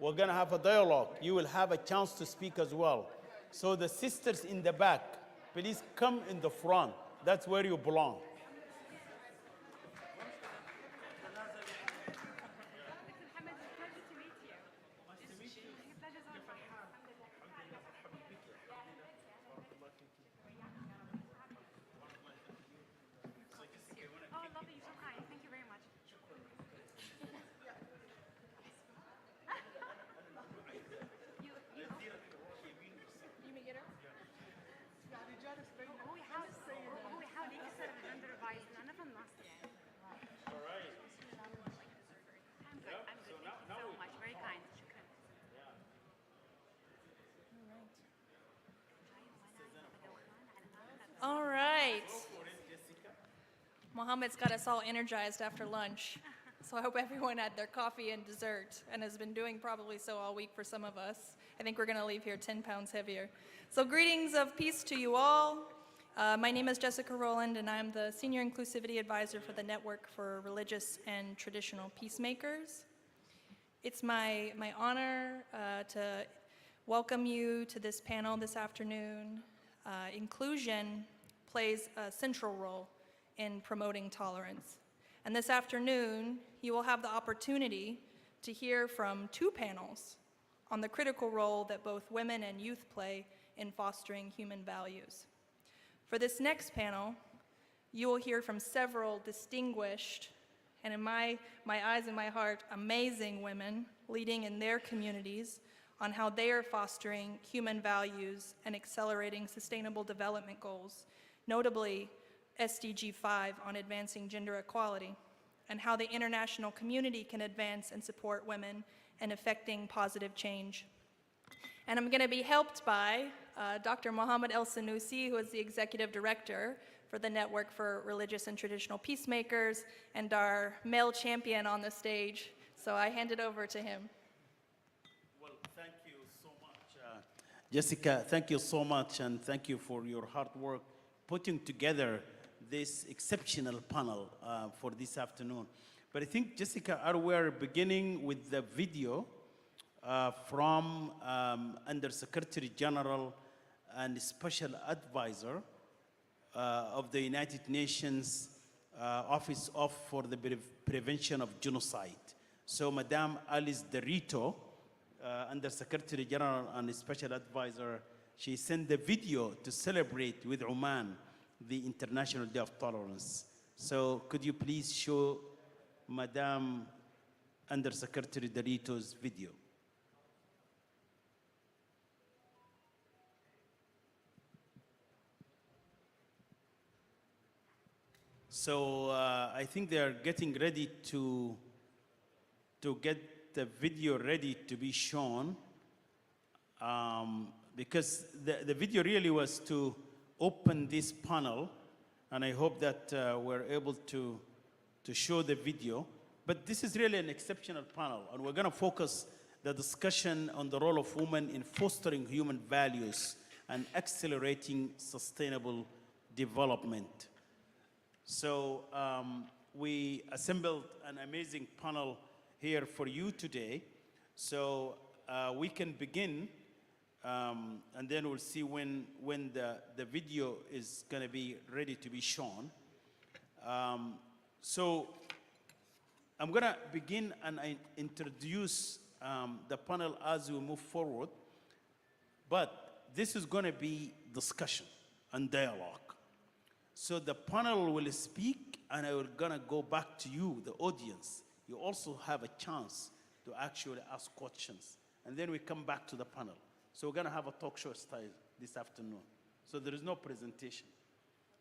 We're going to have a dialogue. You will have a chance to speak as well. So the sisters in the back, please come in the front. That's where you belong. All right. Mohammed's got us all energized after lunch. So I hope everyone had their coffee and dessert and has been doing probably so all week for some of us. I think we're going to leave here 10 pounds heavier. So greetings of peace to you all. My name is Jessica Rowland, and I'm the Senior Inclusivity Advisor for the Network for Religious and Traditional Peacemakers. It's my honor to welcome you to this panel this afternoon. Inclusion plays a central role in promoting tolerance. And this afternoon, you will have the opportunity to hear from two panels on the critical role that both women and youth play in fostering human values. For this next panel, you will hear from several distinguished, and in my eyes and my heart, amazing women leading in their communities on how they are fostering human values and accelerating sustainable development goals, notably SDG 5 on advancing gender equality, and how the international community can advance and support women in effecting positive change. And I'm going to be helped by Dr. Mohammed El Sanusi, who is the Executive Director for the Network for Religious and Traditional Peacemakers, and our male champion on the stage. So I hand it over to him. Well, thank you so much, Jessica. Thank you so much, and thank you for your hard work putting together this exceptional panel for this afternoon. But I think, Jessica, we're beginning with the video from Under-Secretary General and Special Advisor of the United Nations Office for the Prevention of Genocide. So Madame Alice Derrito, Under-Secretary General and Special Advisor, she sent the video to celebrate with Oman the International Day of Tolerance. So could you please show Madame Under-Secretary Derrito's video? So I think they are getting ready to get the video ready to be shown, because the video really was to open this panel, and I hope that we're able to show the video. But this is really an exceptional panel, and we're going to focus the discussion on the role of women in fostering human values and accelerating sustainable development. So we assembled an amazing panel here for you today. So we can begin, and then we'll see when the video is going to be ready to be shown. So I'm going to begin and I introduce the panel as we move forward. But this is going to be discussion and dialogue. So the panel will speak, and I'm going to go back to you, the audience. You also have a chance to actually ask questions. And then we come back to the panel. So we're going to have a talk show style this afternoon. So there is no presentation.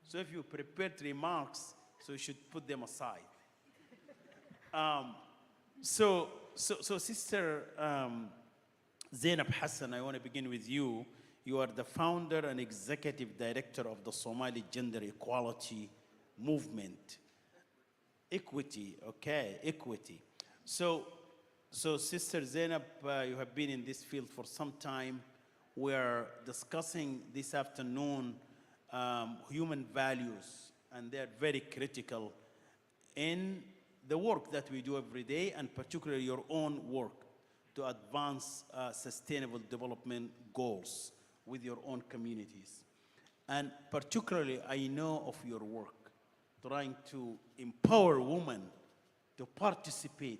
So if you prepared remarks, so you should put them aside. So Sister Zainab Hassan, I want to begin with you. You are the founder and executive director of the Somali Gender Equality Movement. Equity, okay, equity. So Sister Zainab, you have been in this field for some time. We're discussing this afternoon human values, and they're very critical in the work that we do every day, and particularly your own work. to advance sustainable development goals with your own communities. And particularly, I know of your work trying to empower women to participate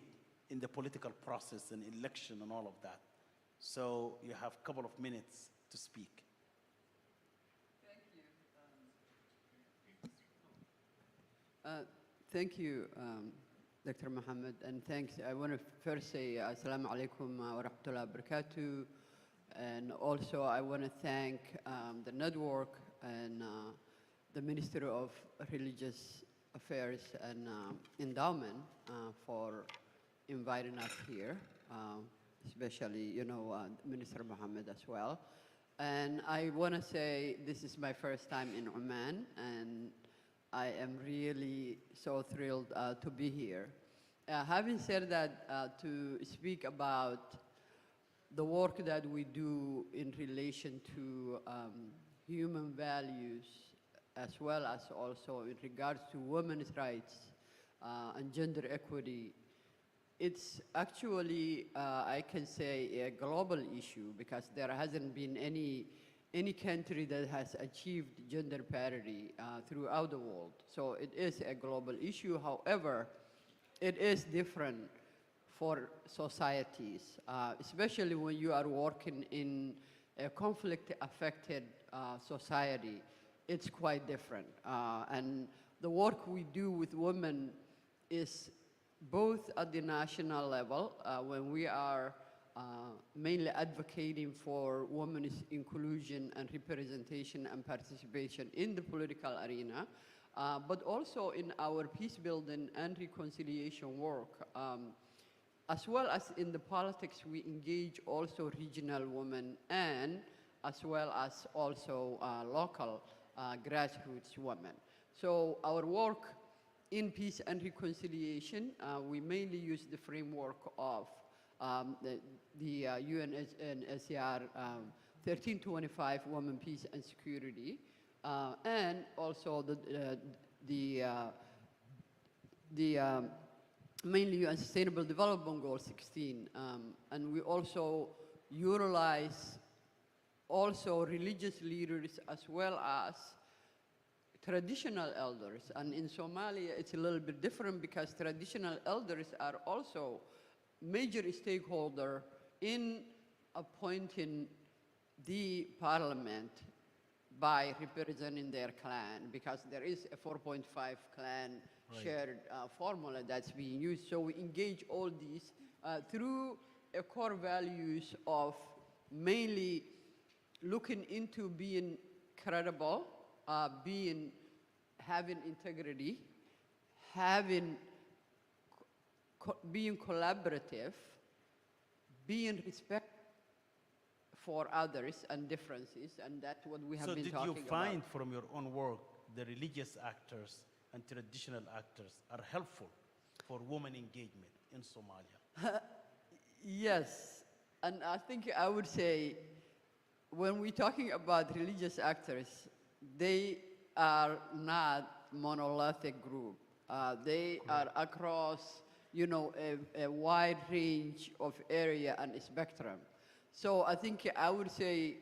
in the political process and election and all of that. So you have a couple of minutes to speak. Thank you, Dr. Mohammed, and thanks. I want to first say Assalamu alaikum wa rahmatullahi wa barakatuh, and also I want to thank the network and the Ministry of Religious Affairs and Endowment for inviting us here, especially, you know, Minister Mohammed as well. And I want to say this is my first time in Oman, and I am really so thrilled to be here. Having said that, to speak about the work that we do in relation to human values, as well as also in regards to women's rights and gender equity, it's actually, I can say, a global issue because there hasn't been any country that has achieved gender parity throughout the world. So it is a global issue. However, it is different for societies, especially when you are working in a conflict-affected society. It's quite different. And the work we do with women is both at the national level, when we are mainly advocating for women's inclusion and representation and participation in the political arena, but also in our peace building and reconciliation work. As well as in the politics, we engage also regional women and as well as also local grassroots women. So our work in peace and reconciliation, we mainly use the framework of the UNHCR 1325, Women, Peace and Security, and also the mainly UN Sustainable Development Goal 16. And we also utilize also religious leaders as well as traditional elders. And in Somalia, it's a little bit different because traditional elders are also major stakeholder in appointing the parliament by representing their clan, because there is a 4.5 clan shared formula that's being used. So we engage all these through a core values of mainly looking into being credible, having integrity, being collaborative, being respect for others and differences, and that's what we have been talking about. So did you find from your own work the religious actors and traditional actors are helpful for women engagement in Somalia? Yes, and I think I would say when we're talking about religious actors, they are not monolithic group. They are across, you know, a wide range of area and spectrum. So I think I would say,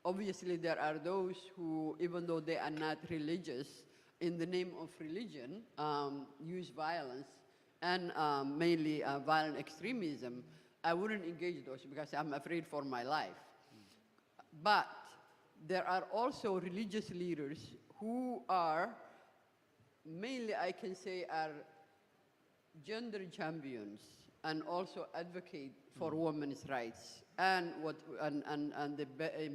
obviously there are those who, even though they are not religious, in the name of religion, use violence and mainly violent extremism. I wouldn't engage those because I'm afraid for my life. But there are also religious leaders who are mainly, I can say, are gender champions and also advocate for women's rights and the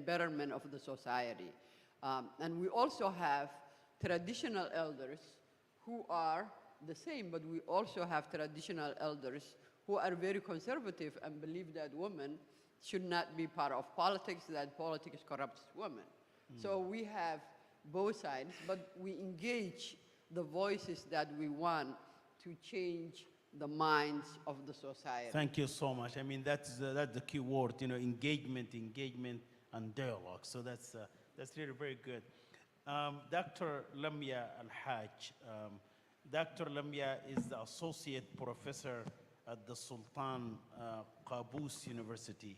betterment of the society. And we also have traditional elders who are the same, but we also have traditional elders who are very conservative and believe that women should not be part of politics, that politics corrupts women. So we have both sides, but we engage the voices that we want to change the minds of the society. Thank you so much. I mean, that's the key word, you know, engagement, and dialogue. So that's really very good. Dr. Lamia Al-Haj. Dr. Lamia is the Associate Professor at the Sultan Qaboos University.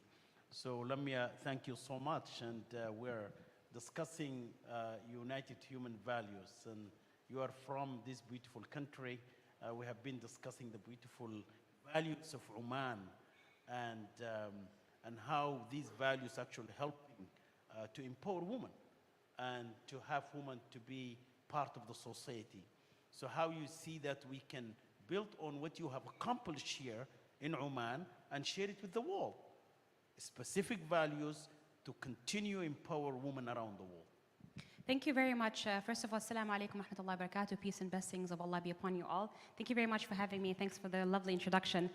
So Lamia, thank you so much. And we're discussing united human values. And you are from this beautiful country. We have been discussing the beautiful values of Oman and how these values actually helping to empower women and to have women to be part of the society. So how you see that we can build on what you have accomplished here in Oman and share it with the world. Specific values to continue empower women around the world. Thank you very much. First of all, assalamu alaikum wa rahmatullahi wa barakatuh. Peace and blessings of Allah be upon you all. Thank you very much for having me. Thanks for the lovely introduction.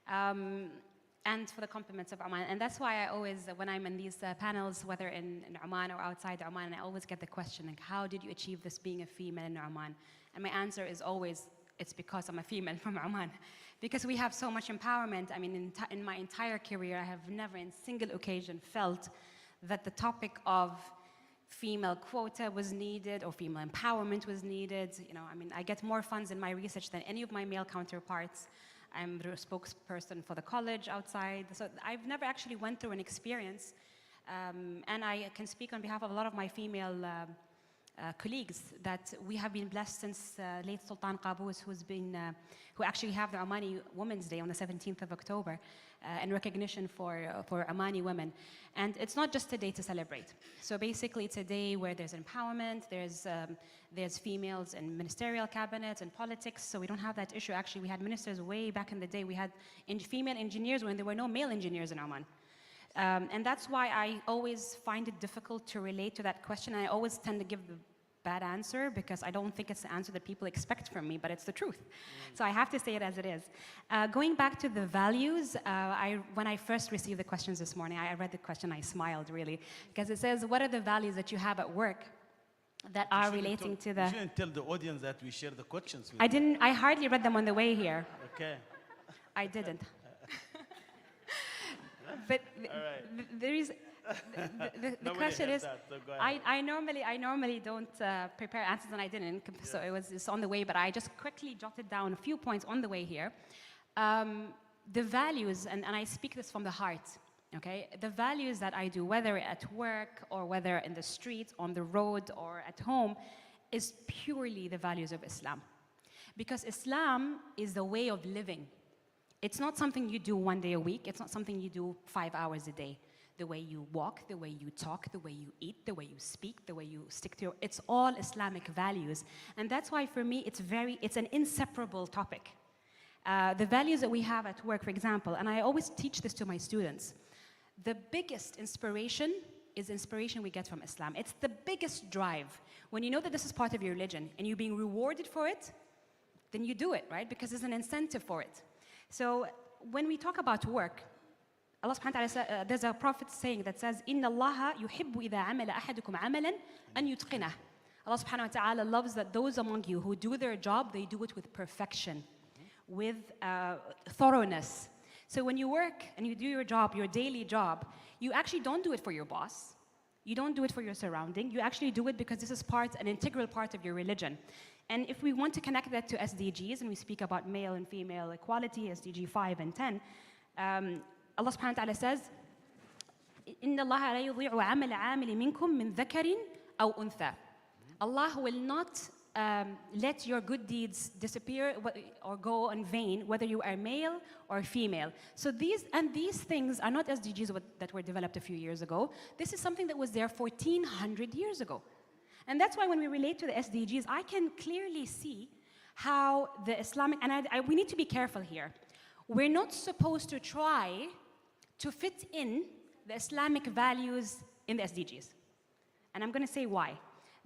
And for the compliments of Oman. And that's why I always, when I'm in these panels, whether in Oman or outside Oman, I always get the question, like, how did you achieve this being a female in Oman? And my answer is always, it's because I'm a female from Oman. Because we have so much empowerment. I mean, in my entire career, I have never in single occasion felt that the topic of female quota was needed or female empowerment was needed. You know, I mean, I get more funds in my research than any of my male counterparts. I'm the spokesperson for the college outside. So I've never actually went through an experience. And I can speak on behalf of a lot of my female colleagues that we have been blessed since late Sultan Qaboos, who actually have the Omani Women's Day on the 17th of October in recognition for Omani women. And it's not just a day to celebrate. So basically it's a day where there's empowerment, there's females in ministerial cabinets and politics, so we don't have that issue. Actually, we had ministers way back in the day. We had female engineers when there were no male engineers in Oman. And that's why I always find it difficult to relate to that question. I always tend to give the bad answer because I don't think it's the answer that people expect from me, but it's the truth. So I have to say it as it is. Going back to the values, when I first received the questions this morning, I read the question, I smiled really, because it says, what are the values that you have at work that are relating to the... You shouldn't tell the audience that we share the questions with I hardly read them on the way here. Okay. I didn't. But there is the question is, I normally don't prepare answers, and I didn't, so it's on the way. But I just quickly jotted down a few points on the way here. The values, and I speak this from the heart. Okay, the values that I do, whether at work or whether in the street, on the road, or at home, is purely the values of Islam, because Islam is the way of living. It's not something you do one day a week. It's not something you do 5 hours a day. The way you walk, the way you talk, the way you eat, the way you speak, the way you stick to your... It's all Islamic values. And that's why for me, it's an inseparable topic. The values that we have at work, for example, and I always teach this to my students, the biggest inspiration is inspiration we get from Islam. It's the biggest drive. When you know that this is part of your religion and you're being rewarded for it, then you do it, right? Because there's an incentive for it. So when we talk about work, Allah subhanahu wa ta'ala says, there's a prophet saying that says, إِنَّ اللَّهَ يُحِبُّ إِذَا عَمَلَ أَحَدُكُمْ عَمَلًا أَنْ يُتْقِنَهُ. Allah subhanahu wa ta'ala loves that those among you who do their job, they do it with perfection, with thoroughness. So when you work and you do your job, your daily job, you actually don't do it for your boss. You don't do it for your surrounding. You actually do it because this is an integral part of your religion. And if we want to connect that to SDGs, and we speak about male and female equality, SDG 5 and 10, Allah subhanahu wa ta'ala says, إِنَّ اللَّهَ لَا يُضِيعُ عَمَلَ عَامِلٍ مِّنكُم مِّن ذَكَرٍ أَوْ أُنثَى. Allah will not let your good deeds disappear or go in vain, whether you are male or female. So these things are not SDGs that were developed a few years ago. This is something that was there 1,400 years ago. And that's why when we relate to the SDGs, I can clearly see how the Islamic, and we need to be careful here. We're not supposed to try to fit in the Islamic values in the SDGs. And I'm going to say why.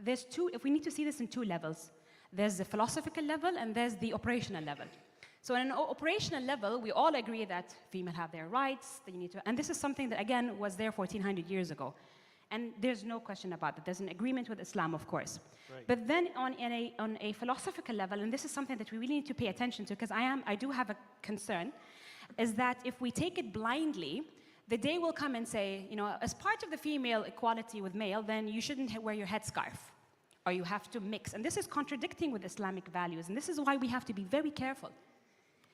If we need to see this in two levels. There's the philosophical level and there's the operational level. So on an operational level, we all agree that females have their rights, and this is something that, again, was there 1,400 years ago. And there's no question about that. There's an agreement with Islam, of course. Right. But then on a philosophical level, and this is something that we really need to pay attention to, because I do have a concern, is that if we take it blindly, the day will come and say, as part of the female equality with male, then you shouldn't wear your headscarf, or you have to mix. And this is contradicting with Islamic values, and this is why we have to be very careful.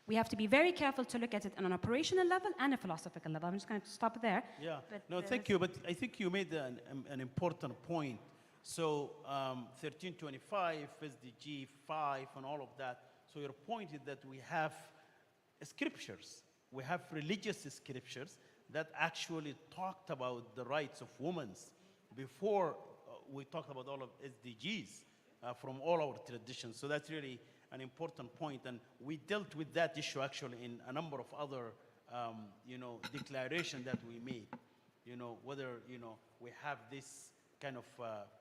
We have to be very careful to look at it on an operational level and a philosophical level. I'm just going to stop there. Yeah. But, No, thank you. But I think you made an important point. So 1325, SDG 5, and all of that. So your point is that we have scriptures. We have religious scriptures that actually talked about the rights of women before we talked about all of SDGs from all our traditions. So that's really an important point, and we dealt with that issue actually in a number of other, declarations that we made. Whether we have this kind of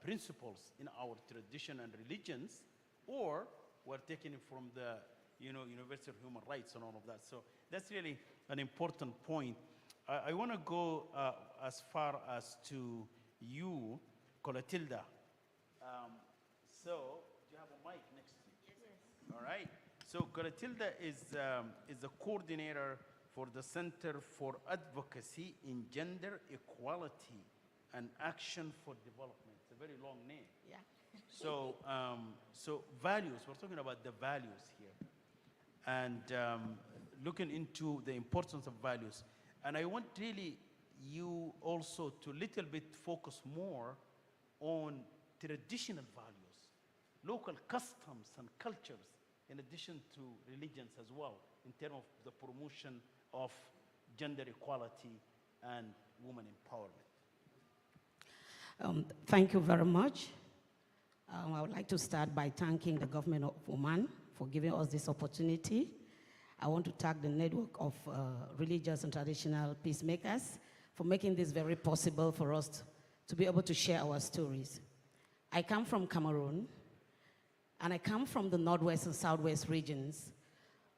principles in our tradition and religions, or we're taking it from the universal human rights and all of that. So that's really an important point. I want to go as far as to you, Colatilda. So do you have a mic next to you? Yes. All right. So Colatilda is the coordinator for the Center for Advocacy in Gender Equality and Action for Development. It's a very long name. Yeah. So, so values, we're talking about the values here. And looking into the importance of values. And I want really you also to little bit focus more on traditional values, local customs and cultures, in addition to religions as well, in terms of the promotion of gender equality and women empowerment. Thank you very much. I would like to start by thanking the government of Oman for giving us this opportunity. I want to thank the network of religious and traditional peacemakers for making this very possible for us to be able to share our stories. I come from Cameroon, and I come from the Northwest and Southwest regions,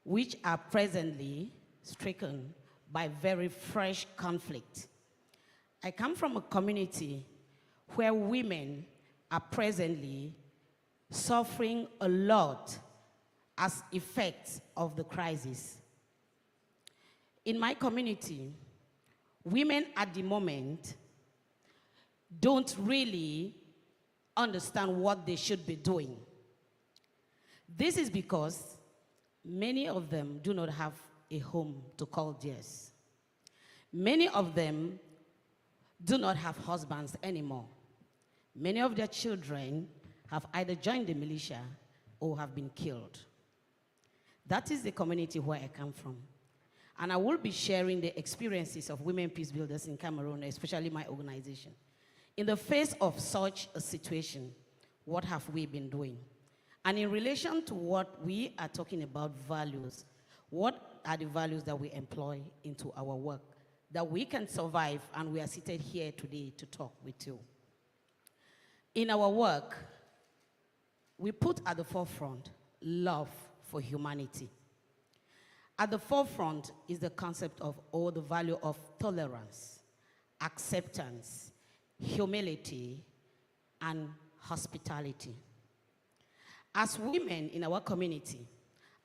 which are presently stricken by very fresh conflict. I come from a community where women are presently suffering a lot as effects of the crisis. In my community, women at the moment don't really understand what they should be doing. This is because many of them do not have a home to call theirs. Many of them do not have husbands anymore. Many of their children have either joined the militia or have been killed. That is the community where I come from. And I will be sharing the experiences of women peace builders in Cameroon, especially my organization. In the face of such a situation, what have we been doing? And in relation to what we are talking about values, what are the values that we employ into our work that we can survive, and we are seated here today to talk with you? In our work, we put at the forefront love for humanity. At the forefront is the concept of, or the value of tolerance, acceptance, humility, and hospitality. As women in our community,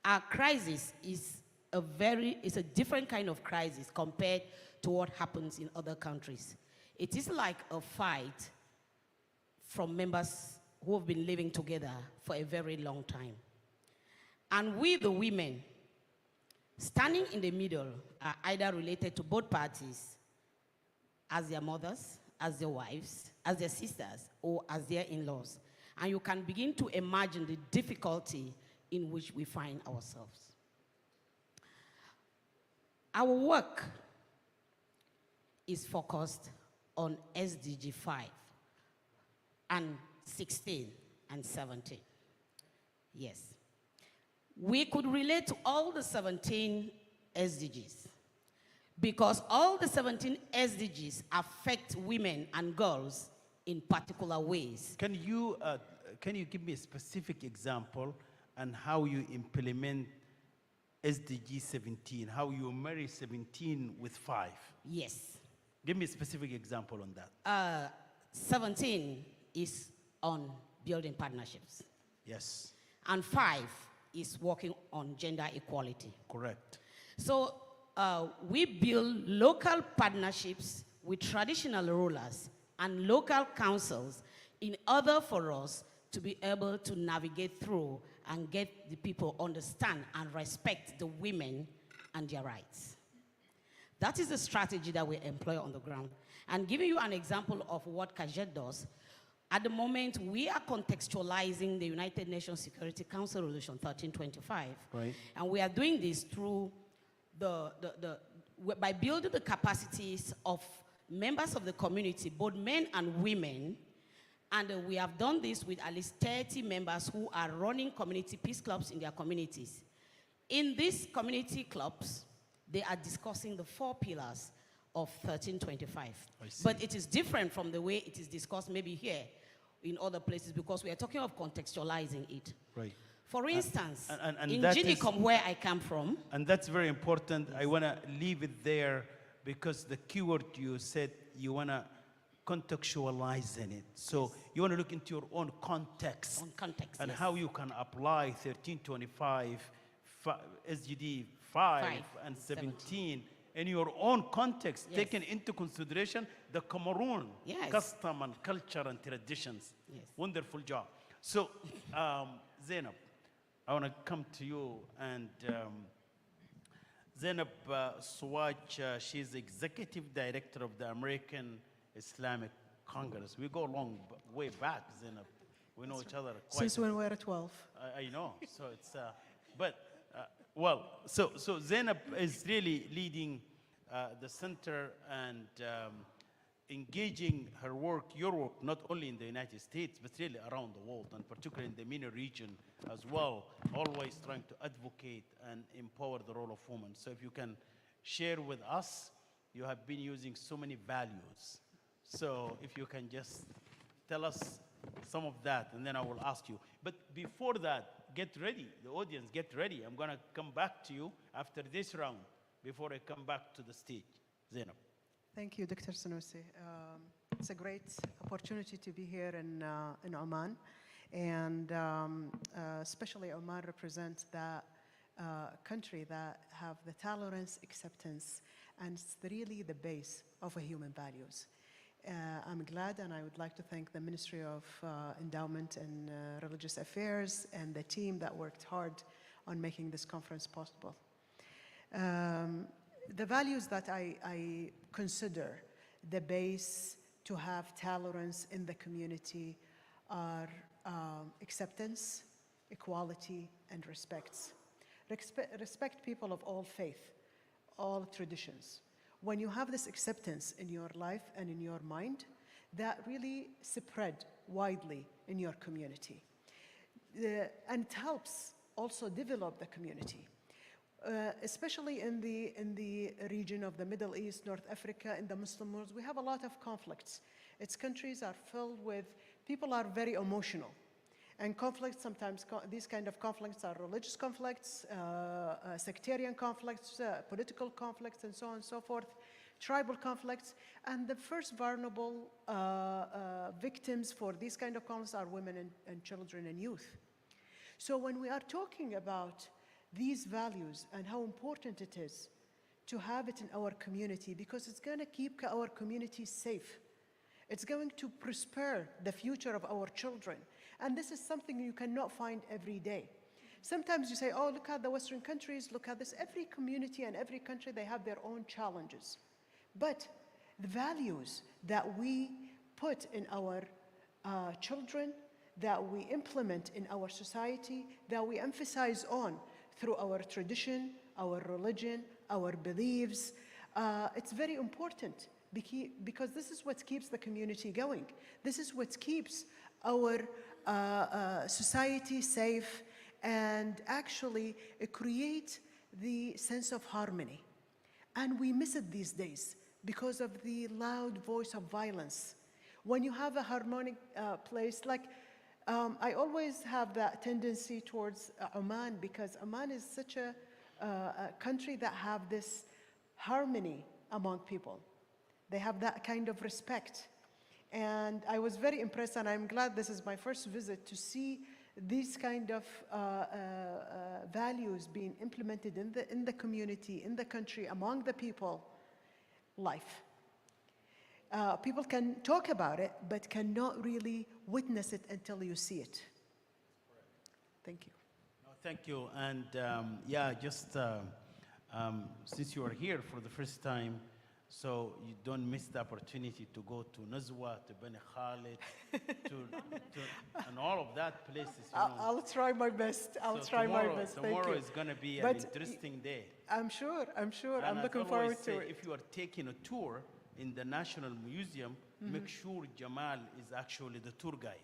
our crisis is a different kind of crisis compared to what happens in other countries. It is like a fight from members who have been living together for a very long time. And we, the women, standing in the middle, are either related to both parties as their mothers, as their wives, as their sisters, or as their in-laws. And you can begin to imagine the difficulty in which we find ourselves. Our work is focused on SDG 5 and 16 and 17. Yes. We could relate to all the 17 SDGs because all the 17 SDGs affect women and girls in particular ways. Can you give me a specific example on how you implement SDG 17, how you marry 17 with 5? Yes. Give me a specific example on that. 17 is on building partnerships. Yes. And 5 is working on gender equality. Correct. So we build local partnerships with traditional rulers and local councils in order for us to be able to navigate through and get the people understand and respect the women and their rights. That is the strategy that we employ on the ground. And giving you an example of what Kajet does, at the moment, we are contextualizing the United Nations Security Council Resolution 1325. Right. And we are doing this through by building the capacities of members of the community, both men and women. And we have done this with at least 30 members who are running community peace clubs in their communities. In these community clubs, they are discussing the 4 pillars of 1325. But it is different from the way it is discussed maybe here in other places, because we are talking of contextualizing it. Right. For instance, and in that Ginicom, where I come from. And that's very important. I want to leave it there because the keyword you said, you want to contextualize in it. So you want to look into your own context. On context, and yes. how you can apply 1325, SGD 5 and 17 in your own context, Yes. taking into consideration the Cameroon Yes. custom and culture and traditions. Yes. Wonderful job. So, Zainab, I want to come to you. And Zainab Swaj, she's executive director of the American Islamic Congress. We go long way back, Zainab. We know each other quite Since when we were 12. I know. So it's, well, so Zainab is really leading the center and engaging her work, your work, not only in the United States, but really around the world, and particularly in the MENA region as well, always trying to advocate and empower the role of women. So if you can share with us, you have been using so many values. So if you can just tell us some of that, and then I will ask you. But before that, get ready, the audience, get ready. I'm going to come back to you after this round before I come back to the stage. Zainab. Thank you, Dr. Sanusi. It's a great opportunity to be here in Oman. And especially Oman represents that country that have the tolerance, acceptance, and it's really the base of human values. I'm glad, and I would like to thank the Ministry of Endowment and Religious Affairs and the team that worked hard on making this conference possible. The values that I consider the base to have tolerance in the community are acceptance, equality, and respect. Respect people of all faith, all traditions. When you have this acceptance in your life and in your mind, that really spread widely in your community. And it helps also develop the community. Especially in the region of the Middle East, North Africa, in the Muslim world, we have a lot of conflicts. Its countries are filled with, people are very emotional. And conflicts, sometimes these kind of conflicts are religious conflicts, sectarian conflicts, political conflicts, and so on and so forth, tribal conflicts. And the first vulnerable victims for these kind of conflicts are women and children and youth. So when we are talking about these values and how important it is to have it in our community, because it's going to keep our community safe. It's going to prosper the future of our children. And this is something you cannot find every day. Sometimes you say, oh, look at the Western countries, look at this. Every community and every country, they have their own challenges. But the values that we put in our children, that we implement in our society, that we emphasize on through our tradition, our religion, our beliefs, it's very important because this is what keeps the community going. This is what keeps our society safe and actually create the sense of harmony. And we miss it these days because of the loud voice of violence. When you have a harmonic place, like I always have that tendency towards Oman, because Oman is such a country that have this harmony among people. They have that kind of respect. And I was very impressed, and I'm glad this is my first visit to see these kind of values being implemented in the community, in the country, among the people, life. People can talk about it, but cannot really witness it until you see it. Thank you. Thank you. And yeah, just since you are here for the first time, so you don't miss the opportunity to go to Nazwa, to Bani Khalid, and all of that places. I'll try my best. I'll So try my best. Thank Tomorrow you. is going to be But an interesting day. I'm sure. I'm sure. And I'm as looking always forward say, to it. if you are taking a tour in the National Museum, make sure Jamal is actually the tour guide.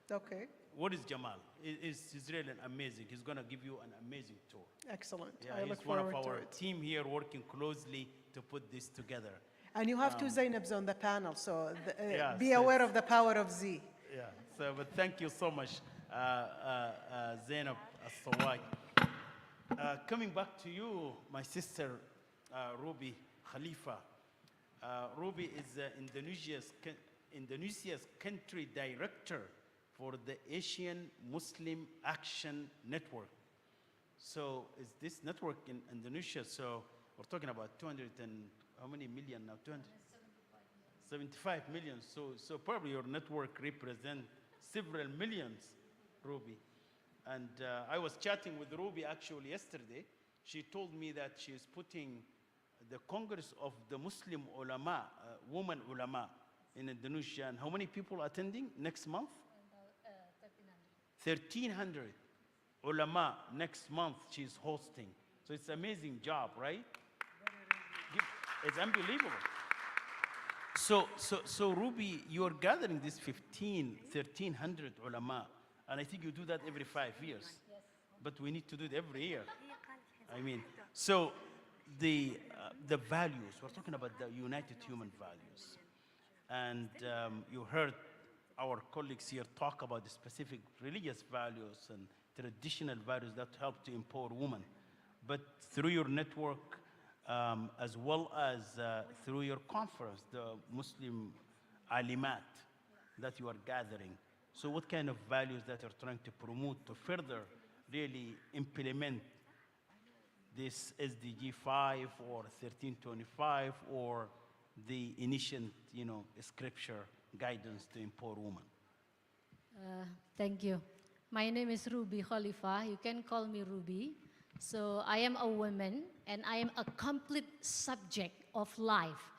Okay. What is Jamal? He's really amazing. He's going to give you an amazing tour. Excellent. Yeah, I he's look one of forward to our it. team here working closely to put this together. And you have two Zainabs on the panel, so Yeah, be so aware of the power of Z. Yeah, so, but thank you so much, Zainab As-Sawaj. Coming back to you, my sister, Ruby Khalifa. Ruby is Indonesia's country director for the Asian Muslim Action Network. So is this network in Indonesia? So we're talking about 200 and how many million now? 275 million. So probably your network represents several millions, Ruby. And I was chatting with Ruby actually yesterday. She told me that she is putting the Congress of the Muslim Ulama, women ulama in Indonesia. And how many people attending next month? 1,300 ulama next month she's hosting. So it's an amazing job, right? It's unbelievable. So Ruby, you're gathering this 1,300 ulama, and I think you do that every 5 years. Yes. But we need to do it every year. I mean, so the values, we're talking about the united human values. And you heard our colleagues here talk about the specific religious values and traditional values that help to empower women. But through your network, as well as through your conference, the Muslim Alimat that you are gathering. So what kind of values that you're trying to promote to further really implement this SDG 5 or 1325 or the ancient, scripture guidance to empower women? Thank you. My name is Ruby Khalifa. You can call me Ruby. So I am a woman, and I am a complete subject of life,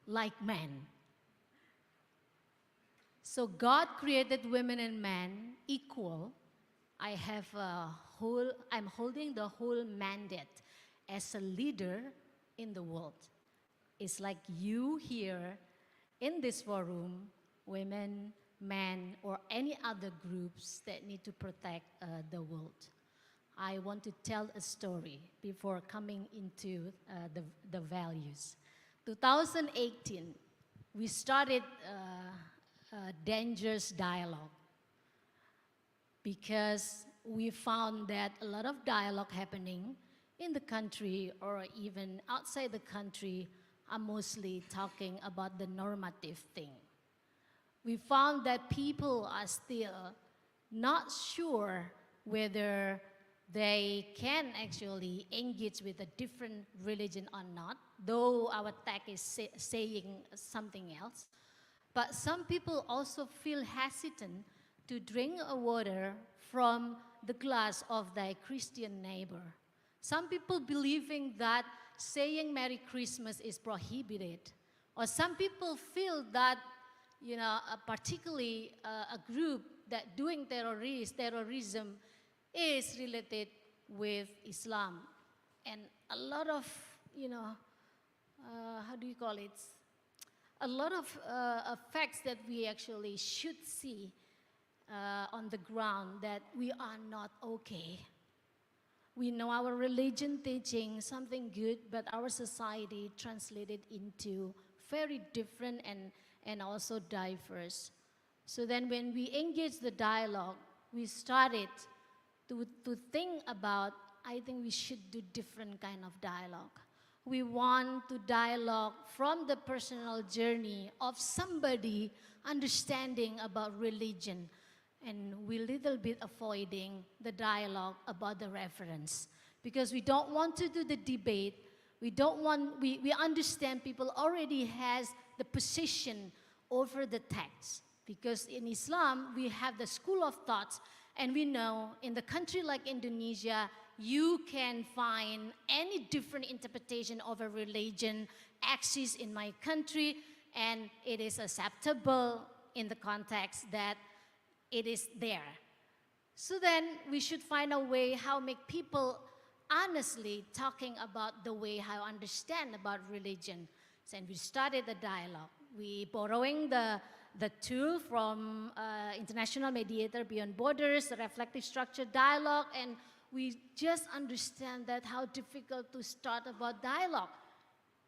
like man. So God created women and men equal. I'm holding the whole mandate as a leader in the world. It's like you here in this forum, women, men, or any other groups that need to protect the world. I want to tell a story before coming into the values. 2018, we started a dangerous dialogue because we found that a lot of dialogue happening in the country or even outside the country are mostly talking about the normative thing. We found that people are still not sure whether they can actually engage with a different religion or not, though our text is saying something else. But some people also feel hesitant to drink water from the glass of their Christian neighbor. Some people believing that saying Merry Christmas is prohibited. Or some people feel that, particularly a group that doing terrorism is related with Islam. And a lot of, a lot of facts that we actually should see on the ground that we are not okay. We know our religion teaching something good, but our society translated into very different and also diverse. So then when we engage the dialogue, we started to think about, I think we should do different kind of dialogue. We want to dialogue from the personal journey of somebody understanding about religion, and we're little bit avoiding the dialogue about the reference because we don't want to do the debate. We understand people already has the position over the text because in Islam we have the school of thoughts And we know in the country like Indonesia, you can find any different interpretation of a religion exists in my country, and it is acceptable in the context that it is there. So then we should find a way how make people honestly talking about the way how understand about religion. So we started the dialogue. We borrowing the tool from International Mediator Beyond Borders, the reflective structure dialogue, and we just understand that how difficult to start about dialogue.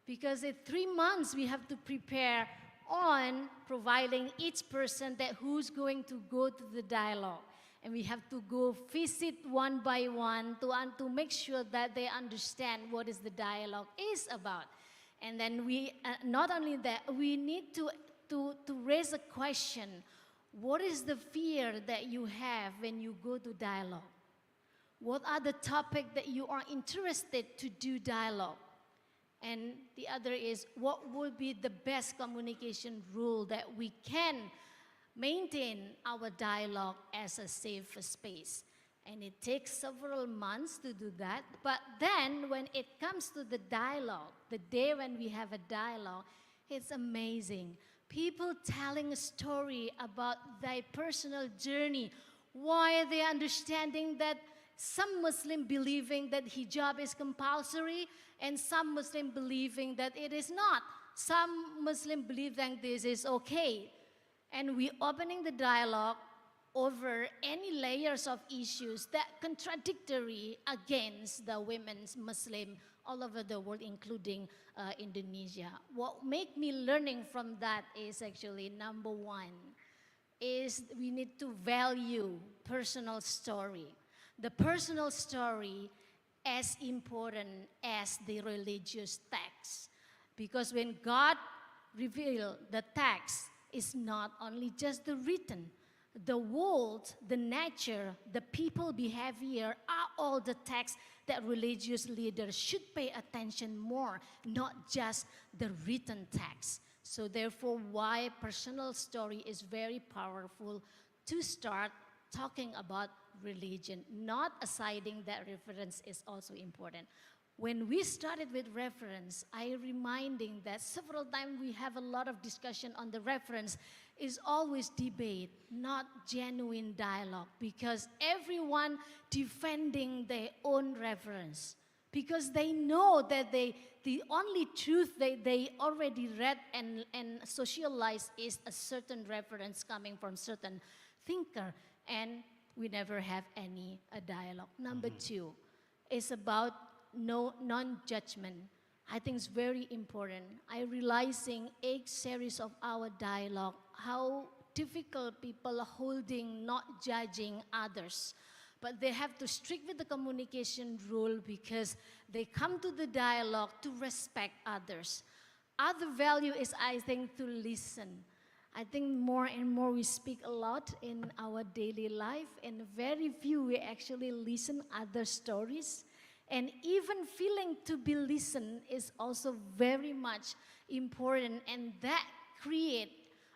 Because in 3 months, we have to prepare on providing each person that who's going to go to the dialogue. And we have to go visit one by one to make sure that they understand what is the dialogue is about. And then we, not only that, we need to raise a question. What is the fear that you have when you go to dialogue? What are the topics that you are interested to do dialogue? And the other is, what would be the best communication rule that we can maintain our dialogue as a safe space? And it takes several months to do that. But then when it comes to the dialogue, the day when we have a dialogue, it's amazing. People telling a story about their personal journey, why they are understanding that some Muslim believing that hijab is compulsory, and some Muslim believing that it is not. Some Muslim believe that this is okay. And we opening the dialogue over any layers of issues that contradictory against the women's Muslim all over the world, including Indonesia. What make me learning from that is actually number one, is we need to value personal story. The personal story as important as the religious text. Because when God revealed the text, it's not only just the written. The world, the nature, the people behavior are all the texts that religious leaders should pay attention more, not just the written text. So therefore, why personal story is very powerful to start talking about religion, not assiding that reference is also important. When we started with reference, I reminding that several times we have a lot of discussion on the reference is always debate, not genuine dialogue, because everyone defending their own reference, because they know that the only truth they already read and socialized is a certain reference coming from certain thinker, and we never have any dialogue. Number two is about non-judgment. I think it's very important. I realizing each series of our dialogue, how difficult people are holding not judging others. But they have to stick with the communication rule because they come to the dialogue to respect others. Other value is, I think, to listen. I think more and more we speak a lot in our daily life, and very few we actually listen other stories. And even feeling to be listened is also very much important, and that creates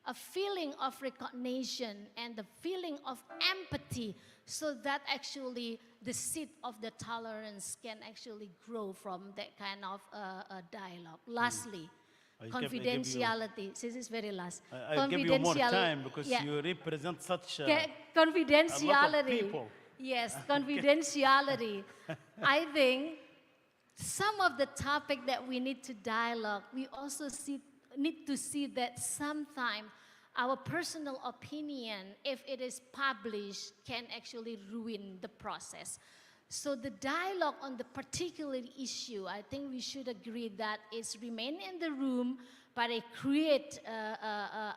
a feeling of recognition and the feeling of empathy, so that actually the seed of the tolerance can actually grow from that kind of dialogue. Lastly, confidentiality. This is very last. I'll give you more time because you represent such confidentiality. a lot of people. Yes, confidentiality. I think some of the topic that we need to dialogue, we also need to see that sometimes our personal opinion, if it is published, can actually ruin the process. So the dialogue on the particular issue, I think we should agree that it's remain in the room, but it create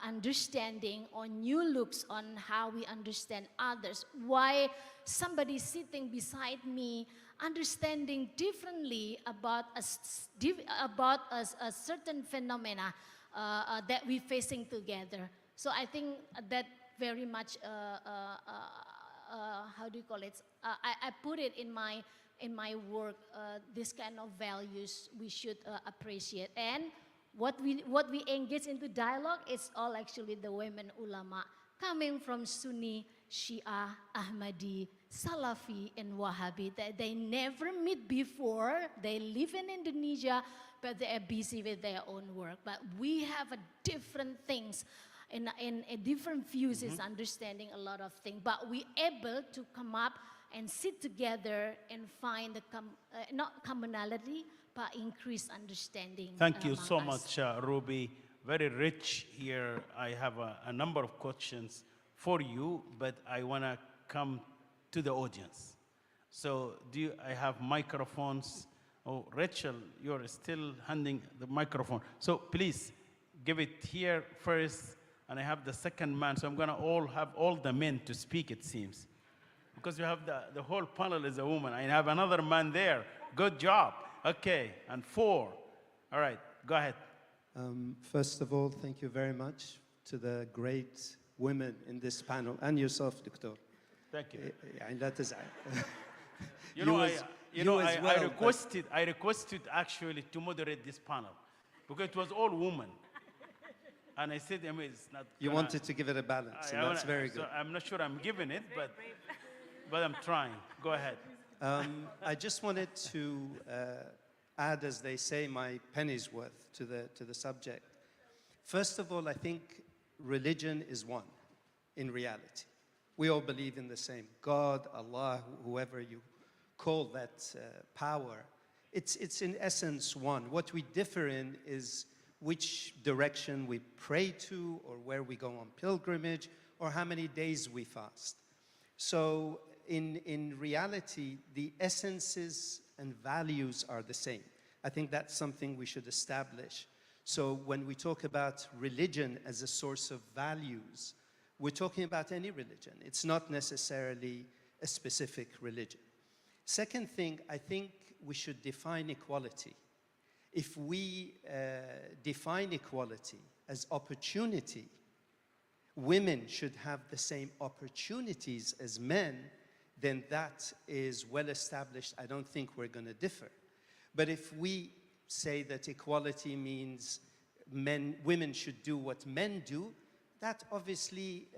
understanding or new looks on how we understand others. Why somebody sitting beside me understanding differently about a certain phenomena that we're facing together. So I think that very much, how do you call it? I put it in my work. This kind of values we should appreciate, and what we engage into dialogue is all actually the women ulama coming from Sunni, Shia, Ahmadi, Salafi, and Wahhabi, that they never meet before. They live in Indonesia, but they are busy with their own work. But we have a different things, and a different views is understanding a lot of things. But we able to come up and sit together and find the not commonality, but increased understanding. Thank you among so us. much, Ruby. Very rich here. I have a number of questions for you, but I want to come to the audience. So I have microphones? Oh, Rachel, you're still handing the microphone. So please give it here first, and I have the second man. So I'm going to have all the men to speak, it seems. Because you have the whole panel is a woman. I have another man there. Good job. Okay, and 4. All right, go ahead. First of all, thank you very much to the great women in this panel, and yourself, Doctor. Thank you. And that is, I requested actually to moderate this panel because it was all women. And I said, I mean, it's not. You wanted to give it a balance, and that's very good. So I'm not sure I'm giving it, but I'm trying. Go ahead. I just wanted to add, as they say, my penny's worth to the subject. First of all, I think religion is one in reality. We all believe in the same God, Allah, whoever you call that power. It's in essence one. What we differ in is which direction we pray to, or where we go on pilgrimage, or how many days we fast. So in reality, the essences and values are the same. I think that's something we should establish. So when we talk about religion as a source of values, we're talking about any religion. It's not necessarily a specific religion. Second thing, I think we should define equality. If we define equality as opportunity, women should have the same opportunities as men, then that is well established. I don't think we're going to differ. But if we say that equality means women should do what men do, that obviously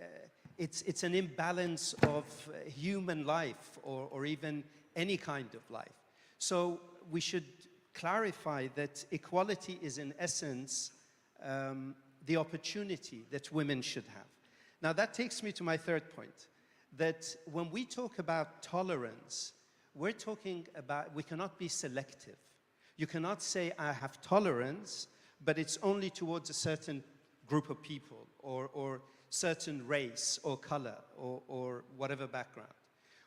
it's an imbalance of human life or even any kind of life. So we should clarify that equality is in essence the opportunity that women should have. Now that takes me to my third point, that when we talk about tolerance, we're talking about, we cannot be selective. You cannot say, I have tolerance, but it's only towards a certain group of people or certain race or color or whatever background.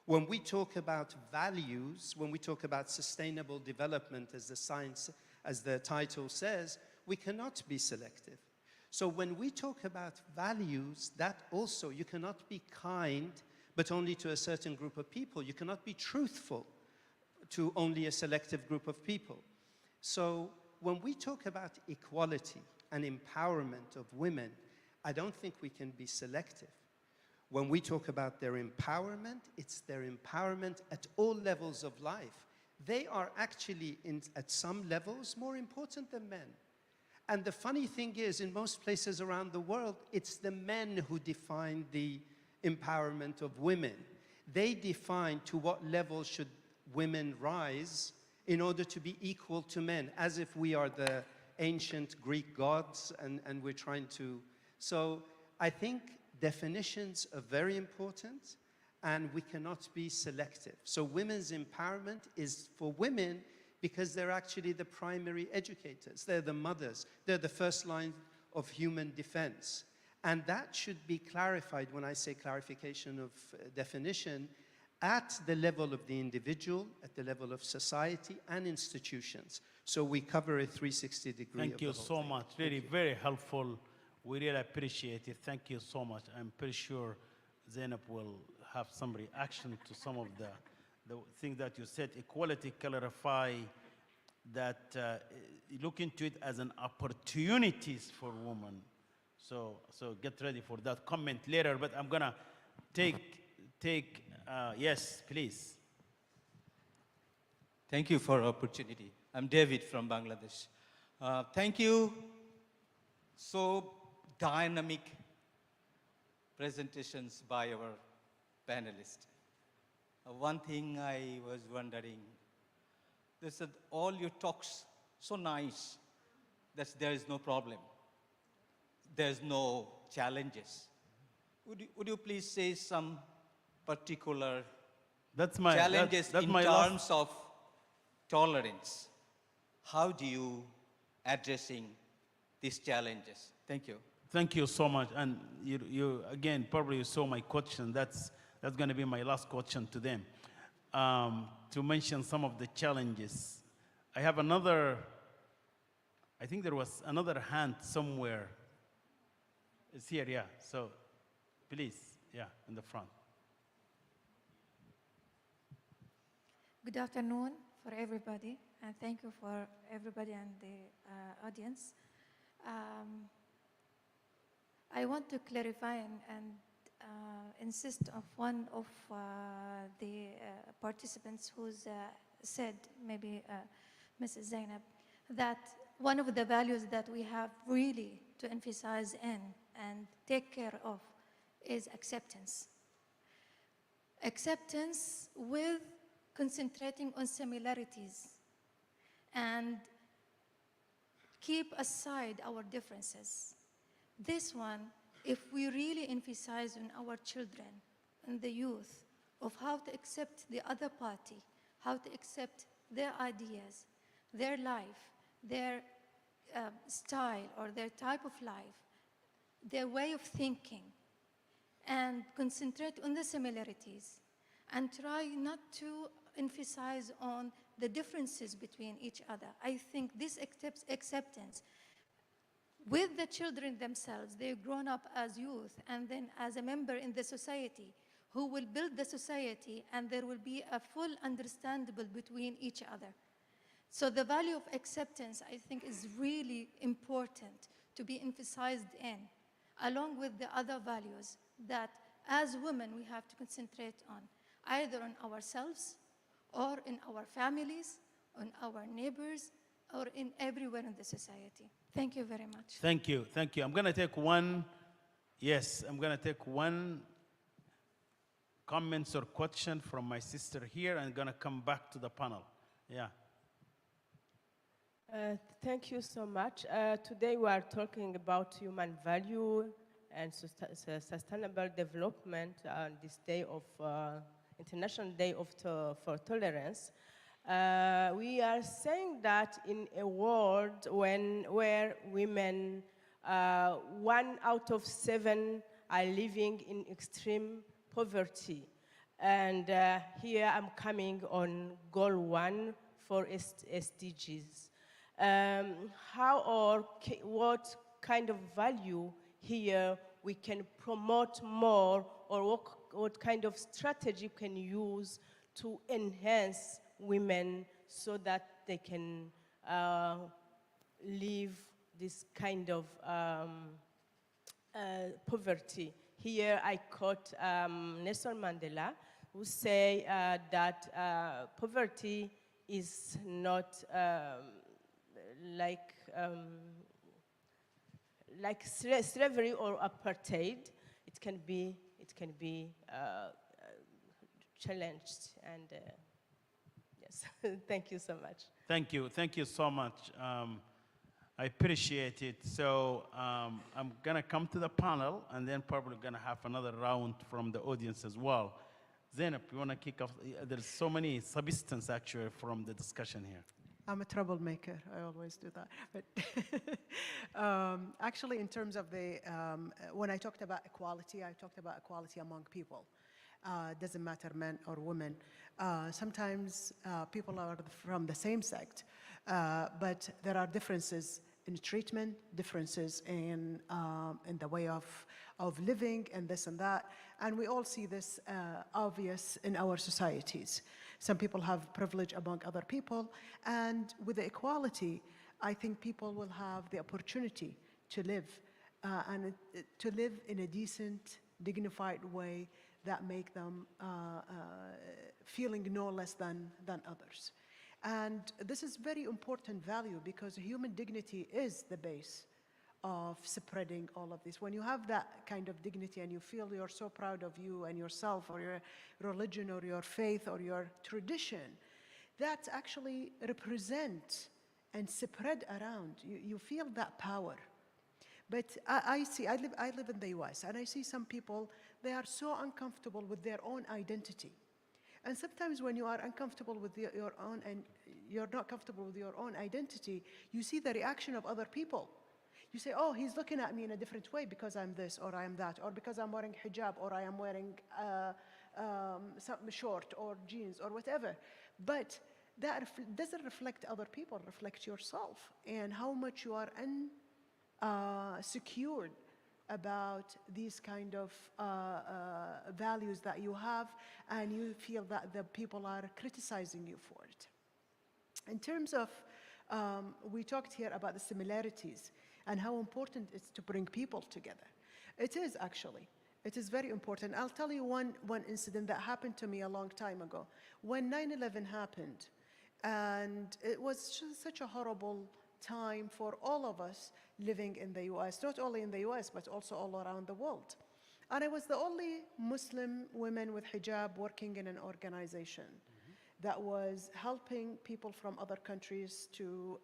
When we talk about values, when we talk about sustainable development, as the title says, we cannot be selective. So when we talk about values, that also, you cannot be kind, but only to a certain group of people. You cannot be truthful to only a selective group of people. So when we talk about equality and empowerment of women, I don't think we can be selective. When we talk about their empowerment, it's their empowerment at all levels of life. They are actually, at some levels, more important than men. And the funny thing is, in most places around the world, it's the men who define the empowerment of women. They define to what level should women rise in order to be equal to men, as if we are the ancient Greek gods and we're trying to. So I think definitions are very important and we cannot be selective. So women's empowerment is for women because they're actually the primary educators. They're the mothers. They're the first line of human defense. And that should be clarified when I say clarification of definition at the level of the individual, at the level of society and institutions. So we cover a 360-degree. Thank you so much. Really, very helpful. We really appreciate it. Thank you so much. I'm pretty sure Zainab will have some reaction to some of the things that you said. Equality, clarify that look into it as an opportunities for women. So get ready for that comment later, but I'm gonna take yes, please. Thank you for the opportunity. I'm David from Bangladesh. Thank you. So dynamic presentations by our panelists. One thing I was wondering, they said all your talks so nice that there is no problem. There's no challenges. Would you please say some particular challenges in terms of tolerance? How do you addressing these challenges? Thank you. Thank you so much. And you again, probably you saw my question. That's going to be my last question to them. To mention some of the challenges. I have another, I think there was another hand somewhere. It's here, yeah. So please, yeah, in the front. Good afternoon for everybody, and thank you for everybody and the audience. I want to clarify and insist on one of the participants who's said, maybe Mrs. Zainab, that one of the values that we have really to emphasize in and take care of is acceptance. Acceptance with concentrating on similarities and keep aside our differences. This one, if we really emphasize on our children and the youth of how to accept the other party, how to accept their ideas, their life, their style or their type of life, their way of thinking, and concentrate on the similarities and try not to emphasize on the differences between each other. I think this acceptance with the children themselves, they've grown up as youth and then as a member in the society who will build the society, and there will be a full understandable between each other. So the value of acceptance, I think, is really important to be emphasized in, along with the other values that as women we have to concentrate on, either on ourselves or in our families, on our neighbors, or in everywhere in the society. Thank you very much. Thank you, thank you. I'm going to take one, yes, I'm going to take one comments or question from my sister here and going to come back to the panel. Yeah. Thank you so much. Today we are talking about human value and sustainable development on this day of International Day for Tolerance. We are saying that in a world where women, 1 out of 7 are living in extreme poverty. And here I'm coming on goal 1 for SDGs. What kind of value here we can promote more, or what kind of strategy can use to enhance women so that they can live this kind of poverty. Here I quote Nelson Mandela, who say that poverty is not like slavery or apartheid. It can be challenged, and yes, thank you so much. Thank you so much. I appreciate it. So I'm gonna come to the panel, and then probably gonna have another round from the audience as well. Zainab, you wanna kick off? There's so many substance actually from the discussion here. I'm a troublemaker. I always do that. But actually, in terms of the, when I talked about equality, I talked about equality among people. Doesn't matter men or women. Sometimes people are from the same sect, but there are differences in treatment, differences in the way of living and this and that. And we all see this obvious in our societies. Some people have privilege among other people. And with the equality, I think people will have the opportunity to live and to live in a decent, dignified way that make them feeling no less than others. And this is very important value because human dignity is the base of spreading all of this. When you have that kind of dignity and you feel you're so proud of you and yourself or your religion or your faith or your tradition, that actually represent and spread around. You feel that power. But I live in the US, and I see some people, they are so uncomfortable with their own identity. And sometimes when you are uncomfortable with your own, and you're not comfortable with your own identity, you see the reaction of other people. You say, oh, he's looking at me in a different way because I'm this, or I'm that, or because I'm wearing hijab, or I am wearing something short, or jeans, or whatever. But that doesn't reflect other people, reflect yourself, and how much you are secured about these kind of values that you have, and you feel that the people are criticizing you for it. In terms of, we talked here about the similarities and how important it is to bring people together. It is actually. It is very important. I'll tell you one incident that happened to me a long time ago. When 9/11 happened, and it was just such a horrible time for all of us living in the US, not only in the US, but also all around the world. And I was the only Muslim woman with hijab working in an organization that was helping people from other countries to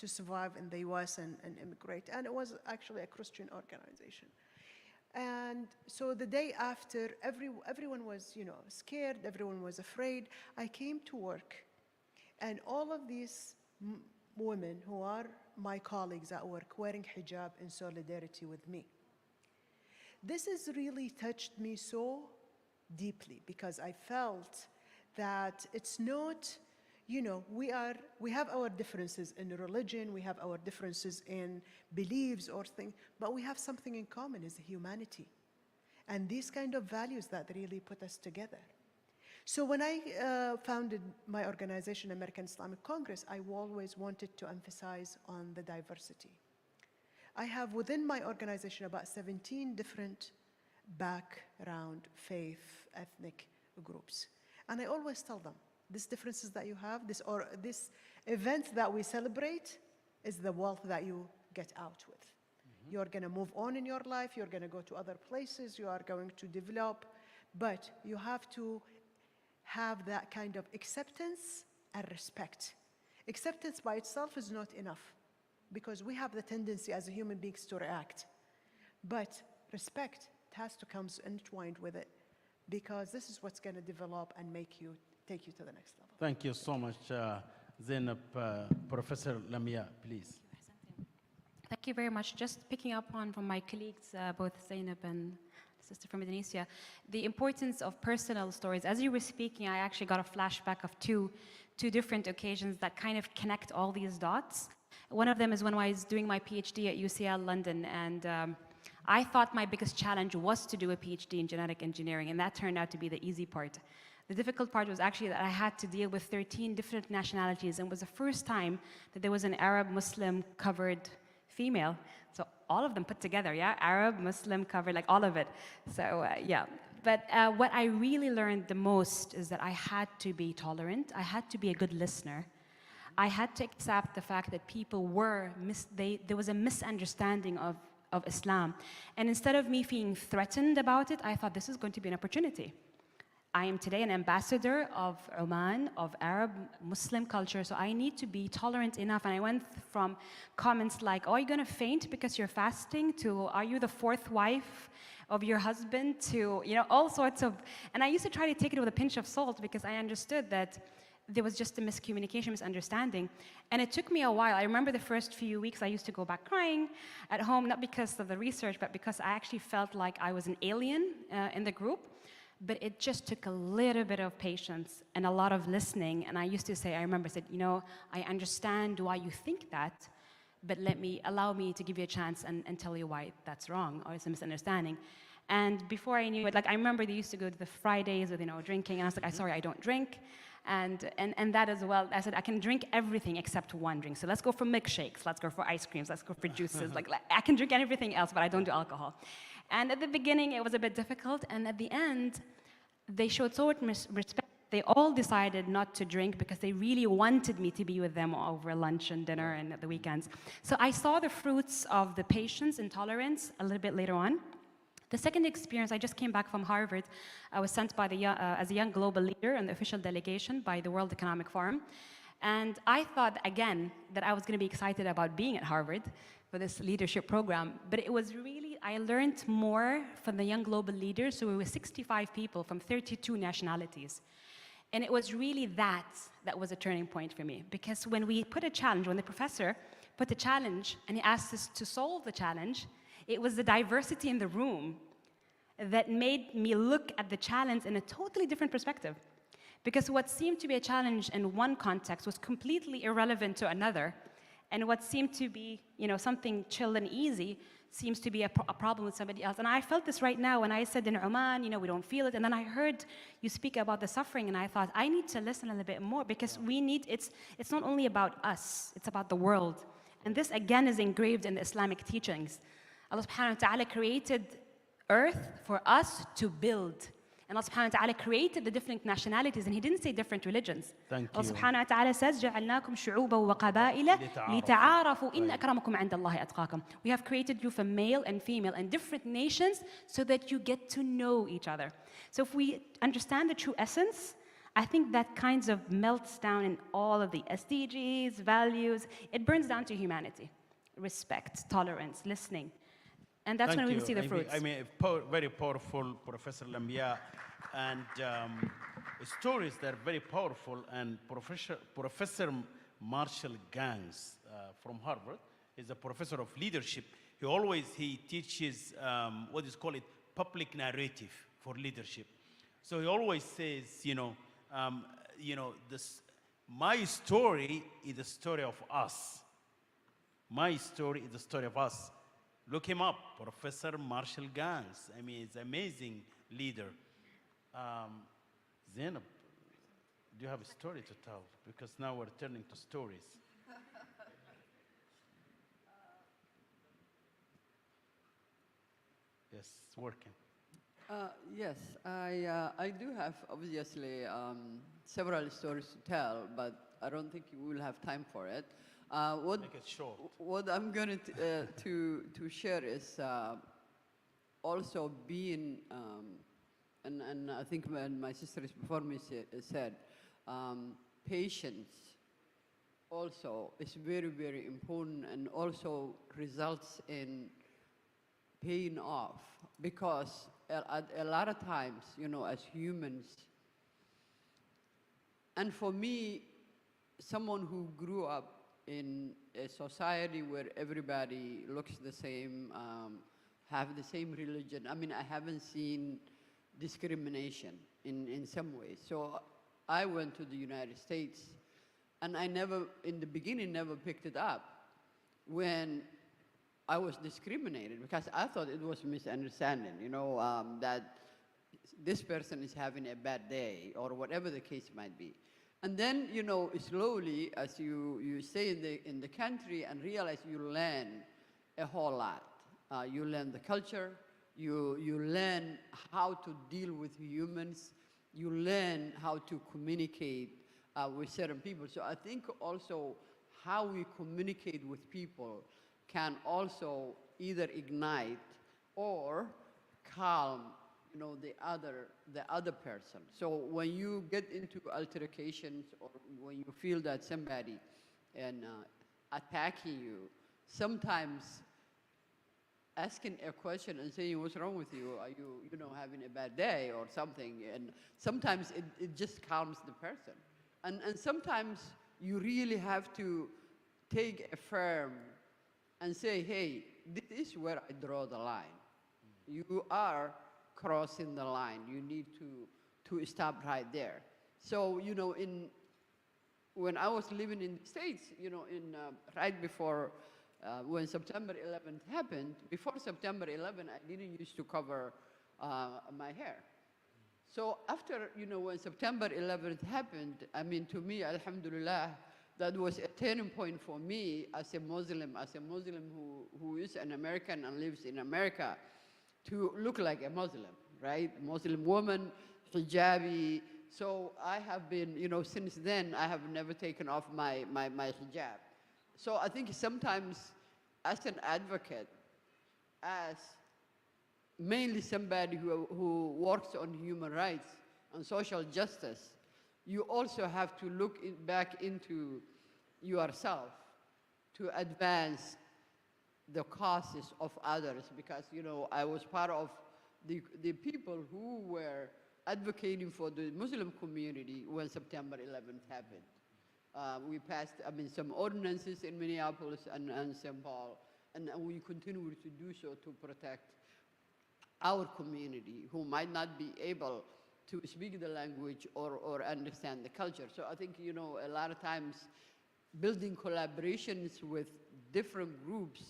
survive in the US and immigrate. And it was actually a Christian organization. And so the day after, everyone was, scared, everyone was afraid. I came to work, and all of these women who are my colleagues at work wearing hijab in solidarity with me. This has really touched me so deeply, because I felt that it's not, we have our differences in religion, we have our differences in beliefs or things, but we have something in common, is humanity. And these kind of values that really put us together. So when I founded my organization, American Islamic Congress, I always wanted to emphasize on the diversity. I have within my organization about 17 different background, faith, ethnic groups. And I always tell them, these differences that you have, this event that we celebrate is the wealth that you get out with. You're gonna move on in your life, you're gonna go to other places, you are going to develop, but you have to have that kind of acceptance and respect. Acceptance by itself is not enough, because we have the tendency as human beings to react. But respect, it has to come entwined with it, because this is what's going to develop and take you to the next level. Thank you so much, Zainab. Professor Lamia, please. Thank you very much. Just picking up on from my colleagues, both Zainab and sister from Indonesia, the importance of personal stories. As you were speaking, I actually got a flashback of two different occasions that kind of connect all these dots. One of them is when I was doing my PhD at UCL London, and I thought my biggest challenge was to do a PhD in genetic engineering, and that turned out to be the easy part. The difficult part was actually that I had to deal with 13 different nationalities, and it was the first time that there was an Arab Muslim covered female. So all of them put together, yeah? Arab, Muslim, covered, like all of it. So yeah. But what I really learned the most is that I had to be tolerant. I had to be a good listener. I had to accept the fact that people there was a misunderstanding of Islam. And instead of me feeling threatened about it, I thought this is going to be an opportunity. I am today an ambassador of Oman, of Arab Muslim culture, so I need to be tolerant enough. And I went from comments like, oh, are you going to faint because you're fasting, to are you the fourth wife of your husband, to, all sorts of, and I used to try to take it with a pinch of salt, because I understood that there was just a miscommunication, misunderstanding. And it took me a while. I remember the first few weeks I used to go back crying at home, not because of the research, but because I actually felt like I was an alien in the group. But it just took a little bit of patience and a lot of listening. And I used to say, I remember I said, I understand why you think that, but allow me to give you a chance and tell you why that's wrong, or it's a misunderstanding. And before I knew it, I remember they used to go to the Fridays with, drinking, and I was like, I'm sorry, I don't drink. And that as well, I said, I can drink everything except one drink. So let's go for milkshakes, let's go for ice creams, let's go for juices. I can drink everything else, but I don't do alcohol. And at the beginning, it was a bit difficult. And at the end, they showed so much respect they all decided not to drink because they really wanted me to be with them over lunch and dinner and at the weekends. So I saw the fruits of the patience and tolerance a little bit later on. The second experience, I just came back from Harvard. I was sent by as a young global leader in the official delegation by the World Economic Forum. And I thought, again, that I was going to be excited about being at Harvard for this leadership program. But it was really, I learned more from the young global leaders. So we were 65 people from 32 nationalities. And it was really that was a turning point for me. Because when we put a challenge, when the professor put a challenge and he asked us to solve the challenge, it was the diversity in the room that made me look at the challenge in a totally different perspective. Because what seemed to be a challenge in one context was completely irrelevant to another. And what seemed to be, something chill and easy seems to be a problem with somebody else. And I felt this right now when I said in Oman, we don't feel it. And then I heard you speak about the suffering, and I thought, I need to listen a little bit more, because it's not only about us, it's about the world. And this, again, is engraved in the Islamic teachings. Allah subhanahu wa ta'ala created earth for us to build. And Allah subhanahu wa ta'ala created the different nationalities, and He didn't say different religions. Thank Allah you. subhanahu wa ta'ala says, جَعَلْنَاكُمْ شُعُوبًا وَقَبَائِلَ لِتَعَارَفُوا إِنَّ أَكْرَمَكُمْ عِنْدَ اللَّهِ أَتْقَاكُمْ. We have created you from male and female and different nations so that you get to know each other. So if we understand the true essence, I think that kind of melts down in all of the SDGs, values. It burns down to humanity. Respect, tolerance, listening. And that's when we see the fruits. Very powerful, Professor Lamia, and stories that are very powerful. And Professor Marshall Ganz from Harvard is a professor of leadership. He teaches what is called public narrative for leadership. So he always says, my story is the story of us. My story is the story of us. Look him up, Professor Marshall Ganz. He's an amazing leader. Zainab, do you have a story to tell? Because now we're turning to stories. Yes, it's working. Yes, I do have, obviously, several stories to tell, but I don't think we will have time for it. Make it short. What I'm going to share is also being, and I think when my sisters before me said, patience also is very, very important, and also results in paying off, because a lot of times, as humans, and for me, someone who grew up in a society where everybody looks the same, have the same religion. I haven't seen discrimination in some ways. So I went to the United States, and I never, in the beginning, never picked it up when I was discriminated, because I thought it was misunderstanding, that this person is having a bad day, or whatever the case might be. And then, slowly, as you stay in the country and realize, you learn a whole lot. You learn the culture, you learn how to deal with humans, you learn how to communicate with certain people. So I think also how we communicate with people can also either ignite or calm the other person. So when you get into altercations, or when you feel that somebody attacking you, sometimes asking a question and saying, what's wrong with you? Are you, having a bad day or something? And sometimes it just calms the person. And sometimes you really have to take a firm and say, hey, this is where I draw the line. You are crossing the line. You need to stop right there. So, when I was living in the States, right before when September 11th happened, before September 11th, I didn't used to cover my hair. So after, when September 11th happened, to me, alhamdulillah, that was a turning point for me as a Muslim who is an American and lives in America, to look like a Muslim, right? Muslim woman, hijabi, So I have been, since then, I have never taken off my hijab. So I think sometimes as an advocate, as mainly somebody who works on human rights and social justice, you also have to look back into yourself to advance the causes of others, because I was part of the people who were advocating for the Muslim community when September 11th happened. We passed, some ordinances in Minneapolis and St. Paul, and we continue to do so to protect our community who might not be able to speak the language or understand the culture. So I think, a lot of times building collaborations with different groups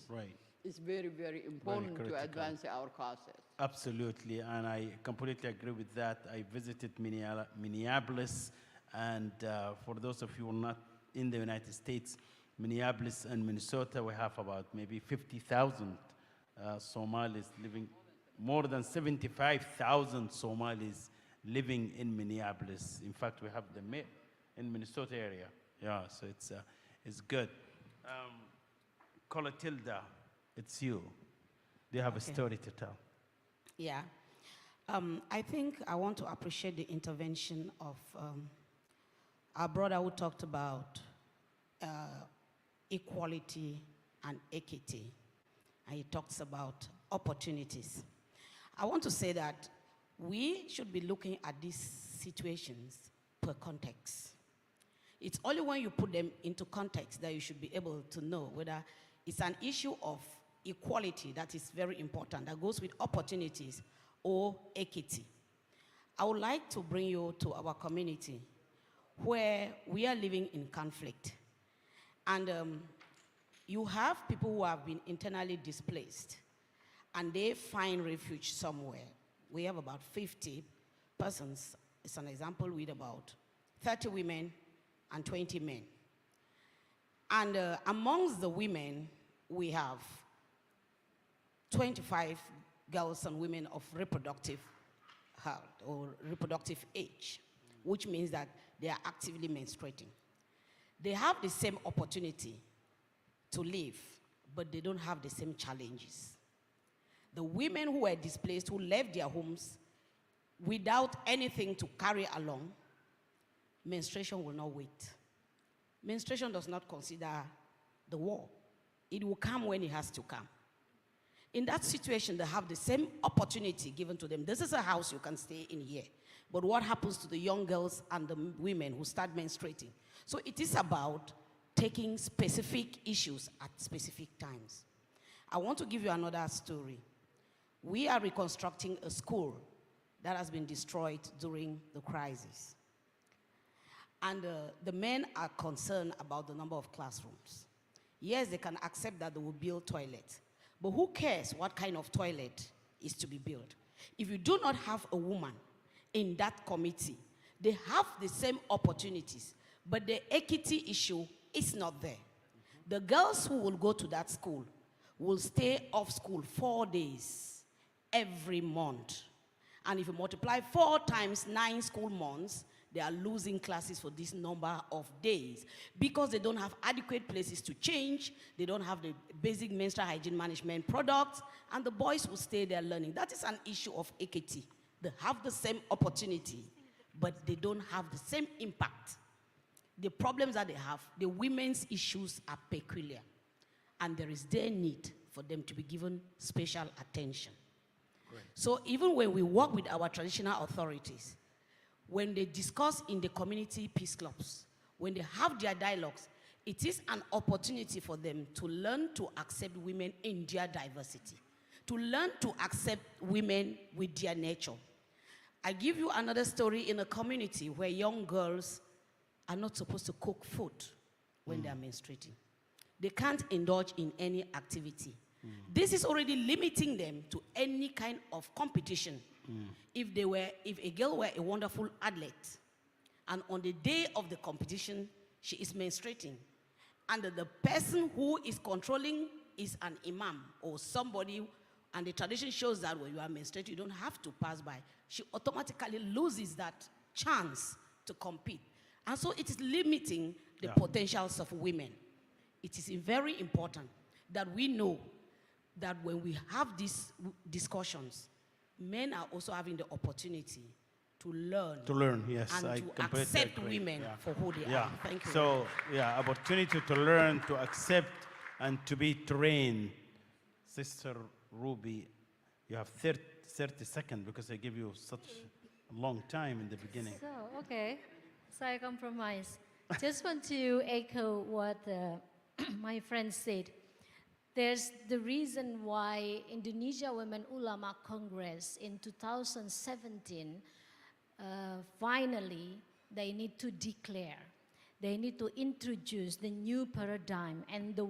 is very, very important to advance our causes. Absolutely, and I completely agree with that. I visited Minneapolis, and for those of you who are not in the United States, Minneapolis and Minnesota, we have about maybe 50,000 Somalis living, more than 75,000 Somalis living in Minneapolis. In fact, we have the in Minnesota area. Yeah, so it's good. Colatilda, it's you. Do you have a story to tell? Yeah. I think I want to appreciate the intervention of our brother who talked about equality and equity, and he talks about opportunities. I want to say that we should be looking at these situations per context. It's only when you put them into context that you should be able to know whether it's an issue of equality that is very important, that goes with opportunities, or equity. I would like to bring you to our community where we are living in conflict. And you have people who have been internally displaced, and they find refuge somewhere. We have about 50 persons, it's an example, with about 30 women and 20 men. And amongst the women, we have 25 girls and women of reproductive health or reproductive age, which means that they are actively menstruating. They have the same opportunity to live, but they don't have the same challenges. The women who were displaced, who left their homes without anything to carry along, menstruation will not wait. Menstruation does not consider the war. It will come when it has to come. In that situation, they have the same opportunity given to them. This is a house, you can stay in here. But what happens to the young girls and the women who start menstruating? So it is about taking specific issues at specific times. I want to give you another story. We are reconstructing a school that has been destroyed during the crisis. And the men are concerned about the number of classrooms. Yes, they can accept that they will build toilets. But who cares what kind of toilet is to be built? If you do not have a woman in that committee, they have the same opportunities, but the equity issue is not there. The girls who will go to that school will stay off school 4 days every month. And if you multiply 4 times 9 school months, they are losing classes for this number of days because they don't have adequate places to change, they don't have the basic menstrual hygiene management products, and the boys will stay there learning. That is an issue of equity. They have the same opportunity, but they don't have the same impact. The problems that they have, the women's issues are peculiar, and there is their need for them to be given special attention. Great. So even when we work with our traditional authorities, when they discuss in the community peace clubs, when they have their dialogues, it is an opportunity for them to learn to accept women in their diversity, to learn to accept women with their nature. I give you another story in a community where young girls are not supposed to cook food when they are menstruating. They can't indulge in any activity. This is already limiting them to any kind of competition. If a girl were a wonderful athlete, and on the day of the competition, she is menstruating, and the person who is controlling is an imam or somebody, and the tradition shows that when you are menstruating, you don't have to pass by, she automatically loses that chance to compete. And so it is limiting the Yeah. potentials of women. It is very important that we know that when we have these discussions, men are also having the opportunity to learn. To learn, yes, and I to completely accept agree. women Yeah. for who they Yeah. are. Thank you. So, yeah, opportunity to learn, to accept, and to be trained. Sister Ruby, you have 30 seconds because I give you such a long time in the beginning. So, okay. So I compromise. Just want to echo what my friend said. There's the reason why Indonesia Women Ulama Congress in 2017, finally, they need to declare, they need to introduce the new paradigm and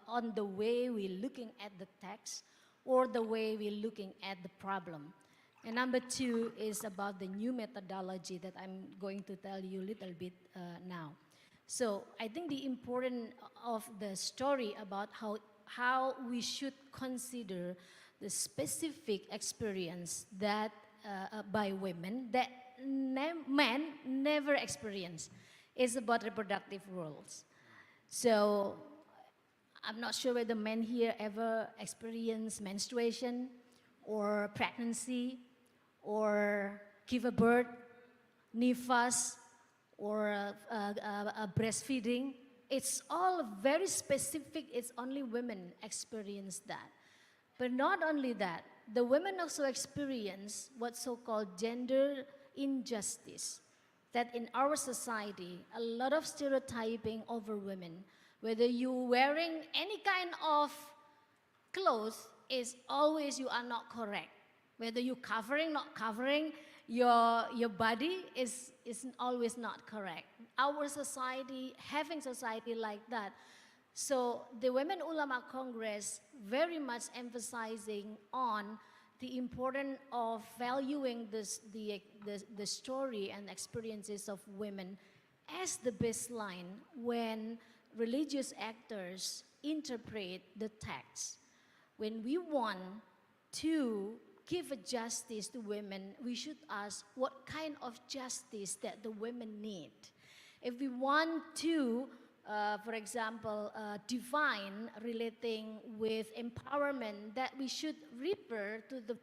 on the way we're looking at the text or the way we're looking at the problem. And number two is about the new methodology that I'm going to tell you a little bit now. So I think the importance of the story about how we should consider the specific experience that by women that men never experience is about reproductive roles. So I'm not sure whether men here ever experience menstruation or pregnancy or give a birth, nifas, or breastfeeding. It's all very specific. It's only women experience that. But not only that, the women also experience what's so-called gender injustice. That in our society, a lot of stereotyping over women, whether you're wearing any kind of clothes, is always you are not correct. Whether you're covering, not covering, your body is always not correct. Our society, having society like that. So the Women Ulama Congress very much emphasizing on the importance of valuing the story and experiences of women as the baseline when religious actors interpret the text. When we want to give a justice to women, we should ask what kind of justice that the women need. If we want to, for example, define relating with empowerment, that we should refer to the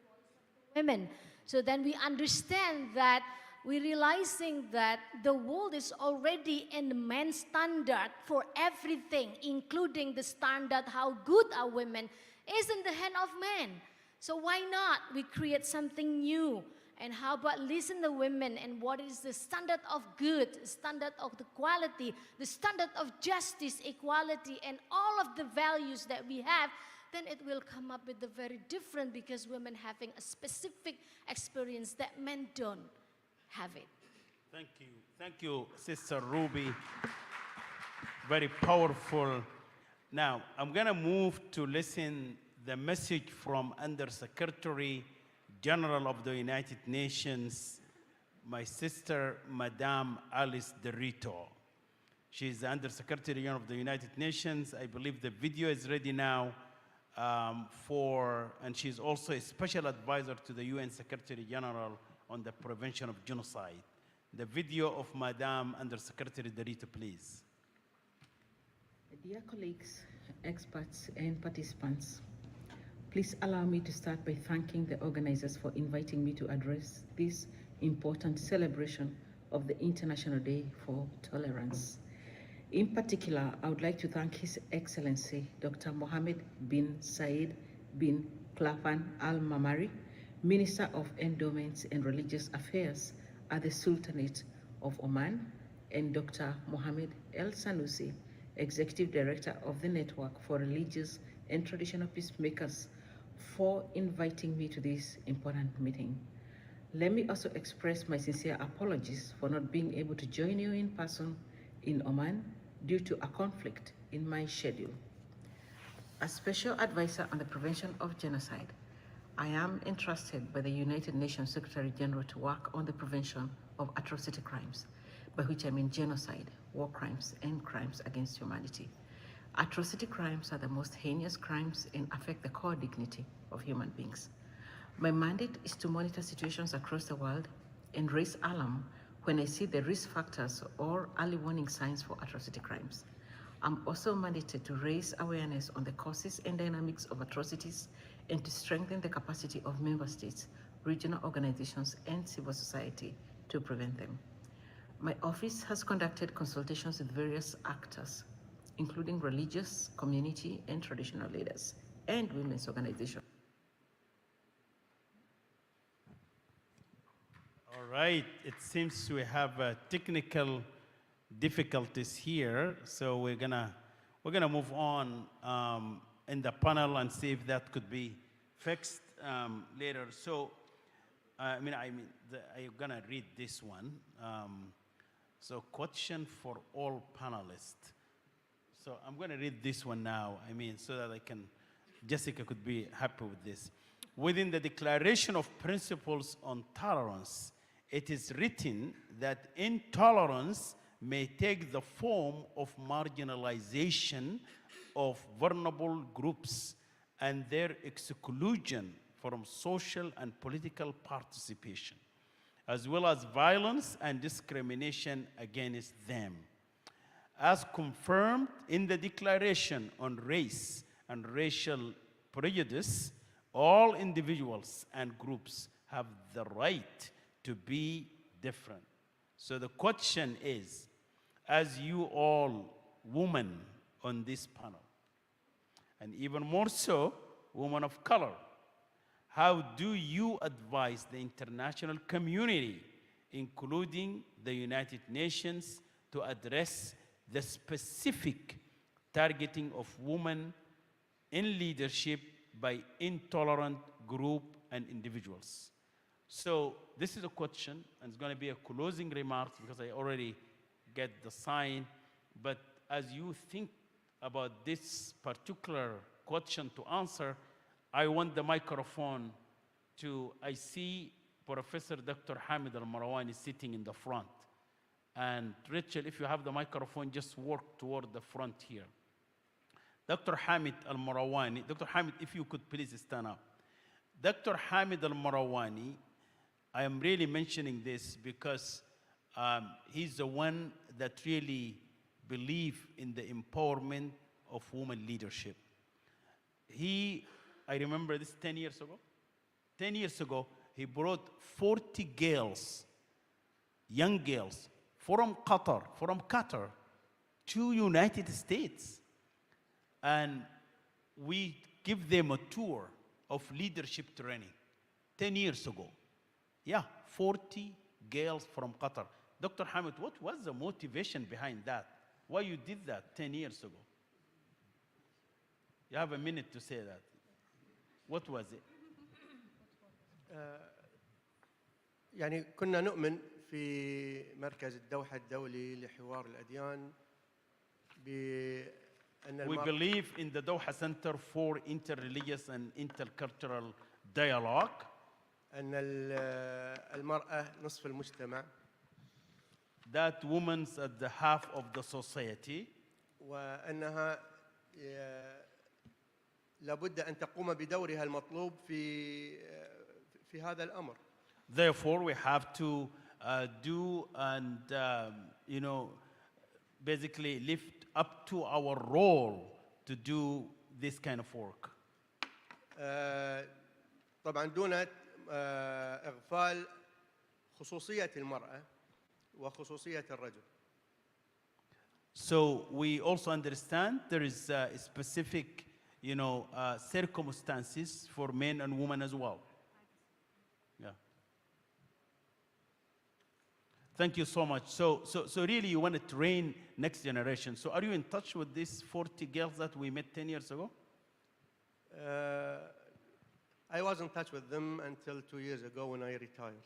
women. So then we understand that we're realizing that the world is already in the man's standard for everything, including the standard how good are women, is in the hand of men. So why not we create something new? And how about listen to women and what is the standard of good, standard of the quality, the standard of justice, equality, and all of the values that we have, then it will come up with the very different because women having a specific experience that men don't have it. Thank you. Thank you, Sister Ruby. Very powerful. Now, I'm going to move to listen the message from Under-Secretary General of the United Nations, my sister, Madame Alice Derrito. She's the Under-Secretary General of the United Nations. I believe the video is ready now and she's also a special advisor to the UN Secretary General on the prevention of genocide. The video of Madame Under-Secretary Derrito, please. Dear colleagues, experts, and participants, please allow me to start by thanking the organizers for inviting me to address this important celebration of the International Day for Tolerance. In particular, I would like to thank His Excellency Dr. Mohammed bin Said bin Klafan Al-Mamari, Minister of Endowments and Religious Affairs at the Sultanate of Oman, and Dr. Mohammed El Sanusi, Executive Director of the Network for Religious and Traditional Peacemakers, for inviting me to this important meeting. Let me also express my sincere apologies for not being able to join you in person in Oman due to a conflict in my schedule. As Special Advisor on the Prevention of Genocide, I am entrusted by the United Nations Secretary General to work on the prevention of atrocity crimes, by which I mean genocide, war crimes, and crimes against humanity. Atrocity crimes are the most heinous crimes and affect the core dignity of human beings. My mandate is to monitor situations across the world and raise alarm when I see the risk factors or early warning signs for atrocity crimes. I'm also mandated to raise awareness on the causes and dynamics of atrocities and to strengthen the capacity of member states, regional organizations, and civil society to prevent them. My office has conducted consultations with various actors, including religious, community, and traditional leaders, and women's organizations. All right, it seems we have technical difficulties here, so we're gonna move on in the panel and see if that could be fixed later. So, I'm gonna read this one. So, question for all panelists. So, I'm gonna read this one now. So that Jessica could be happy with this. Within the Declaration of Principles on Tolerance, it is written that intolerance may take the form of marginalization of vulnerable groups and their exclusion from social and political participation, as well as violence and discrimination against them. As confirmed in the Declaration on Race and Racial Prejudice, all individuals and groups have the right to be different. So the question is, as you all women on this panel, and even more so, women of color, how do you advise the international community, including the United Nations, to address the specific targeting of women in leadership by intolerant group and individuals? So this is a question, and it's going to be a closing remark because I already get the sign. But as you think about this particular question to answer, I want the microphone to, I see Professor Dr. Hamid Al-Marawani sitting in the front. And Rachel, if you have the microphone, just work toward the front here. Dr. Hamid Al-Marawani, Dr. Hamid, if you could please stand up. Dr. Hamid Al-Marawani, I am really mentioning this because he's the one that really believes in the empowerment of women leadership. I remember this 10 years ago. 10 years ago, he brought 40 girls, young girls, from Qatar to United States. And we give them a tour of leadership training 10 years ago. Yeah, 40 girls from Qatar. Dr. Hamid, what was the motivation behind that? Why you did that 10 years ago? You have a minute to say that. What was it? يعني كنا نؤمن في مركز الدوحة الدولي لحوار الأديان بأن We believe in the Doha Center for Interreligious and Intercultural Dialogue. أن المرأة نصف المجتمع. That women's at the half of the society. وأنها لابد أن تقوم بدورها المطلوب في هذا الأمر. Therefore, we have to do and basically lift up to our role to do this kind of work. طبعا دون إغفال خصوصية المرأة وخصوصية الرجل. So we also understand there is specific, circumstances for men and women as well. Yeah. Thank you so much. So really you want to train next generation. So are you in touch with these 40 girls that we met 10 years ago? I was in touch with them until 2 years ago when I retired.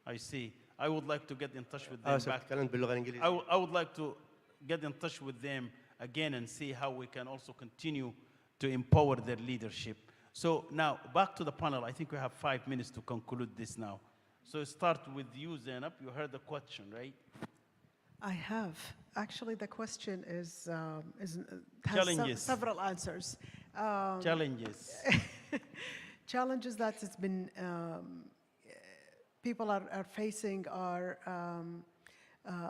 I see. I would like to get in touch with them back. I would like to get in touch with them again and see how we can also continue to empower their leadership. So now, back to the panel. I think we have 5 minutes to conclude this now. So start with you, Zainab. You heard the question, right? I have. Actually, the question has Challenges. several answers. Challenges. Challenges that has been people are facing are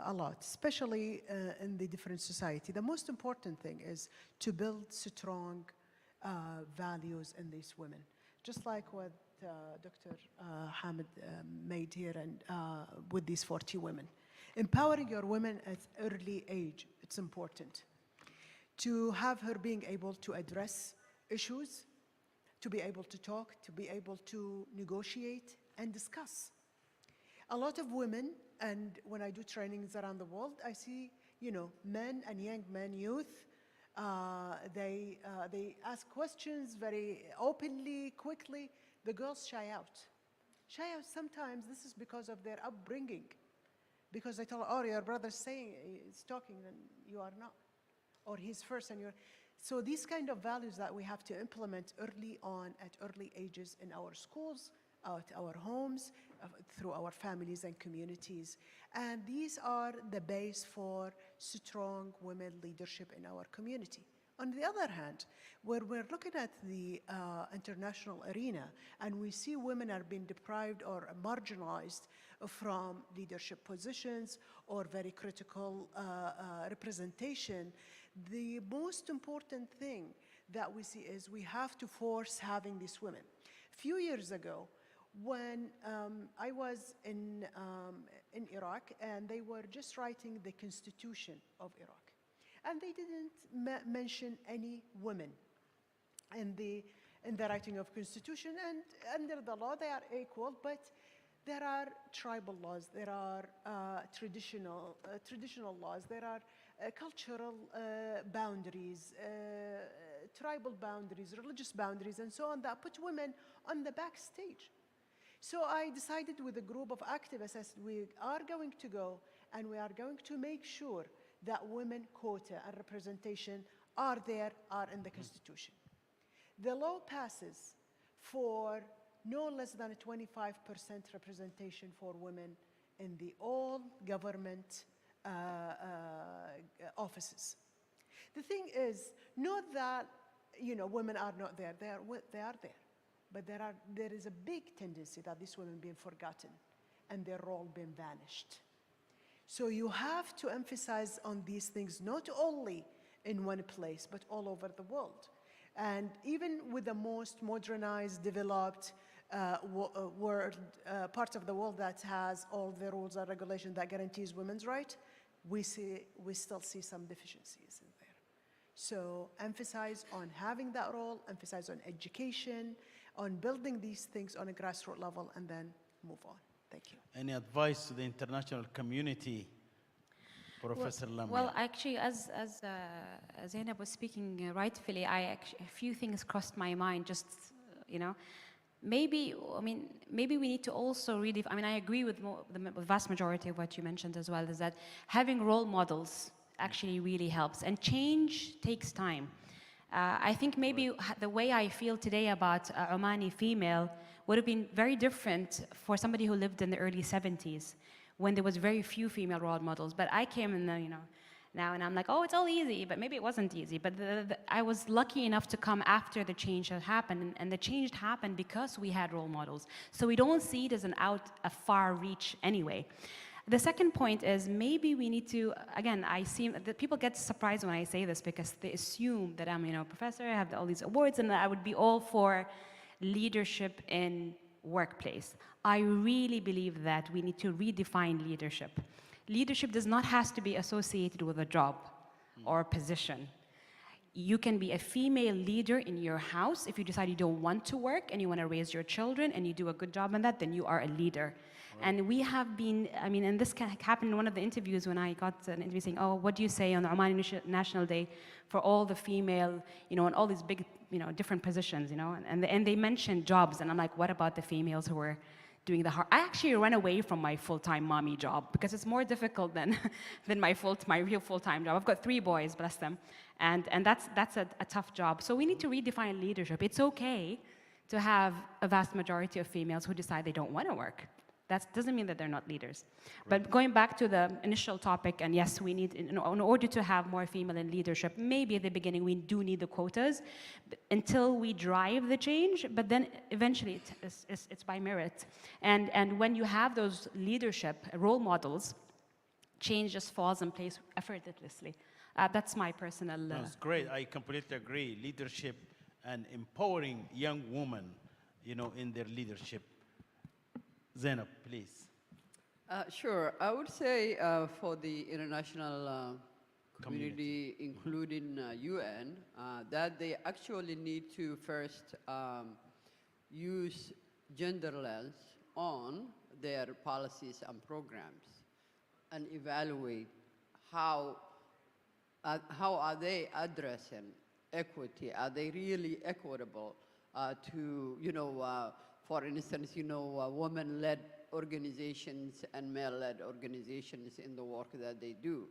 a lot, especially in the different society. The most important thing is to build strong values in these women, just like what Dr. Hamid made here and with these 40 women. Empowering your women at early age, it's important. To have her being able to address issues, to be able to talk, to be able to negotiate and discuss. A lot of women, and when I do trainings around the world, I see, men and young men, youth, they ask questions very openly, quickly. The girls shy out. Shy out sometimes, this is because of their upbringing. Because they tell, oh, your brother's is talking and you are not. Or he's first and you're. So these kind of values that we have to implement early on at early ages in our schools, at our homes, through our families and communities. And these are the base for strong women leadership in our community. On the other hand, where we're looking at the international arena and we see women are being deprived or marginalized from leadership positions or very critical representation, the most important thing that we see is we have to force having these women. A few years ago, when I was in Iraq and they were just writing the constitution of Iraq, and they didn't mention any women in the writing of constitution, and under the law they are equal, but there are tribal laws, there are traditional laws, there are cultural boundaries, tribal boundaries, religious boundaries, and so on, that put women on the backstage. So I decided with a group of activists, as we are going to go and we are going to make sure that women quota and representation are in the Constitution. The law passes for no less than a 25% representation for women in the all government offices. The thing is, not that women are not there, they are there. But there is a big tendency that these women being forgotten and their role being vanished. So you have to emphasize on these things, not only in one place, but all over the world. And even with the most modernized, developed world, part of the world that has all the rules and regulations that guarantees women's rights, we still see some deficiencies in there. So emphasize on having that role, emphasize on education, on building these things on a grassroots level, and then move on. Thank you. Any advice to the international community, Professor Lamia? Well, actually, as Zainab was speaking rightfully, a few things crossed my mind. Just maybe we need to also really. I agree with the vast majority of what you mentioned as well. Is that having role models actually really helps, and change takes time. I think maybe the way I feel today about Omani female would have been very different for somebody who lived in the early 70s when there was very few female role models. But I came in now and I'm like, oh, it's all easy, but maybe it wasn't easy. But I was lucky enough to come after the change had happened, and the change happened because we had role models. So we don't see it as a far reach anyway. The second point is maybe we need to, again, I see that people get surprised when I say this because they assume that I'm, professor, I have all these awards, and that I would be all for leadership in workplace. I really believe that we need to redefine leadership. Leadership does not have to be associated with a job or a position. You can be a female leader in your house. If you decide you don't want to work and you want to raise your children and you do a good job on that, then you are a leader. And we have been, and this happened in one of the interviews when I got an interview saying, oh, what do you say on the Omani National Day for all the female, and all these big, different positions, and they mentioned jobs, and I'm like, what about the females who were doing the hard? I actually ran away from my full-time mommy job because it's more difficult than my real full-time job. I've got 3 boys, bless them, and that's a tough job. So we need to redefine leadership. It's okay to have a vast majority of females who decide they don't want to work. That doesn't mean that they're not leaders. But going back to the initial topic, and yes, we need, in order to have more female in leadership, maybe at the beginning we do need the quotas until we drive the change, but then eventually it's by merit. And when you have those leadership role models, change just falls in place effortlessly. That's my personal... That's great. I completely agree. Leadership and empowering young women, in their leadership. Zainab, please. Sure. I would say for the international community, including UN, that they actually need to first use gender lens on their policies and programs and evaluate how are they addressing equity? Are they really equitable to, for instance, women-led organizations and male-led organizations in the work that they do?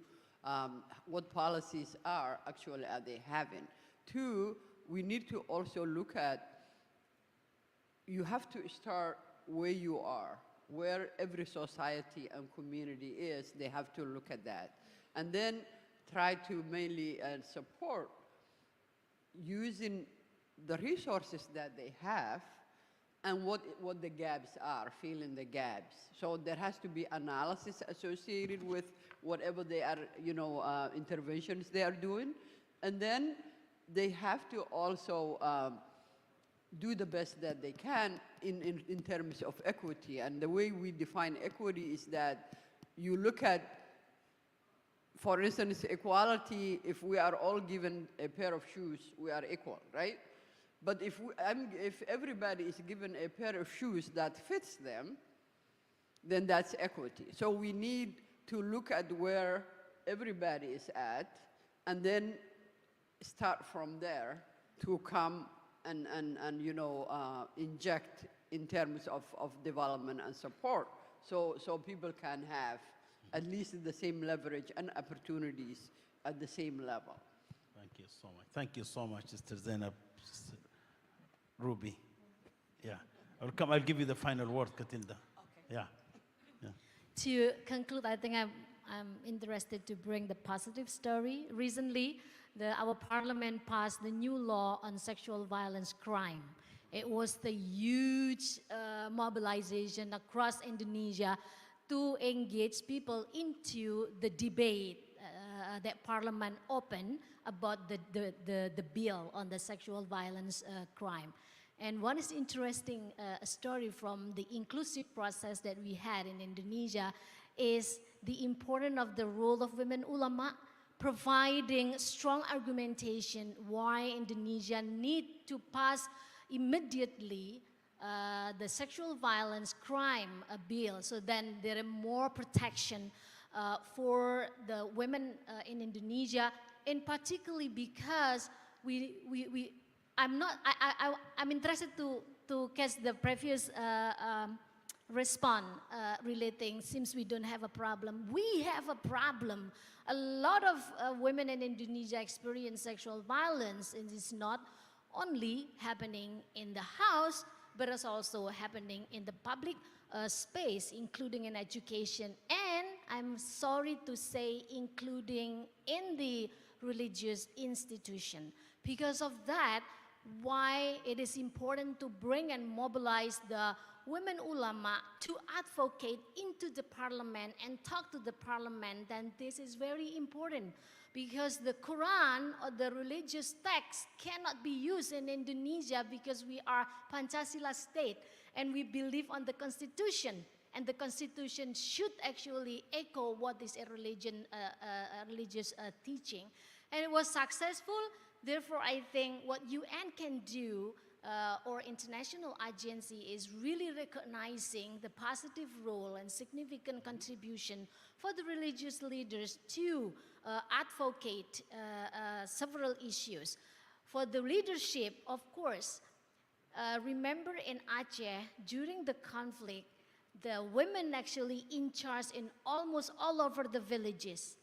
What policies are they having? Two, we need to also look at, you have to start where you are, where every society and community is, they have to look at that. And then try to mainly support using the resources that they have and what the gaps are, filling the gaps. So there has to be analysis associated with whatever they are, interventions they are doing. And then they have to also do the best that they can in terms of equity. And the way we define equity is that you look at, for instance, equality, if we are all given a pair of shoes, we are equal, right? But if everybody is given a pair of shoes that fits them, then that's equity. So we need to look at where everybody is at and then start from there to come and inject in terms of development and support so people can have at least the same leverage and opportunities at the same level. Thank you so much. Thank you so much, Sister Zainab. Ruby. Yeah. I'll give you the final word, Katilda. Okay. Yeah. To conclude, I think I'm interested to bring the positive story. Recently, our parliament passed the new law on sexual violence crime. It was the huge mobilization across Indonesia to engage people into the debate that Parliament opened about the bill on the sexual violence crime. And one is interesting story from the inclusive process that we had in Indonesia is the importance of the role of women ulama, providing strong argumentation why Indonesia need to pass immediately the sexual violence crime bill, so then there is more protection for the women in Indonesia, and particularly because I'm interested to catch the previous response relating, since we don't have a problem, we have a problem. A lot of women in Indonesia experience sexual violence, and it's not only happening in the house, but it's also happening in the public space, including in education, and I'm sorry to say, including in the religious institution. Because of that, why it is important to bring and mobilize the women ulama to advocate into the parliament and talk to the parliament, and this is very important. Because the Quran or the religious text cannot be used in Indonesia because we are Pancasila state and we believe on the constitution, and the constitution should actually echo what is a religious teaching. And it was successful. Therefore, I think what UN can do or international agency is really recognizing the positive role and significant contribution for the religious leaders to advocate several issues. For the leadership, of course, remember in Aceh, during the conflict, the women actually in charge in almost all over the villages.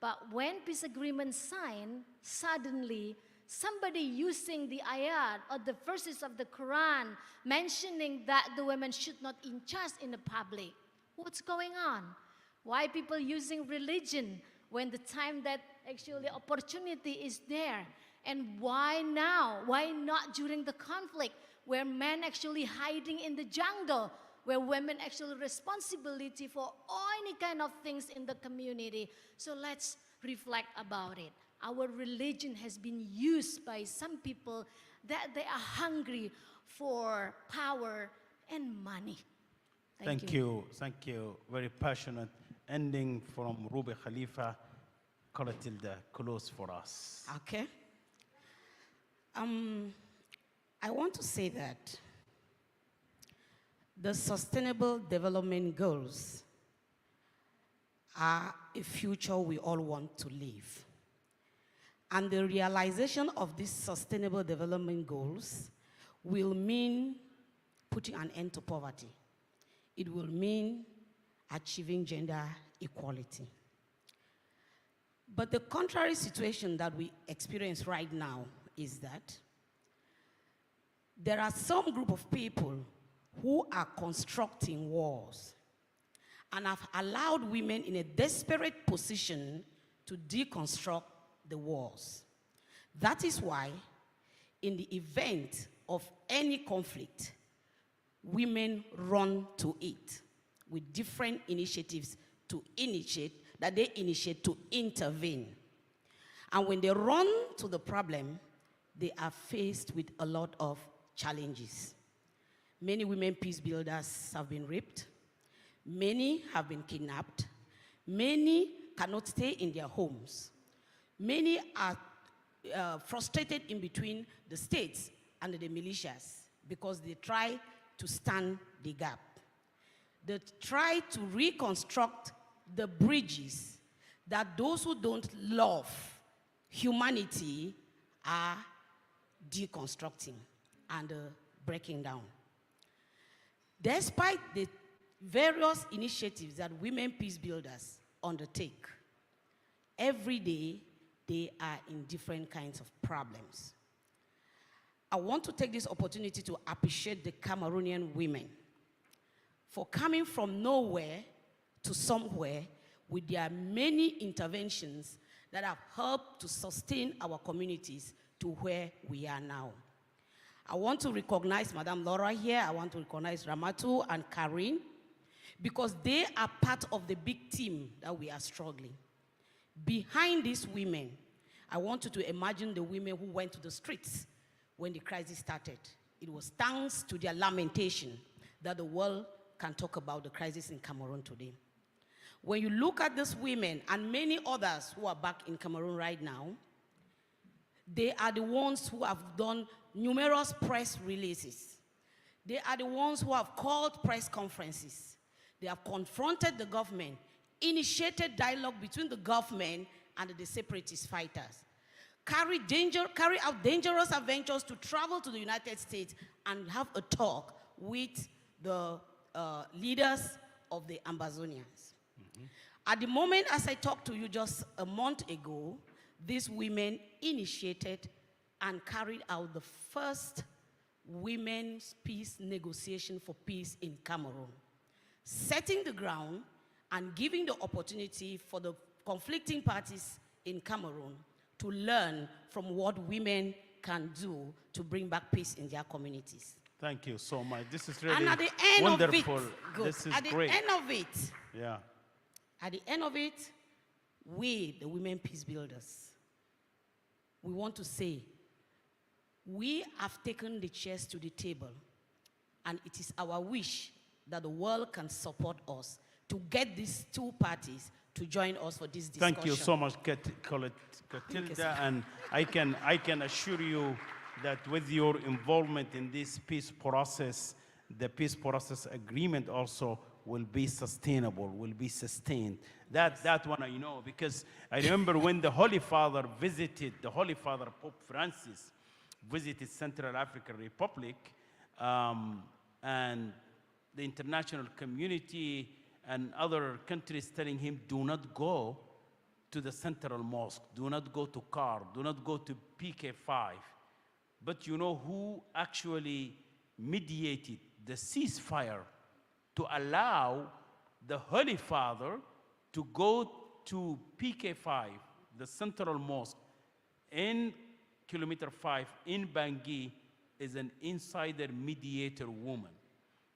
But when peace agreement signed, suddenly somebody using the ayat or the verses of the Quran mentioning that the women should not in charge in the public. What's going on? Why people using religion when the time that actually opportunity is there? And why now? Why not during the conflict where men actually hiding in the jungle, where women actually responsibility for any kind of things in the community? So let's reflect about it. Our religion has been used by some people that they are hungry for power and money. Thank you. Thank you. Very passionate ending from Ruby Khalifa. Clotilde, close for us. Okay. I want to say that the Sustainable Development Goals are a future we all want to live. And the realization of these Sustainable Development Goals will mean putting an end to poverty. It will mean achieving gender equality. But the contrary situation that we experience right now is that there are some group of people who are constructing walls and have allowed women in a desperate position to deconstruct the walls. That is why, in the event of any conflict, women run to it with different initiatives that they initiate to intervene. And when they run to the problem, they are faced with a lot of challenges. Many women peace builders have been raped. Many have been kidnapped. Many cannot stay in their homes. Many are frustrated in between the states and the militias because they try to stand the gap. They try to reconstruct the bridges that those who don't love humanity are deconstructing and breaking down. Despite the various initiatives that women peace builders undertake, every day they are in different kinds of problems. I want to take this opportunity to appreciate the Cameroonian women for coming from nowhere to somewhere with their many interventions that have helped to sustain our communities to where we are now. I want to recognize Madame Laura here. I want to recognize Ramatu and Karin because they are part of the big team that we are struggling. Behind these women, I want you to imagine the women who went to the streets when the crisis started. It was thanks to their lamentation that the world can talk about the crisis in Cameroon today. When you look at these women and many others who are back in Cameroon right now, they are the ones who have done numerous press releases. They are the ones who have called press conferences. They have confronted the government, initiated dialogue between the government and the separatist fighters, carry out dangerous adventures to travel to the United States and have a talk with the leaders of the Amazonians. At the moment, as I talked to you just a month ago, these women initiated and carried out the first women's peace negotiation for peace in Cameroon, setting the ground and giving the opportunity for the conflicting parties in Cameroon to learn from what women can do to bring back peace in their communities. Thank you so much. This is really and at the end wonderful. Of it, good. This is at the great. end of it, Yeah. At the end of it, we, the women peace builders, we want to say, we have taken the chairs to the table, and it is our wish that the world can support us to get these two parties to join us for this discussion. Thank you so much, Clotilde, and I can assure you that with your involvement in this peace process, the peace process agreement also will be sustainable, will be sustained. That one I know, because I remember when the Holy Father visited, the Holy Father, Pope Francis, visited Central African Republic, and the international community and other countries telling him, do not go to the central mosque. Do not go to CAR. Do not go to PK5. But you know who actually mediated the ceasefire to allow the Holy Father to go to PK5, the central mosque, in kilometer 5 in Bangui, is an insider mediator woman.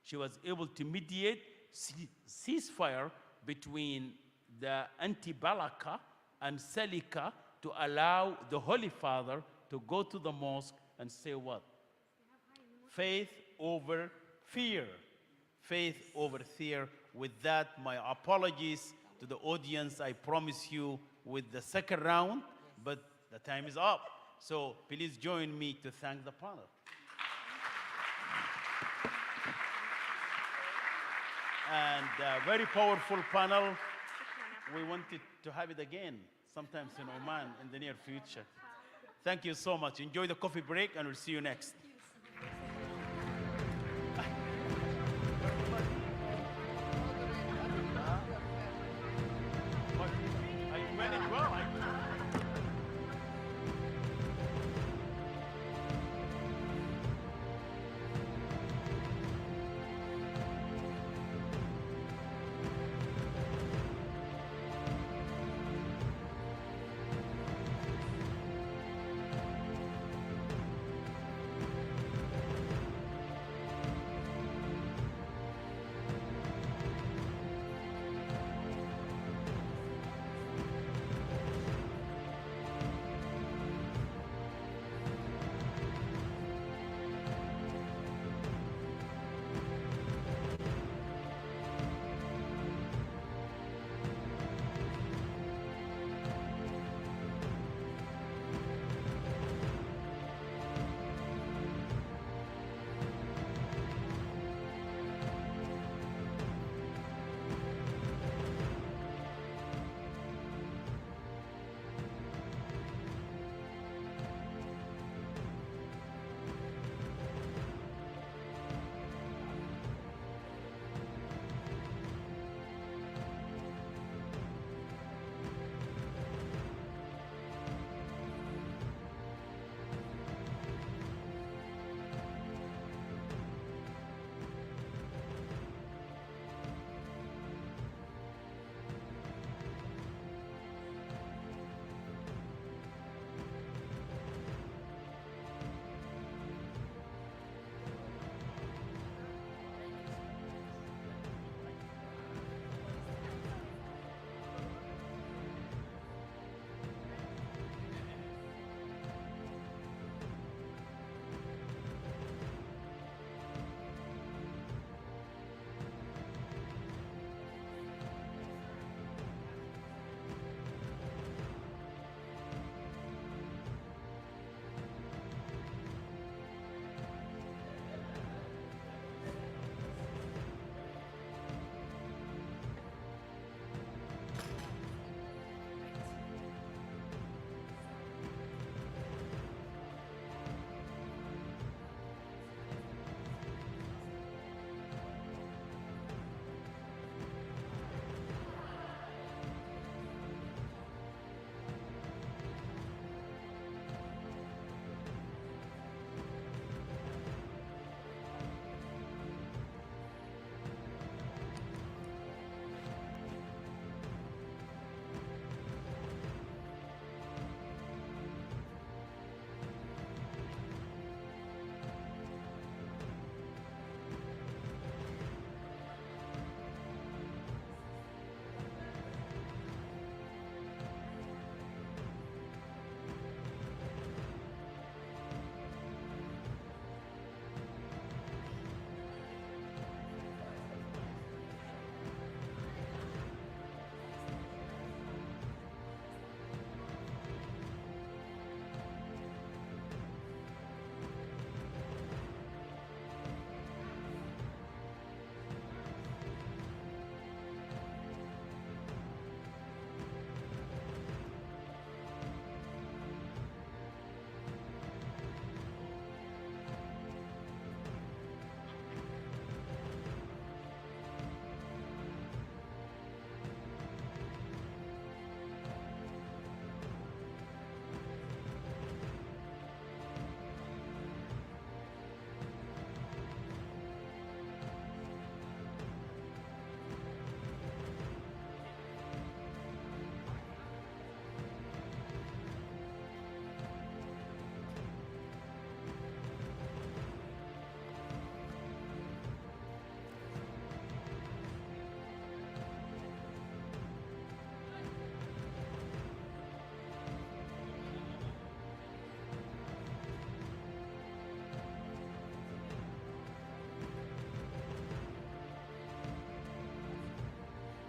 She was able to mediate ceasefire between the anti-Balaka and Salika to allow the Holy Father to go to the mosque and say what? Faith over fear. Faith over fear. With that, my apologies to the audience. I promise you with the second round, but the time is up. So please join me to thank the panel. And very powerful panel. We wanted to have it again, sometimes in Oman in the near future. Thank you so much. Enjoy the coffee break, and we'll see you next. I managed well.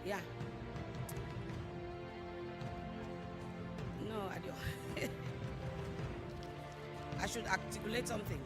Yeah. No, I don't. I should articulate something.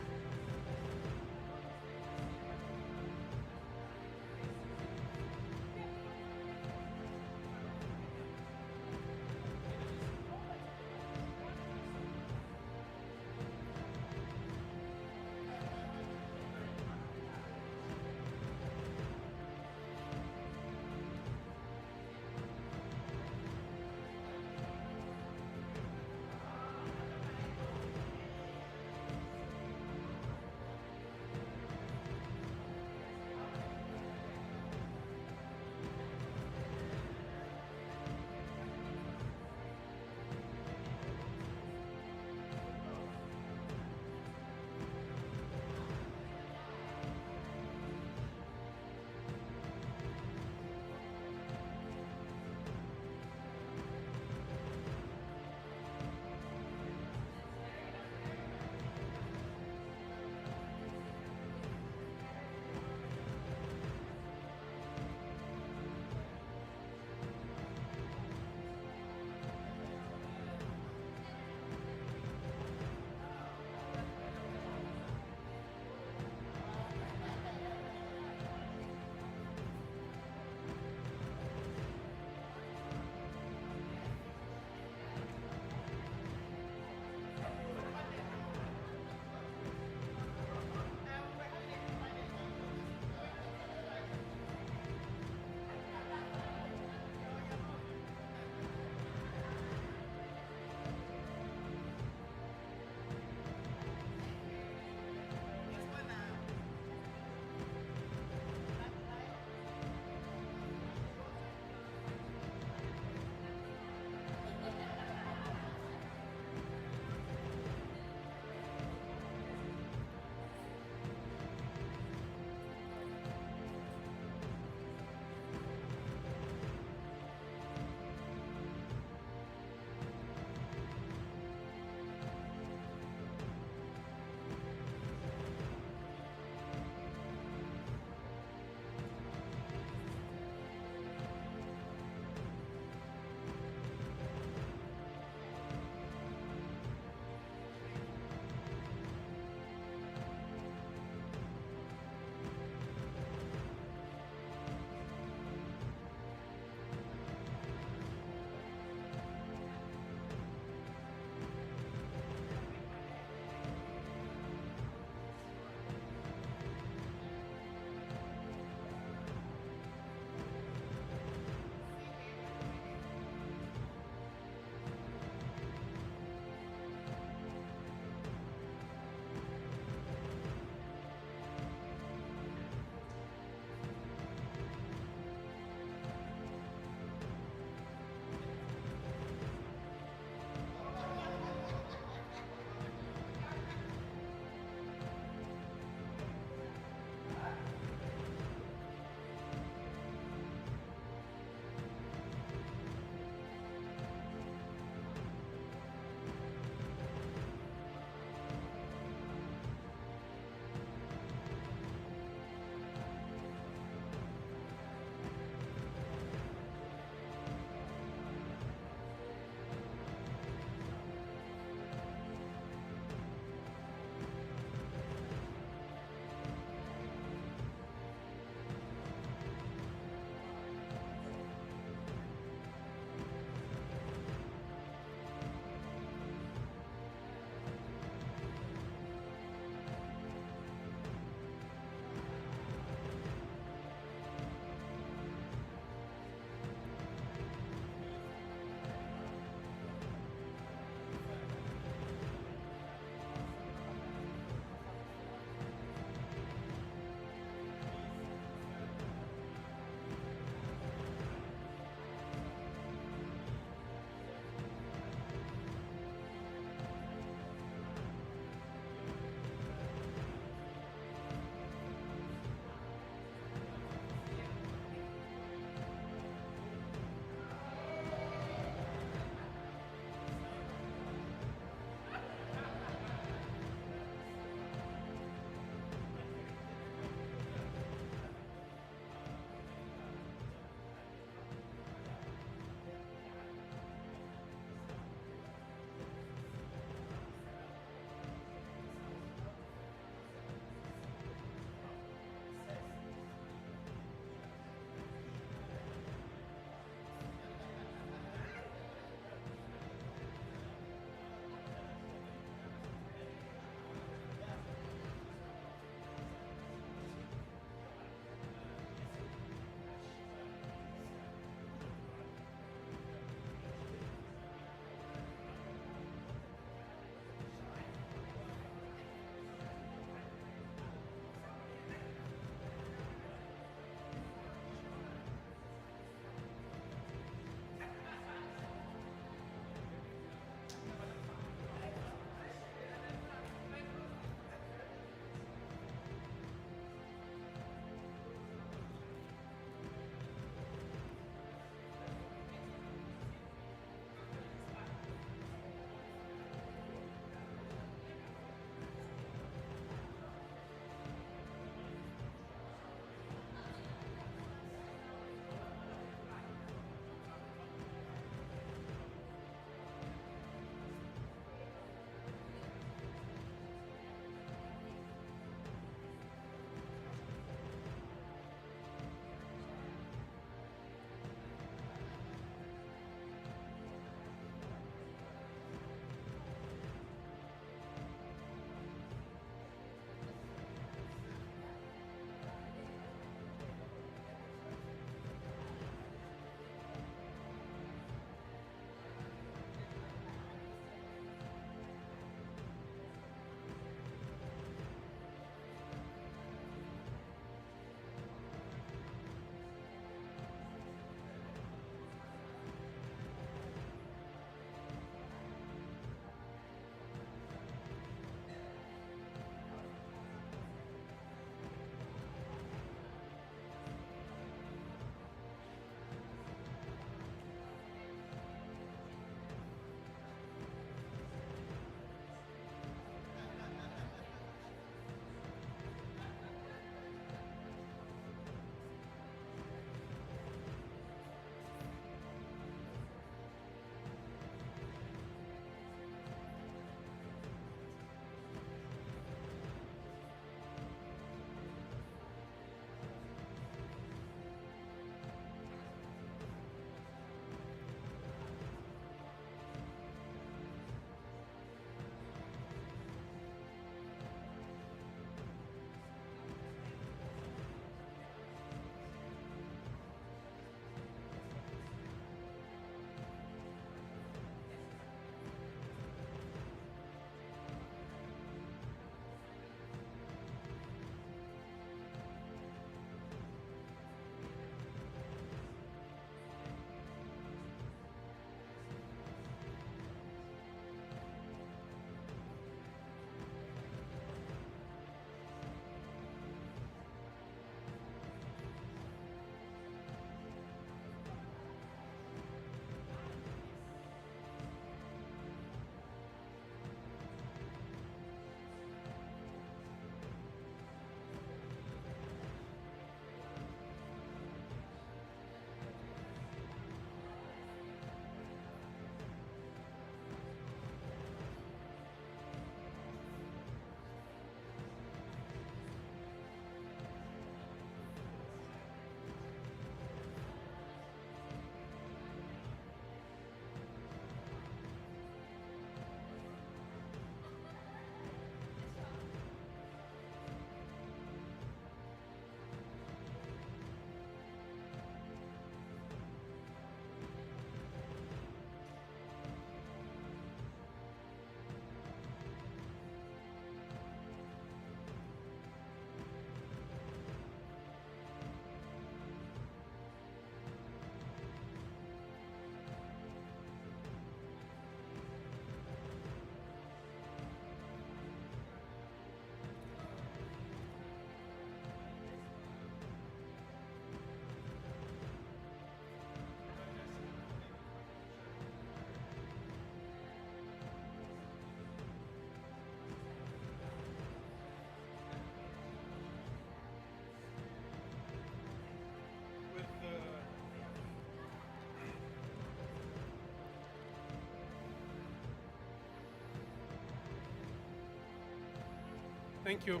Thank you.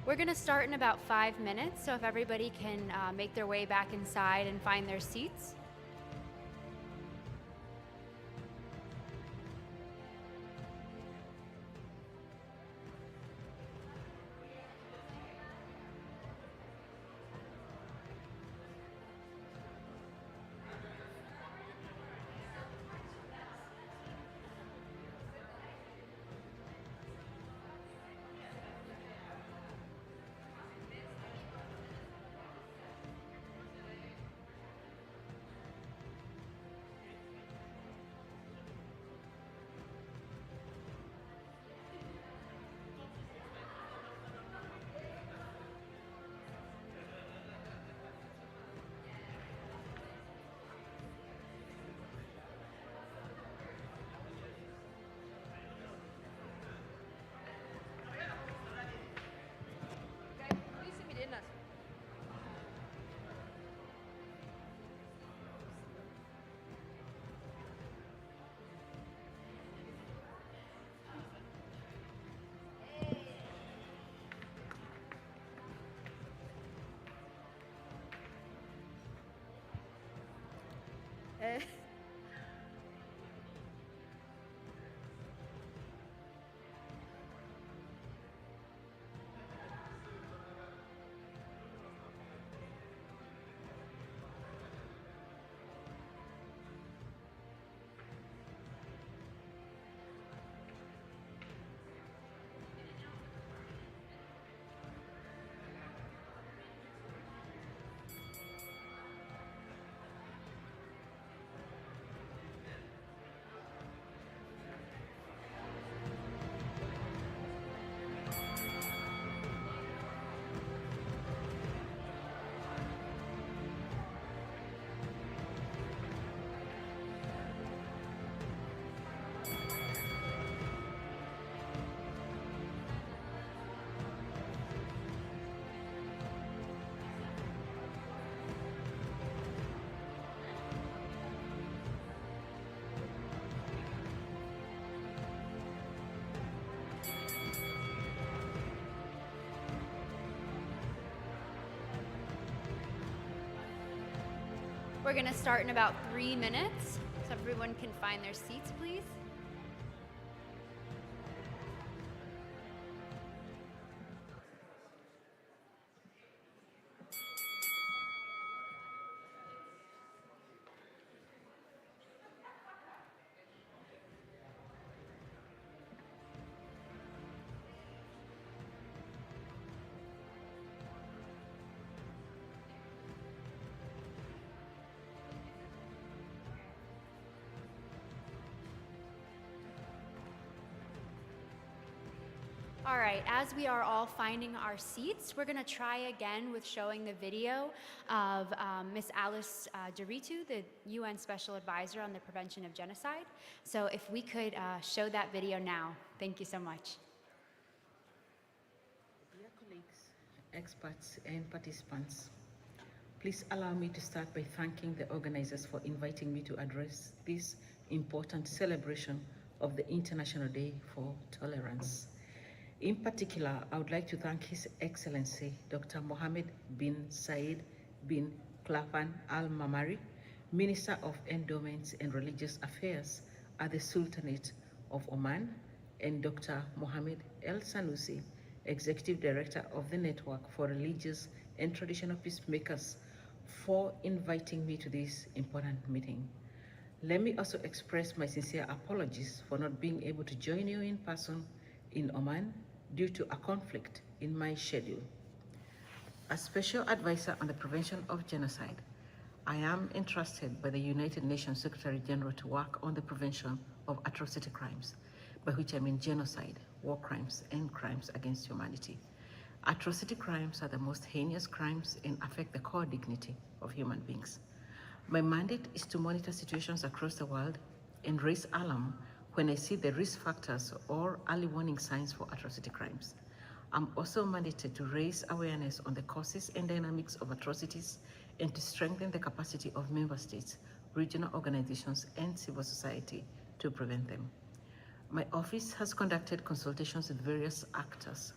We're going to start in about 5 minutes, so if everybody can make their way back inside and find their seats. We're going to start in about 3 minutes, so everyone can find their seats, please. All right, as we are all finding our seats, we're going to try again with showing the video of Ms. Alice Deritu, the UN Special Advisor on the Prevention of Genocide. So if we could show that video now. Thank you so much. Dear colleagues, experts, and participants, please allow me to start by thanking the organizers for inviting me to address this important celebration of the International Day for Tolerance. In particular, I would like to thank His Excellency Dr. Mohammed bin Said bin Khalifa Al Mamari, Minister of Endowments and Religious Affairs at the Sultanate of Oman, and Dr. Mohammed El Sanusi, Executive Director of the Network for Religious and Traditional Peacemakers, for inviting me to this important meeting. Let me also express my sincere apologies for not being able to join you in person in Oman due to a conflict in my schedule. As Special Advisor on the Prevention of Genocide, I am entrusted by the United Nations Secretary General to work on the prevention of atrocity crimes, by which I mean genocide, war crimes, and crimes against humanity. Atrocity crimes are the most heinous crimes and affect the core dignity of human beings. My mandate is to monitor situations across the world and raise alarm when I see the risk factors or early warning signs for atrocity crimes. I'm also mandated to raise awareness on the causes and dynamics of atrocities and to strengthen the capacity of member states, regional organizations, and civil society to prevent them. My office has conducted consultations with various actors,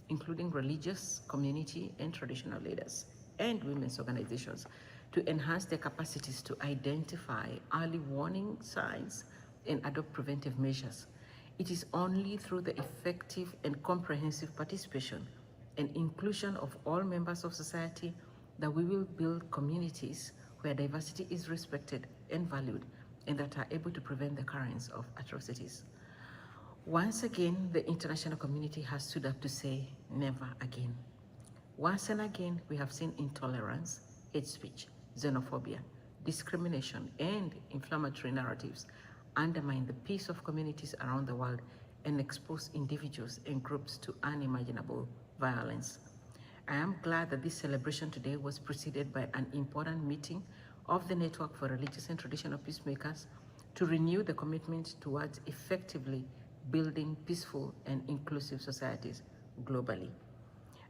including religious, community, and traditional leaders, and women's organizations, to enhance their capacities to identify early warning signs and adopt preventive measures. It is only through the effective and comprehensive participation and inclusion of all members of society that we will build communities where diversity is respected and valued and that are able to prevent the occurrence of atrocities. Once again, the international community has stood up to say never again. Once and again, we have seen intolerance, hate speech, xenophobia, discrimination, and inflammatory narratives undermine the peace of communities around the world and expose individuals and groups to unimaginable violence. I am glad that this celebration today was preceded by an important meeting of the Network for Religious and Traditional Peacemakers to renew the commitment towards effectively building peaceful and inclusive societies globally.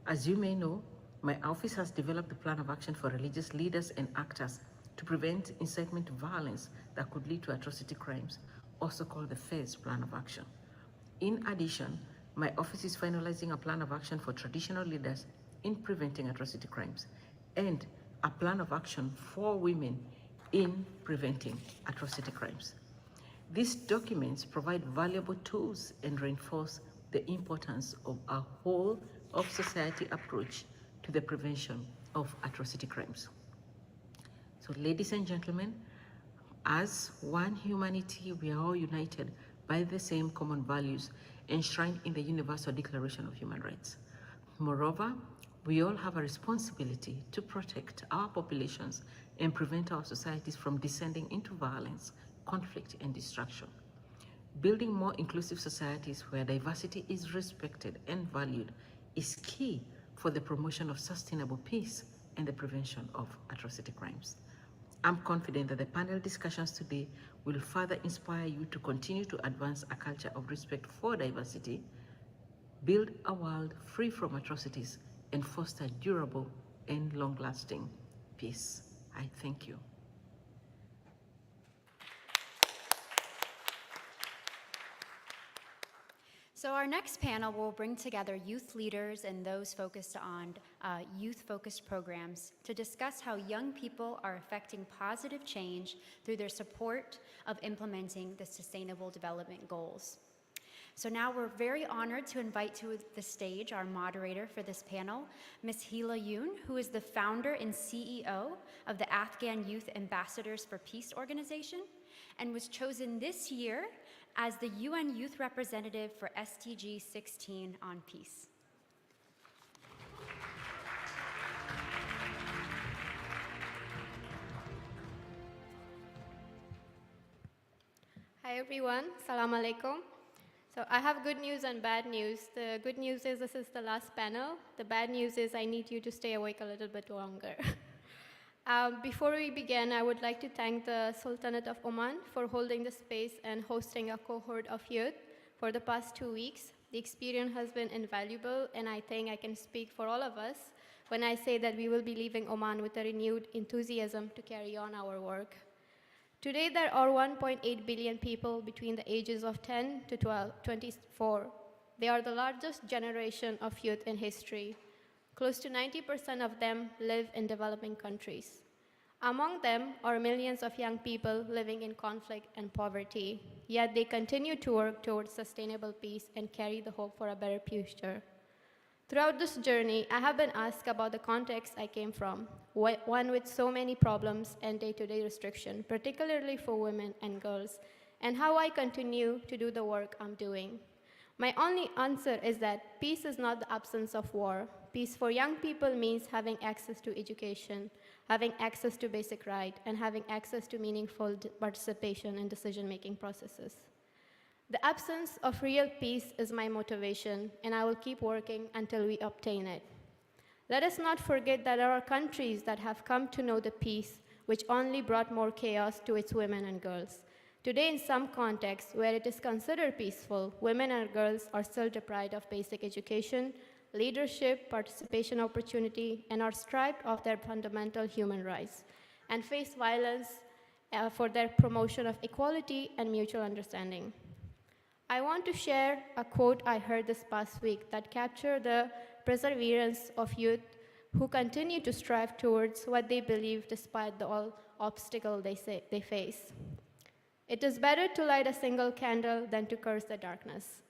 As you may know, my office has developed a plan of action for religious leaders and actors to prevent incitement to violence that could lead to atrocity crimes, also called the FAIR's Plan of Action. In addition, my office is finalizing a plan of action for traditional leaders in preventing atrocity crimes and a plan of action for women in preventing atrocity crimes. These documents provide valuable tools and reinforce the importance of a whole of society approach to the prevention of atrocity crimes. So, ladies and gentlemen, as one humanity, we are all united by the same common values enshrined in the Universal Declaration of Human Rights. Moreover, we all have a responsibility to protect our populations and prevent our societies from descending into violence, conflict, and destruction. Building more inclusive societies where diversity is respected and valued is key for the promotion of sustainable peace and the prevention of atrocity crimes. I'm confident that the panel discussions today will further inspire you to continue to advance a culture of respect for diversity, build a world free from atrocities, and foster durable and long-lasting peace. I thank you. So our next panel will bring together youth leaders and those focused on youth-focused programs to discuss how young people are affecting positive change through their support of implementing the Sustainable Development Goals. So now we're very honored to invite to the stage our moderator for this panel, Ms. Hila Yoon, who is the founder and CEO of the Afghan Youth Ambassadors for Peace organization and was chosen this year as the UN Youth Representative for SDG 16 on peace. Hi everyone, Salam Alaikum. So I have good news and bad news. The good news is this is the last panel. The bad news is I need you to stay awake a little bit longer. Before we begin, I would like to thank the Sultanate of Oman for holding the space and hosting a cohort of youth for the past 2 weeks. The experience has been invaluable, and I think I can speak for all of us when I say that we will be leaving Oman with a renewed enthusiasm to carry on our work. Today, there are 1.8 billion people between the ages of 10 to 24. They are the largest generation of youth in history. Close to 90% of them live in developing countries. Among them are millions of young people living in conflict and poverty, yet they continue to work towards sustainable peace and carry the hope for a better future. Throughout this journey, I have been asked about the context I came from, one with so many problems and day-to-day restriction, particularly for women and girls, and how I continue to do the work I'm doing. My only answer is that peace is not the absence of war. Peace for young people means having access to education, having access to basic rights, and having access to meaningful participation in decision-making processes. The absence of real peace is my motivation, and I will keep working until we obtain it. Let us not forget that there are countries that have come to know the peace, which only brought more chaos to its women and girls. Today, in some contexts where it is considered peaceful, women and girls are still deprived of basic education, leadership, participation opportunity, and are stripped of their fundamental human rights, and face violence for their promotion of equality and mutual understanding. I want to share a quote I heard this past week that captured the perseverance of youth who continue to strive towards what they believe despite the all obstacle they face. It is better to light a single candle than to curse the darkness.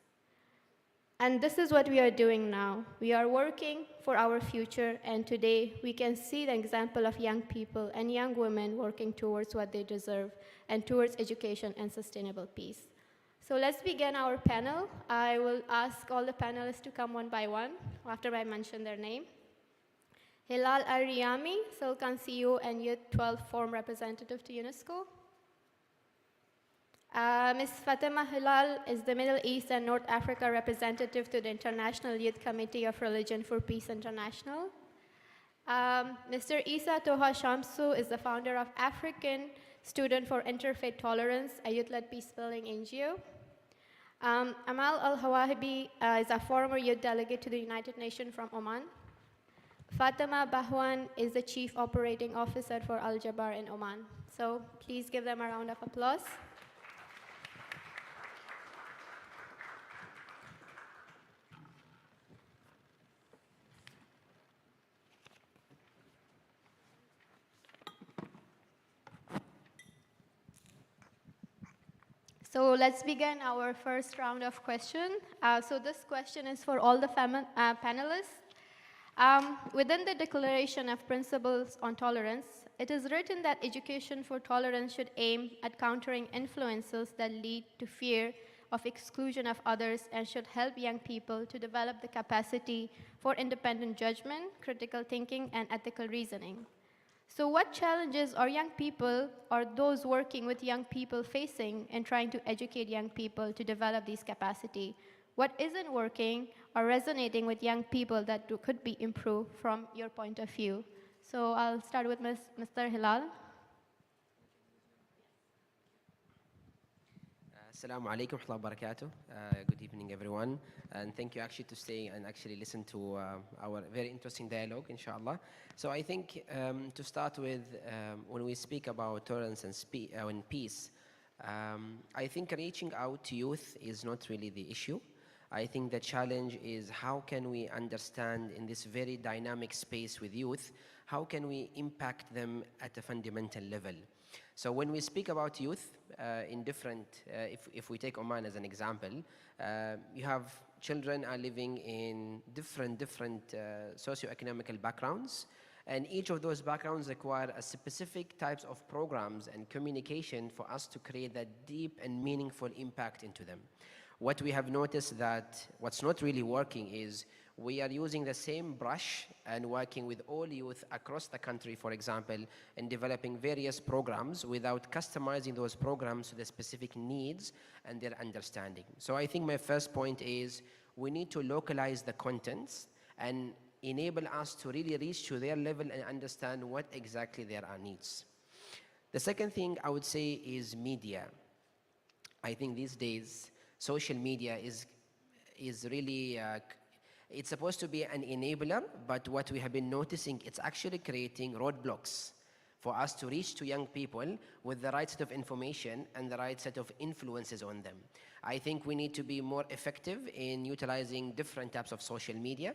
And this is what we are doing now. We are working for our future, and today we can see the example of young people and young women working towards what they deserve and towards education and sustainable peace. So let's begin our panel. I will ask all the panelists to come one by one after I mention their name. Hilal Al-Riyami, Silkan CEO and Youth 12 Forum Representative to UNESCO. Ms. Fatima Hilal is the Middle East and North Africa representative to the International Youth Committee of Religion for Peace International. Mr. Isa Toha Shamsu is the founder of African Student for Interfaith Tolerance, a youth-led peace-building NGO. Amal Al-Hawahibi is a former youth delegate to the United Nations from Oman. Fatima Bahwan is the Chief Operating Officer for Al-Jabar in Oman. So please give them a round of applause. So let's begin our first round of questions. So this question is for all the panelists. Within the Declaration of Principles on Tolerance, it is written that education for tolerance should aim at countering influences that lead to fear of exclusion of others and should help young people to develop the capacity for independent judgment, critical thinking, and ethical reasoning. So what challenges are young people or those working with young people facing in trying to educate young people to develop these capacity? What isn't working or resonating with young people that could be improved from your point of view? So I'll start with Mr. Hilal. Assalamu alaikum wa barakatuh. Good evening, everyone. And thank you actually to stay and actually listen to our very interesting dialogue, inshallah. So I think to start with, when we speak about tolerance and peace, I think reaching out to youth is not really the issue. I think the challenge is how can we understand in this very dynamic space with youth, how can we impact them at a fundamental level? So when we speak about youth in different, if we take Oman as an example, you have children are living in different socioeconomical backgrounds, and each of those backgrounds require a specific types of programs and communication for us to create that deep and meaningful impact into them. What we have noticed that what's not really working is we are using the same brush and working with all youth across the country, for example, and developing various programs without customizing those programs to the specific needs and their understanding. So I think my first point is we need to localize the contents and enable us to really reach to their level and understand what exactly there are needs. The second thing I would say is media. I think these days, social media is really, it's supposed to be an enabler, but what we have been noticing, it's actually creating roadblocks for us to reach to young people with the right set of information and the right set of influences on them. I think we need to be more effective in utilizing different types of social media.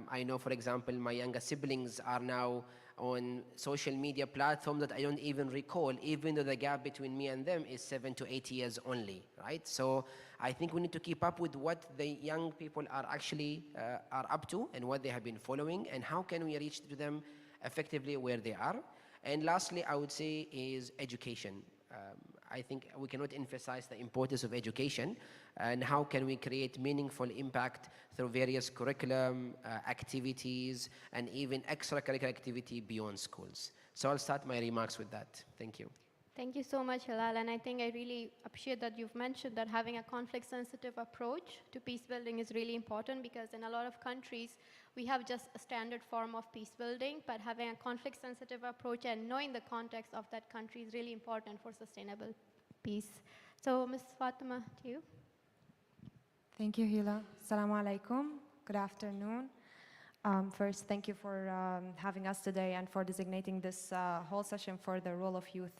I know, for example, my younger siblings are now on social media platforms that I don't even recall, even though the gap between me and them is 7 to 8 years only, right? So I think we need to keep up with what the young people are actually are up to and what they have been following, and how can we reach to them effectively where they are. And lastly, I would say is education. I think we cannot emphasize the importance of education and how can we create meaningful impact through various curriculum, activities, and even extracurricular activity beyond schools. So I'll start my remarks with that. Thank you. Thank you so much, Hilal. And I think I really appreciate that you've mentioned that having a conflict-sensitive approach to peace building is really important, because in a lot of countries, we have just a standard form of peace building, but having a conflict-sensitive approach and knowing the context of that country is really important for sustainable peace. So, Ms. Fatima, to you. Thank you, Hila. Assalamu alaikum. Good afternoon. First, thank you for having us today and for designating this whole session for the role of youth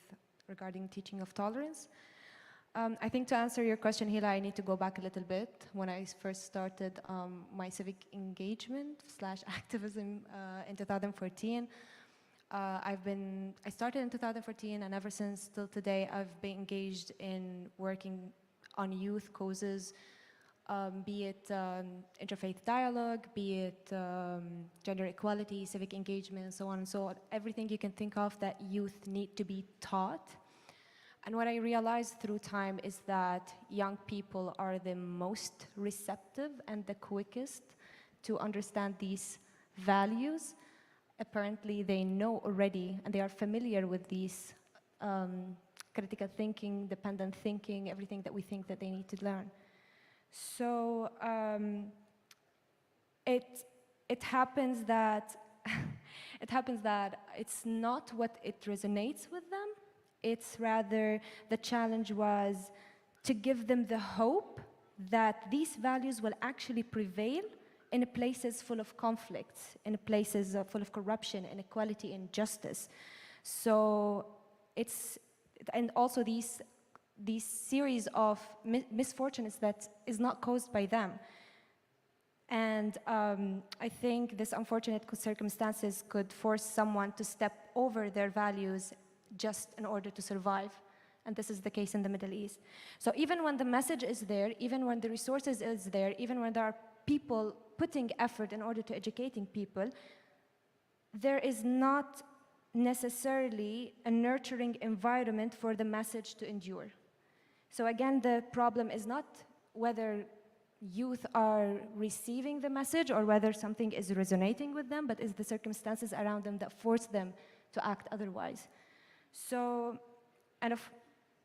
regarding teaching of tolerance. I think to answer your question, Hila, I need to go back a little bit. When I first started my civic engagement / activism in 2014, I started in 2014, and ever since till today, I've been engaged in working on youth causes, be it interfaith dialogue, be it gender equality, civic engagement, so on and so on. Everything you can think of that youth need to be taught. And what I realized through time is that young people are the most receptive and the quickest to understand these values. Apparently, they know already, and they are familiar with these critical thinking, dependent thinking, everything that we think that they need to learn. So it happens that it's not what it resonates with them. It's rather the challenge was to give them the hope that these values will actually prevail in places full of conflicts, in places full of corruption, inequality, injustice. So and also these series of misfortunes that is not caused by them. And I think this unfortunate circumstances could force someone to step over their values just in order to survive. And this is the case in the Middle East. So even when the message is there, even when the resources is there, even when there are people putting effort in order to educating people, there is not necessarily a nurturing environment for the message to endure. So again, the problem is not whether youth are receiving the message or whether something is resonating with them, but it's the circumstances around them that force them to act otherwise. So, and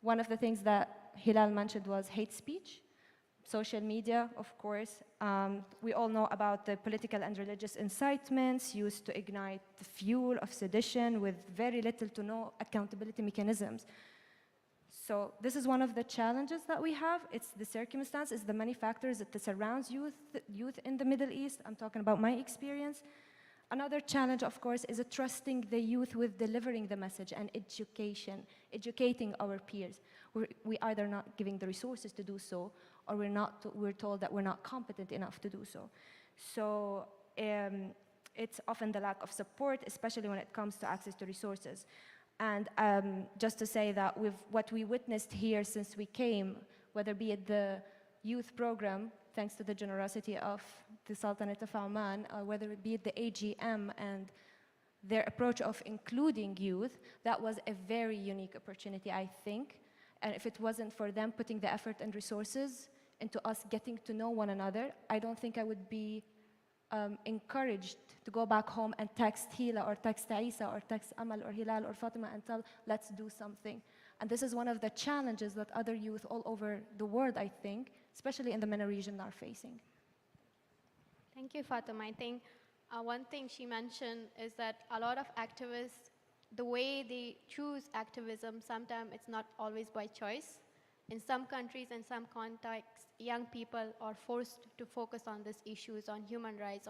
one of the things that Hilal mentioned was hate speech. Social media, of course. We all know about the political and religious incitements used to ignite the fuel of sedition with very little to no accountability mechanisms. So this is one of the challenges that we have. It's the circumstance, it's the many factors that surrounds youth in the Middle East. I'm talking about my experience. Another challenge, of course, is trusting the youth with delivering the message and educating our peers. We either not giving the resources to do so, or we're told that we're not competent enough to do so. So it's often the lack of support, especially when it comes to access to resources. And just to say that with what we witnessed here since we came, whether be it the youth program, thanks to the generosity of the Sultanate of Oman, or whether it be the AGM and their approach of including youth, that was a very unique opportunity, I think. And if it wasn't for them putting the effort and resources into us getting to know one another, I don't think I would be encouraged to go back home and text Hila or text Isa or text Amal or Hilal or Fatima and tell, let's do something. And this is one of the challenges that other youth all over the world, I think, especially in the MENA region, are facing. Thank you, Fatima. I think one thing she mentioned is that a lot of activists, the way they choose activism, sometimes it's not always by choice. In some countries and some contexts, young people are forced to focus on these issues, on human rights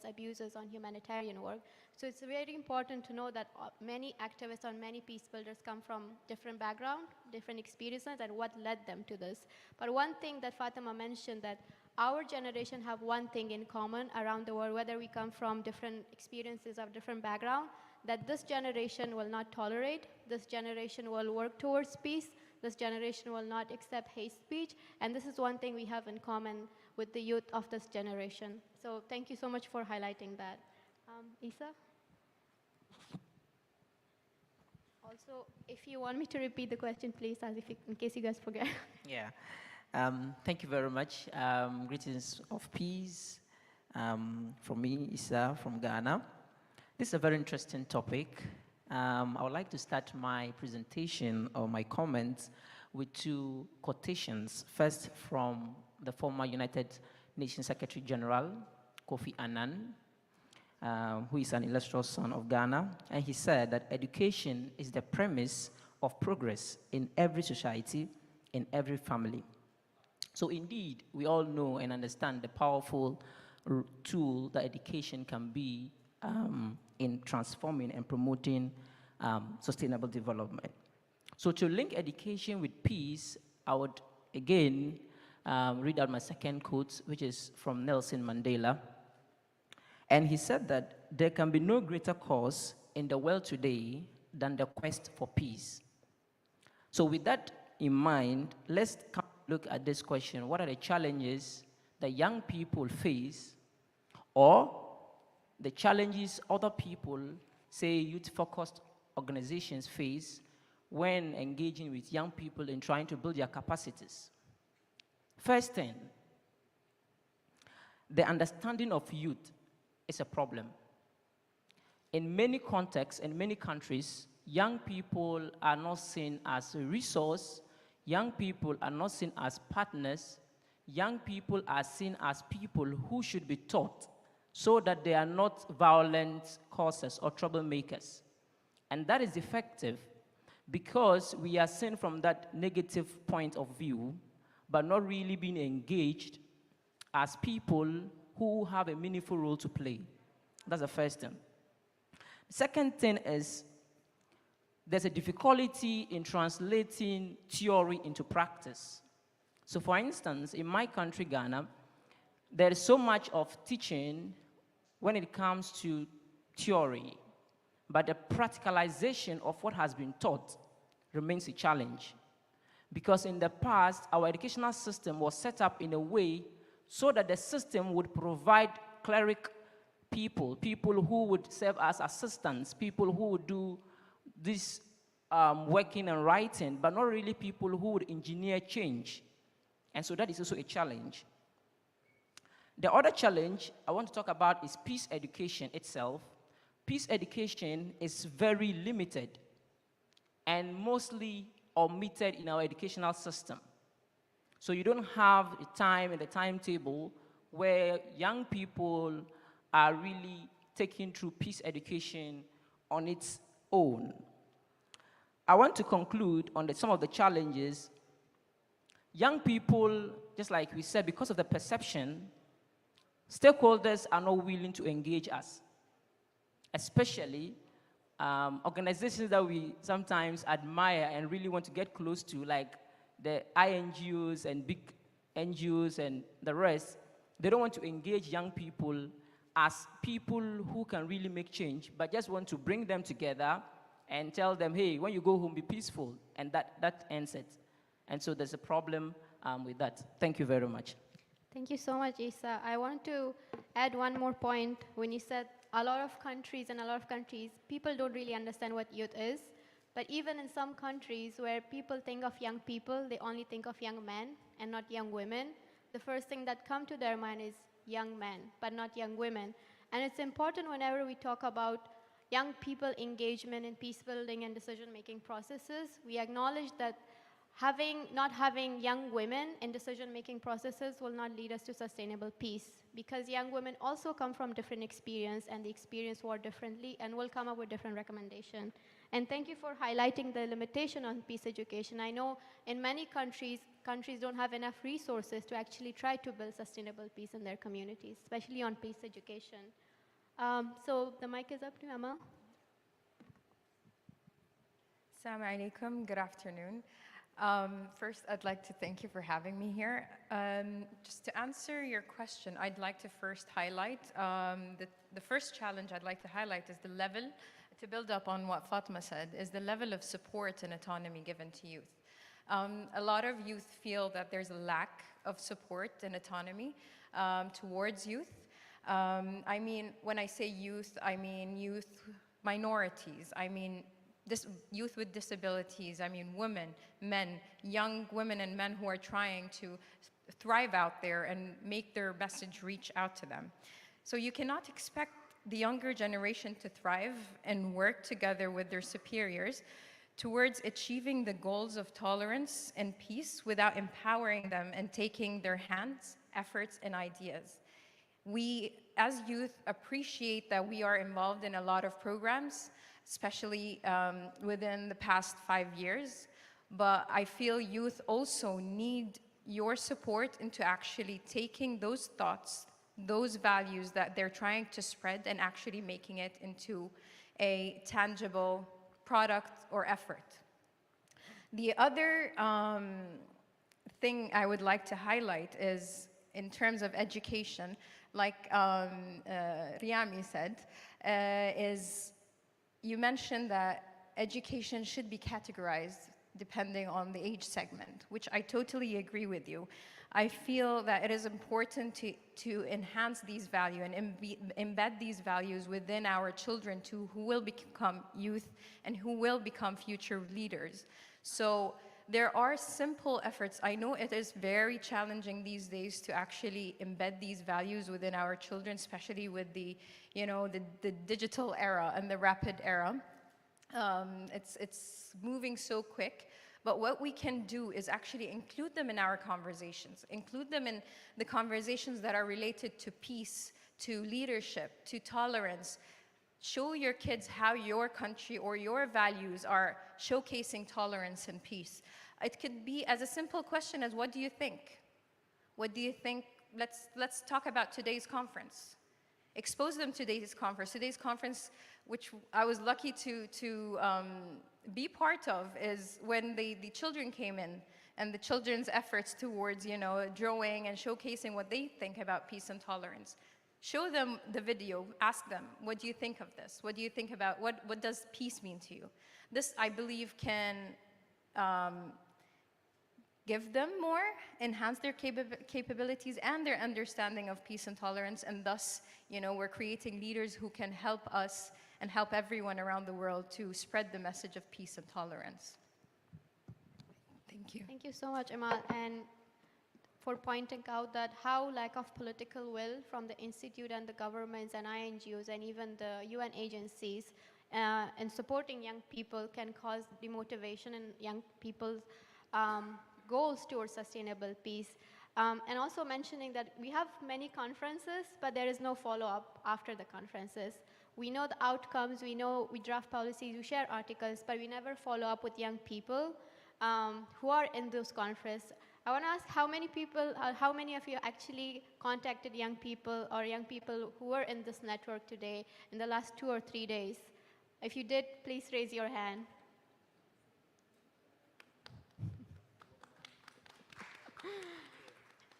abuses, on humanitarian work. So it's very important to know that many activists and many peace builders come from different backgrounds, different experiences, and what led them to this. But one thing that Fatima mentioned, that our generation have one thing in common around the world, whether we come from different experiences of different background, that this generation will not tolerate, this generation will work towards peace, this generation will not accept hate speech, and this is one thing we have in common with the youth of this generation. So thank you so much for highlighting that. Isa? Also, if you want me to repeat the question, please, in case you guys forget. Yeah. Thank you very much. Greetings of peace from me, Isa, from Ghana. This is a very interesting topic. I would like to start my presentation or my comments with two quotations. First, from the former United Nations Secretary General, Kofi Annan, who is an illustrious son of Ghana. And he said that education is the premise of progress in every society, in every family. So indeed, we all know and understand the powerful tool that education can be in transforming and promoting sustainable development. So to link education with peace, I would again read out my second quote, which is from Nelson Mandela. And he said that there can be no greater cause in the world today than the quest for peace. So with that in mind, let's look at this question. What are the challenges that young people face, or the challenges other people, say youth-focused organizations, face when engaging with young people in trying to build their capacities? First thing, the understanding of youth is a problem. In many contexts, in many countries, young people are not seen as a resource, young people are not seen as partners, young people are seen as people who should be taught so that they are not violent causers or troublemakers. And that is effective because we are seen from that negative point of view, but not really being engaged as people who have a meaningful role to play. That's the first thing. The second thing is there's a difficulty in translating theory into practice. So for instance, in my country, Ghana, there is so much of teaching when it comes to theory, but the practicalization of what has been taught remains a challenge. Because in the past, our educational system was set up in a way so that the system would provide cleric people, people who would serve as assistants, people who would do this working and writing, but not really people who would engineer change. And so that is also a challenge. The other challenge I want to talk about is peace education itself. Peace education is very limited and mostly omitted in our educational system. So you don't have a time in the timetable where young people are really taking through peace education on its own. I want to conclude on some of the challenges. Young people, just like we said, because of the perception, stakeholders are not willing to engage us, especially organizations that we sometimes admire and really want to get close to, like the INGOs and big NGOs and the rest. They don't want to engage young people as people who can really make change, but just want to bring them together and tell them, hey, when you go home, be peaceful, and that ends it. And so there's a problem with that. Thank you very much. Thank you so much, Isa. I want to add one more point. When you said a lot of countries, people don't really understand what youth is. But even in some countries where people think of young people, they only think of young men and not young women. The first thing that comes to their mind is young men, but not young women. And it's important whenever we talk about young people engagement in peace building and decision-making processes, we acknowledge that not having young women in decision-making processes will not lead us to sustainable peace, because young women also come from different experience and they experience war differently and will come up with different recommendations. And thank you for highlighting the limitation on peace education. I know in many countries don't have enough resources to actually try to build sustainable peace in their communities, especially on peace education. So the mic is up to Amal. Assalamu alaikum, good afternoon. First, I'd like to thank you for having me here. Just to answer your question, I'd like to first highlight, the first challenge I'd like to highlight is the level, to build up on what Fatma said, is the level of support and autonomy given to youth. A lot of youth feel that there's a lack of support and autonomy towards youth. I mean, when I say youth, I mean youth minorities, I mean youth with disabilities, I mean women, men, young women and men who are trying to thrive out there and make their message reach out to them. So you cannot expect the younger generation to thrive and work together with their superiors towards achieving the goals of tolerance and peace without empowering them and taking their hands, efforts, and ideas. We, as youth, appreciate that we are involved in a lot of programs, especially within the past 5 years, but I feel youth also need your support into actually taking those thoughts, those values that they're trying to spread and actually making it into a tangible product or effort. The other thing I would like to highlight is in terms of education, like Riyami said, is you mentioned that education should be categorized depending on the age segment, which I totally agree with you. I feel that it is important to enhance these values and embed these values within our children too, who will become youth and who will become future leaders. So there are simple efforts. I know it is very challenging these days to actually embed these values within our children, especially with the digital era and the rapid era. It's moving so quick. But what we can do is actually include them in our conversations, include them in the conversations that are related to peace, to leadership, to tolerance. Show your kids how your country or your values are showcasing tolerance and peace. It could be as a simple question as, what do you think? What do you think? Let's talk about today's conference. Expose them to today's conference, which I was lucky to be part of, is when the children came in and the children's efforts towards, drawing and showcasing what they think about peace and tolerance. Show them the video, ask them, what do you think of this? What do you think about, what does peace mean to you? This, I believe, can give them more, enhance their capabilities and their understanding of peace and tolerance, and thus, we're creating leaders who can help us and help everyone around the world to spread the message of peace and tolerance. Thank you. Thank you so much, Amal, and for pointing out that how lack of political will from the institute and the governments and INGOs and even the UN agencies in supporting young people can cause demotivation in young people's goals towards sustainable peace. And also mentioning that we have many conferences, but there is no follow-up after the conferences. We know the outcomes, we know we draft policies, we share articles, but we never follow up with young people who are in those conferences. I want to ask how many of you actually contacted young people or young people who were in this network today in the last 2 or 3 days? If you did, please raise your hand.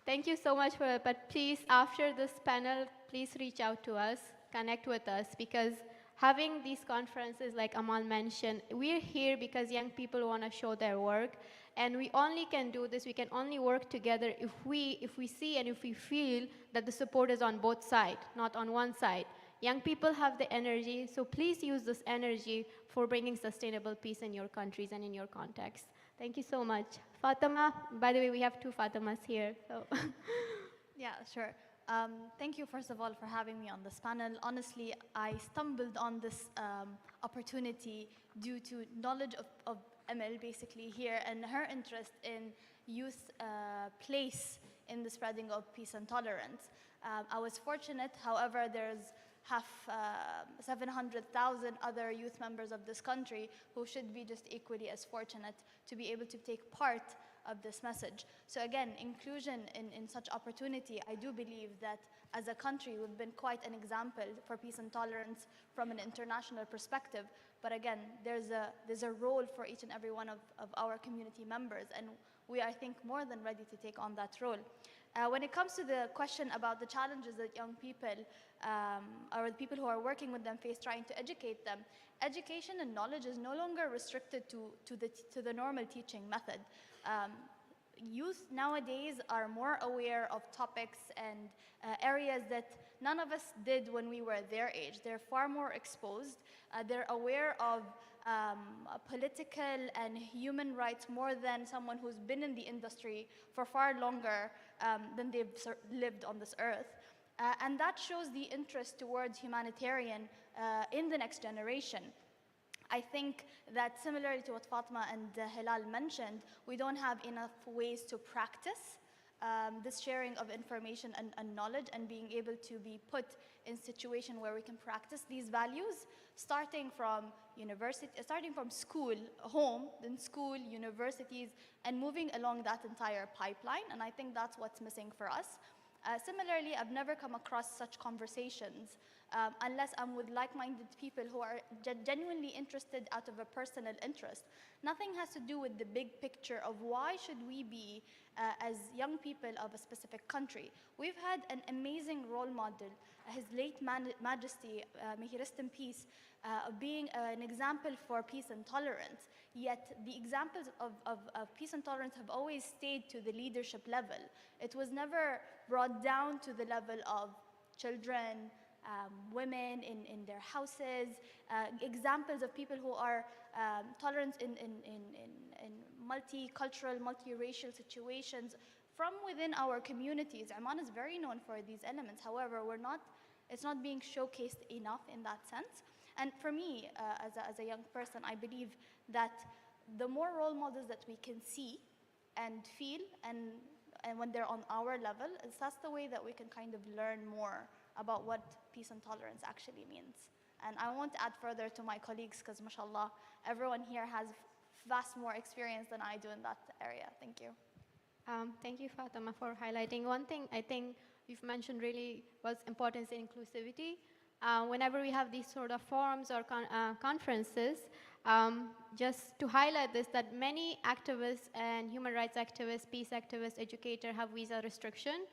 Thank you so much for it, but please, after this panel, please reach out to us, connect with us, because having these conferences, like Amal mentioned, we're here because young people want to show their work, and we only can do this, we can only work together if we see and if we feel that the support is on both sides, not on one side. Young people have the energy, so please use this energy for bringing sustainable peace in your countries and in your context. Thank you so much. Fatima, by the way, we have 2 Fatimas here. So. Yeah, sure. Thank you, first of all, for having me on this panel. Honestly, I stumbled on this opportunity due to knowledge of Emil, basically, here, and her interest in youth place in the spreading of peace and tolerance. I was fortunate, however, there's 700,000 other youth members of this country who should be just equally as fortunate to be able to take part of this message. So again, inclusion in such opportunity, I do believe that as a country, we've been quite an example for peace and tolerance from an international perspective. But again, there's a role for each and every one of our community members, and we are, I think, more than ready to take on that role. When it comes to the question about the challenges that young people or the people who are working with them face trying to educate them, education and knowledge is no longer restricted to the normal teaching method. Youth nowadays are more aware of topics and areas that none of us did when we were their age. They're far more exposed. They're aware of political and human rights more than someone who's been in the industry for far longer than they've lived on this earth. And that shows the interest towards humanitarian in the next generation. I think that similarly to what Fatma and Hilal mentioned, we don't have enough ways to practice this sharing of information and knowledge, and being able to be put in a situation where we can practice these values, starting from school, home, then school, universities, and moving along that entire pipeline. And I think that's what's missing for us. Similarly, I've never come across such conversations unless I'm with like-minded people who are genuinely interested out of a personal interest. Nothing has to do with the big picture of why should we be, as young people of a specific country. We've had an amazing role model, His late Majesty, may he rest in peace, being an example for peace and tolerance. Yet the examples of peace and tolerance have always stayed to the leadership level. It was never brought down to the level of children, women in their houses, examples of people who are tolerant in multicultural, multiracial situations from within our communities. Oman is very known for these elements. However, it's not being showcased enough in that sense. And for me, as a young person, I believe that the more role models that we can see and feel, and when they're on our level, that's the way that we can kind of learn more about what peace and tolerance actually means. And I won't add further to my colleagues because, mashallah, everyone here has vast more experience than I do in that area. Thank you. Thank you, Fatima, for highlighting. One thing I think you've mentioned really was importance in inclusivity. Whenever we have these sort of forums or conferences, just to highlight this, that many activists and human rights activists, peace activists, educators have visa restriction.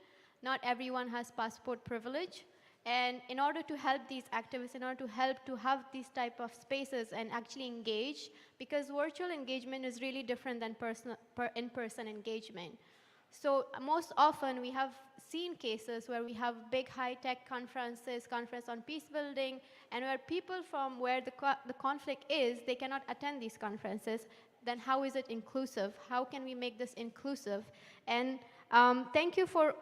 Not everyone has passport privilege. And in order to help these activists, in order to help to have these type of spaces and actually engage, because virtual engagement is really different than in-person engagement. So most often we have seen cases where we have big high-tech conferences, conference on peace building, and where people from where the conflict is, they cannot attend these conferences. Then how is it inclusive? How can we make this inclusive? And thank you for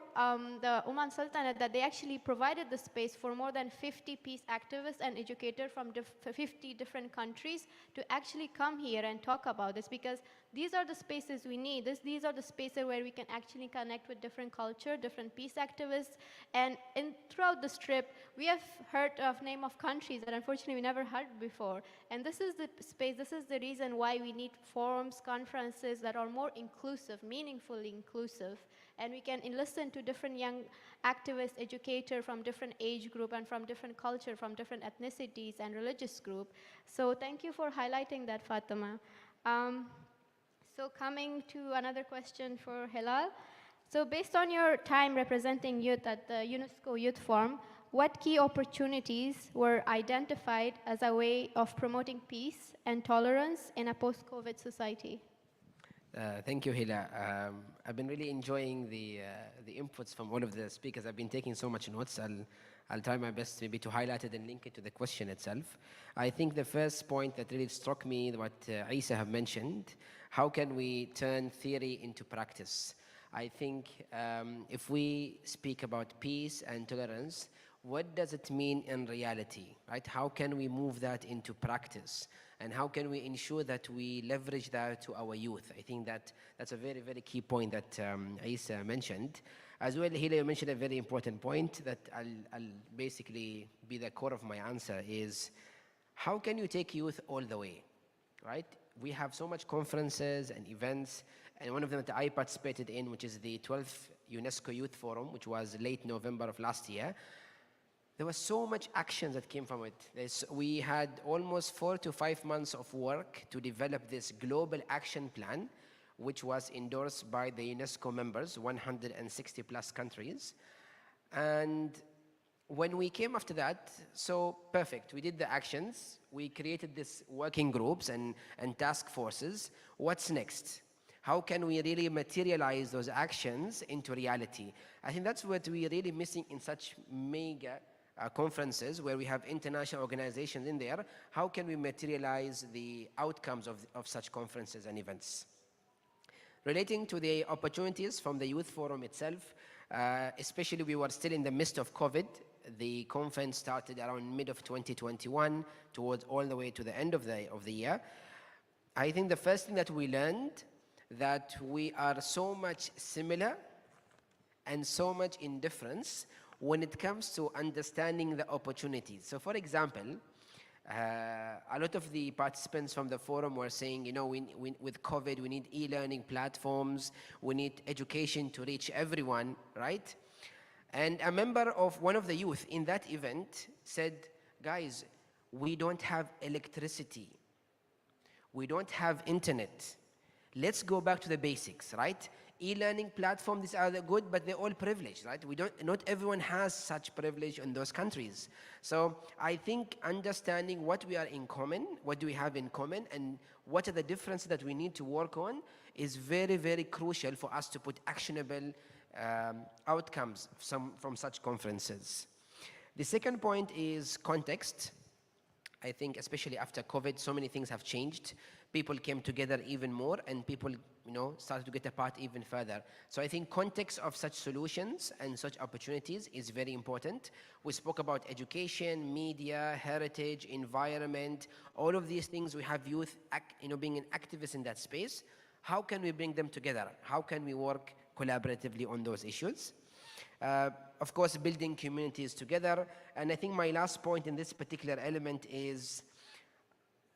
the Oman Sultanate that they actually provided the space for more than 50 peace activists and educators from 50 different countries to actually come here and talk about this, because these are the spaces we need. These are the spaces where we can actually connect with different culture, different peace activists. And throughout this trip, we have heard of name of countries that unfortunately we never heard before. And this is the space, this is the reason why we need forums, conferences that are more inclusive, meaningfully inclusive. And we can listen to different young activists, educators from different age group and from different culture, from different ethnicities and religious group. So thank you for highlighting that, Fatima. So coming to another question for Hilal. So based on your time representing youth at the UNESCO Youth Forum, what key opportunities were identified as a way of promoting peace and tolerance in a post-COVID society? Thank you, Hila. I've been really enjoying the inputs from all of the speakers. I've been taking so much notes. I'll try my best maybe to highlight it and link it to the question itself. I think the first point that really struck me, what Isa have mentioned, how can we turn theory into practice? I think if we speak about peace and tolerance, what does it mean in reality, right? How can we move that into practice? And how can we ensure that we leverage that to our youth? I think that's a very, very key point that Isa mentioned. As well, Hila, you mentioned a very important point that I'll basically be the core of my answer is, how can you take youth all the way, right? We have so much conferences and events, and one of them that I participated in, which is the 12th UNESCO Youth Forum, which was late November of last year. There was so much action that came from it. We had almost 4 to 5 months of work to develop this global action plan, which was endorsed by the UNESCO members, 160 plus countries. And when we came after that, so perfect, we did the actions, we created these working groups and task forces. What's next? How can we really materialize those actions into reality? I think that's what we're really missing in such mega conferences where we have international organizations in there. How can we materialize the outcomes of such conferences and events? Relating to the opportunities from the Youth Forum itself, especially we were still in the midst of COVID. The conference started around mid of 2021 towards all the way to the end of the year. I think the first thing that we learned that we are so much similar and so much in difference when it comes to understanding the opportunities. So for example, a lot of the participants from the forum were saying, you know, with COVID, we need e-learning platforms, we need education to reach everyone, right? And a member of one of the youth in that event said, guys, we don't have electricity. We don't have internet. Let's go back to the basics, right? E-learning platforms, these are the good, but they're all privileged, right? Not everyone has such privilege in those countries. So I think understanding what we are in common, what do we have in common, and what are the differences that we need to work on is very, very crucial for us to put actionable outcomes from such conferences. The second point is context. I think especially after COVID, so many things have changed. People came together even more, and people, started to get apart even further. So I think context of such solutions and such opportunities is very important. We spoke about education, media, heritage, environment, all of these things. We have youth, being an activist in that space. How can we bring them together? How can we work collaboratively on those issues? Of course, building communities together. And I think my last point in this particular element is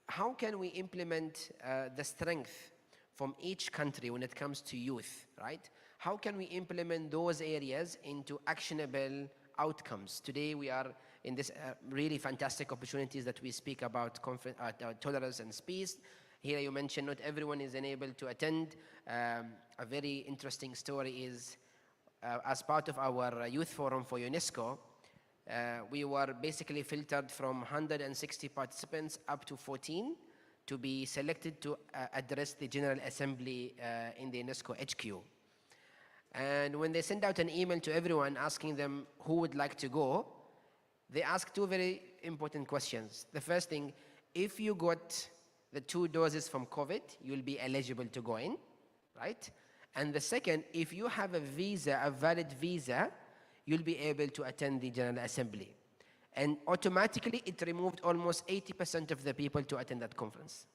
how can we implement the strength from each country when it comes to youth, right? How can we implement those areas into actionable outcomes? Today we are in this really fantastic opportunities that we speak about tolerance and peace. Here you mentioned not everyone is enabled to attend. A very interesting story is as part of our youth forum for UNESCO, we were basically filtered from 160 participants up to 14 to be selected to address the General Assembly in the UNESCO HQ. And when they sent out an email to everyone asking them who would like to go, they asked two very important questions. The first thing, if you got the 2 doses from COVID, you'll be eligible to go in, right? And the second, if you have a visa, a valid visa, you'll be able to attend the General Assembly. And automatically, it removed almost 80% of the people to attend that conference.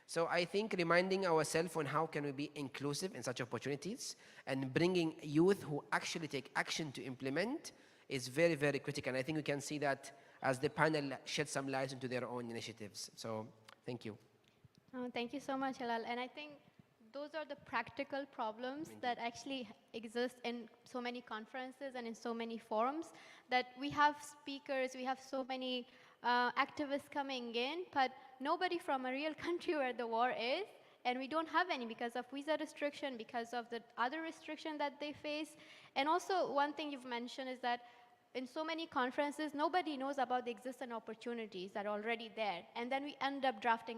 So I think reminding ourselves on how can we be inclusive in such opportunities and bringing youth who actually take action to implement is very, very critical. And I think we can see that as the panel shed some light into their own initiatives. So thank you. Thank you so much, Hilal. And I think those are the practical problems that actually exist in so many conferences and in so many forums, that we have speakers, we have so many activists coming in, but nobody from a real country where the war is, and we don't have any because of visa restriction, because of the other restriction that they face. And also one thing you've mentioned is that in so many conferences, nobody knows about the existing opportunities that are already there. And then we end up drafting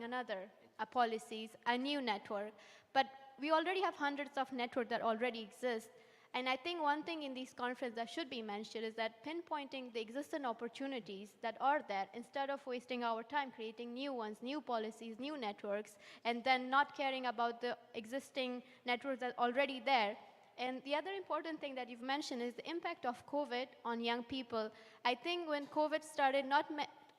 policies, a new network. But we already have hundreds of networks that already exist. And I think one thing in these conferences that should be mentioned is that pinpointing the existing opportunities that are there instead of wasting our time creating new ones, new policies, new networks, and then not caring about the existing networks that are already there. And the other important thing that you've mentioned is the impact of COVID on young people. I think when COVID started,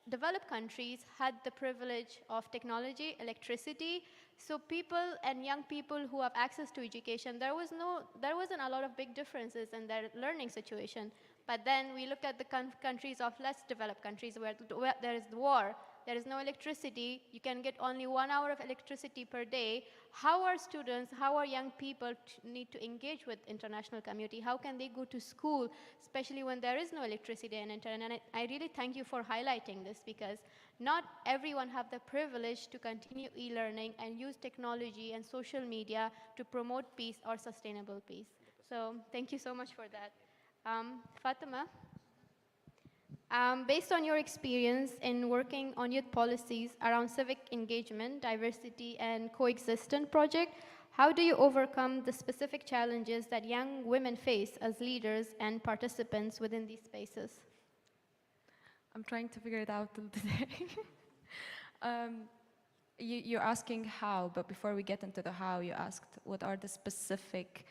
developed countries had the privilege of technology, electricity, so people and young people who have access to education, there wasn't a lot of big differences in their learning situation. But then we look at the countries of less developed countries where there is war, there is no electricity, you can get only 1 hour of electricity per day. How are students, how are young people need to engage with international community? How can they go to school, especially when there is no electricity and internet? And I really thank you for highlighting this, because not everyone have the privilege to continue e-learning and use technology and social media to promote peace or sustainable peace. So thank you so much for that. Fatima? Based on your experience in working on youth policies around civic engagement, diversity, and coexistence project, how do you overcome the specific challenges that young women face as leaders and participants within these spaces? I'm trying to figure it out today. You're asking how, but before we get into the how, you asked what are the specific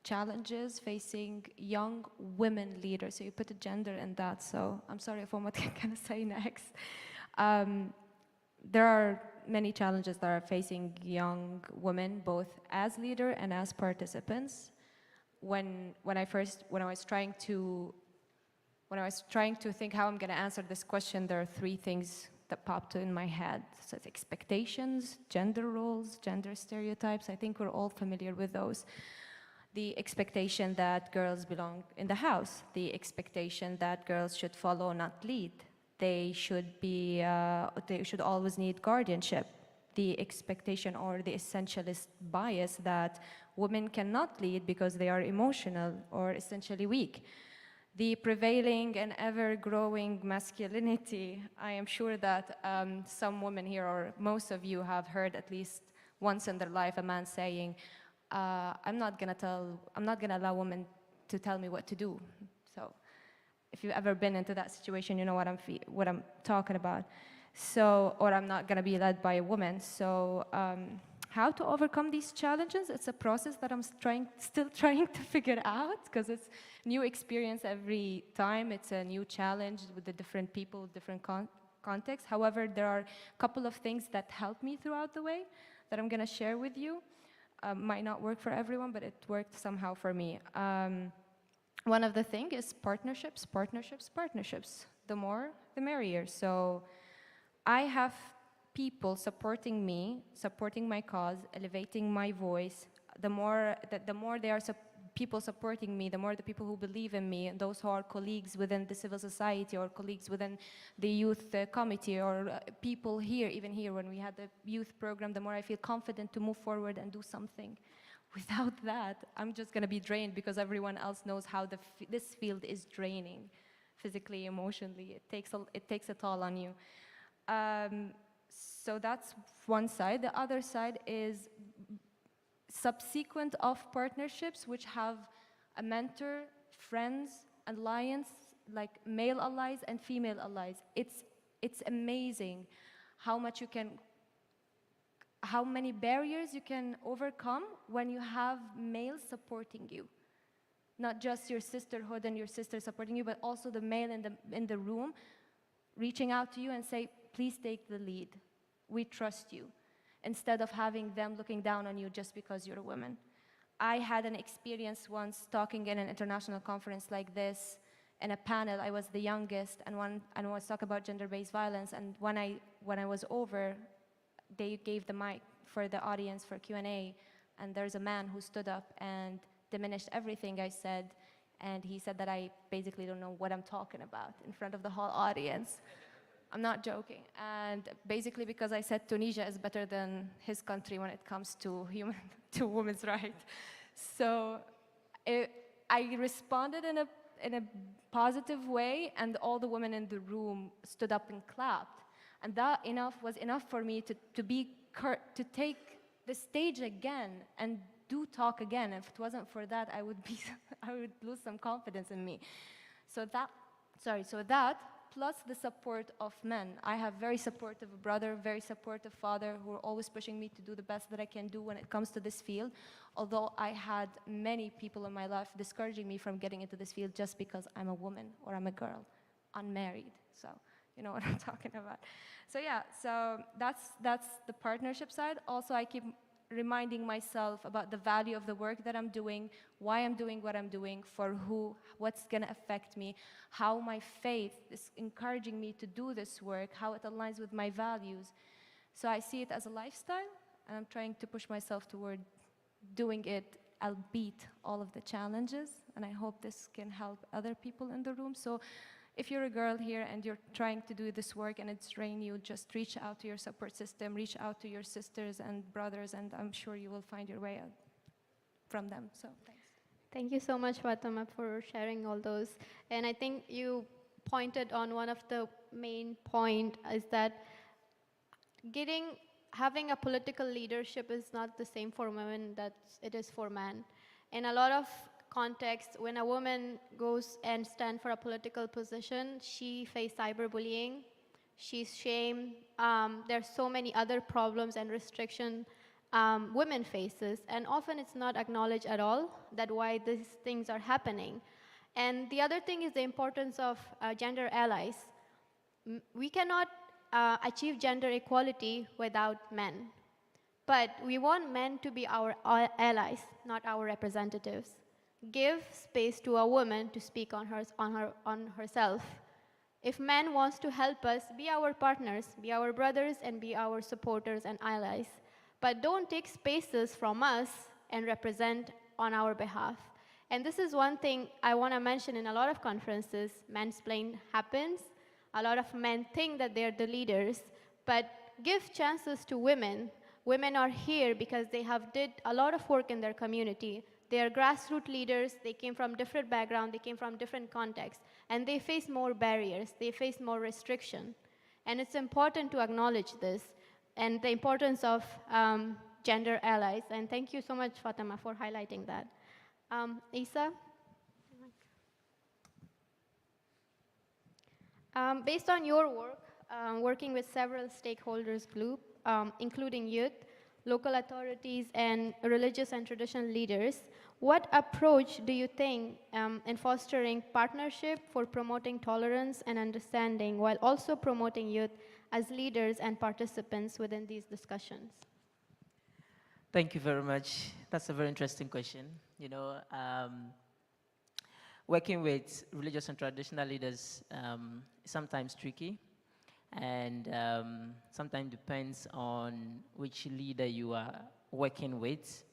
challenges facing young women leaders. So you put a gender in that, so I'm sorry for what I'm going to say next. There are many challenges that are facing young women, both as leader and as participants. When I was trying to think how I'm going to answer this question, there are 3 things that popped in my head. So it's expectations, gender roles, gender stereotypes. I think we're all familiar with those. the expectation that girls belong in the house, the expectation that girls should follow, not lead. They should always need guardianship. The expectation or the essentialist bias that women cannot lead because they are emotional or essentially weak. The prevailing and ever-growing masculinity, I am sure that some women here, or most of you, have heard at least once in their life a man saying, I'm not gonna allow women to tell me what to do. So if you've ever been into that situation, you know what I'm talking about. So, or I'm not gonna be led by a woman. So how to overcome these challenges? It's a process that I'm still trying to figure out, because it's new experience every time. It's a new challenge with the different people, different contexts. However, there are a couple of things that helped me throughout the way that I'm gonna share with you. Might not work for everyone, but it worked somehow for me. One of the things is partnerships. The more, the merrier. So I have people supporting me, supporting my cause, elevating my voice. The more there are people supporting me, the more the people who believe in me, and those who are colleagues within the civil society or colleagues within the youth committee, or people here, even here when we had the youth program, the more I feel confident to move forward and do something. Without that, I'm just going to be drained, because everyone else knows how this field is draining, physically, emotionally. It takes a toll on you. So that's one side. The other side is subsequent of partnerships, which have a mentor, friends, alliance, like male allies and female allies. It's amazing how many barriers you can overcome when you have males supporting you. Not just your sisterhood and your sisters supporting you, but also the male in the room reaching out to you and say, please take the lead. We trust you. Instead of having them looking down on you just because you're a woman. I had an experience once talking in an international conference like this, in a panel. I was the youngest, and I was talking about gender-based violence, and when I was over, they gave the mic for the audience for Q&A, and there's a man who stood up and diminished everything I said, and he said that I basically don't know what I'm talking about in front of the whole audience. I'm not joking. And basically because I said Tunisia is better than his country when it comes to women's rights. So I responded in a positive way, and all the women in the room stood up and clapped. And that was enough for me to take the stage again and do talk again. If it wasn't for that, I would lose some confidence in me. So that plus the support of men. I have very supportive brother, very supportive father, who are always pushing me to do the best that I can do when it comes to this field. Although I had many people in my life discouraging me from getting into this field just because I'm a woman or I'm a girl, unmarried. So you know what I'm talking about. So yeah, so that's the partnership side. Also, I keep reminding myself about the value of the work that I'm doing, why I'm doing what I'm doing, for who, what's gonna affect me, how my faith is encouraging me to do this work, how it aligns with my values. So I see it as a lifestyle, and I'm trying to push myself toward doing it, albeit all of the challenges, and I hope this can help other people in the room. So if you're a girl here and you're trying to do this work and it's draining you, just reach out to your support system, reach out to your sisters and brothers, and I'm sure you will find your way out from them. So thanks. Thank you so much, Fatima, for sharing all those. And I think you pointed on one of the main point is that having a political leadership is not the same for women that it is for men. In a lot of context, when a woman goes and stands for a political position, she faces cyberbullying, she's shamed. There's so many other problems and restrictions women faces, and often it's not acknowledged at all that why these things are happening. And the other thing is the importance of gender allies. We cannot achieve gender equality without men, but we want men to be our allies, not our representatives. Give space to a woman to speak on herself. If men wants to help us, be our partners, be our brothers, and be our supporters and allies. But don't take spaces from us and represent on our behalf. And this is one thing I want to mention in a lot of conferences. Mansplain happens. A lot of men think that they're the leaders, but give chances to women. Women are here because they have did a lot of work in their community. They are grassroots leaders. They came from different backgrounds. They came from different contexts. And they face more barriers. They face more restriction. And it's important to acknowledge this and the importance of gender allies. And thank you so much, Fatima, for highlighting that. Isa? Based on your work, working with several stakeholders group, including youth, local authorities, and religious and traditional leaders, what approach do you think in fostering partnership for promoting tolerance and understanding while also promoting youth as leaders and participants within these discussions? Thank you very much. That's a very interesting question. You know, working with religious and traditional leaders is sometimes tricky, and sometimes depends on which leader you are working with.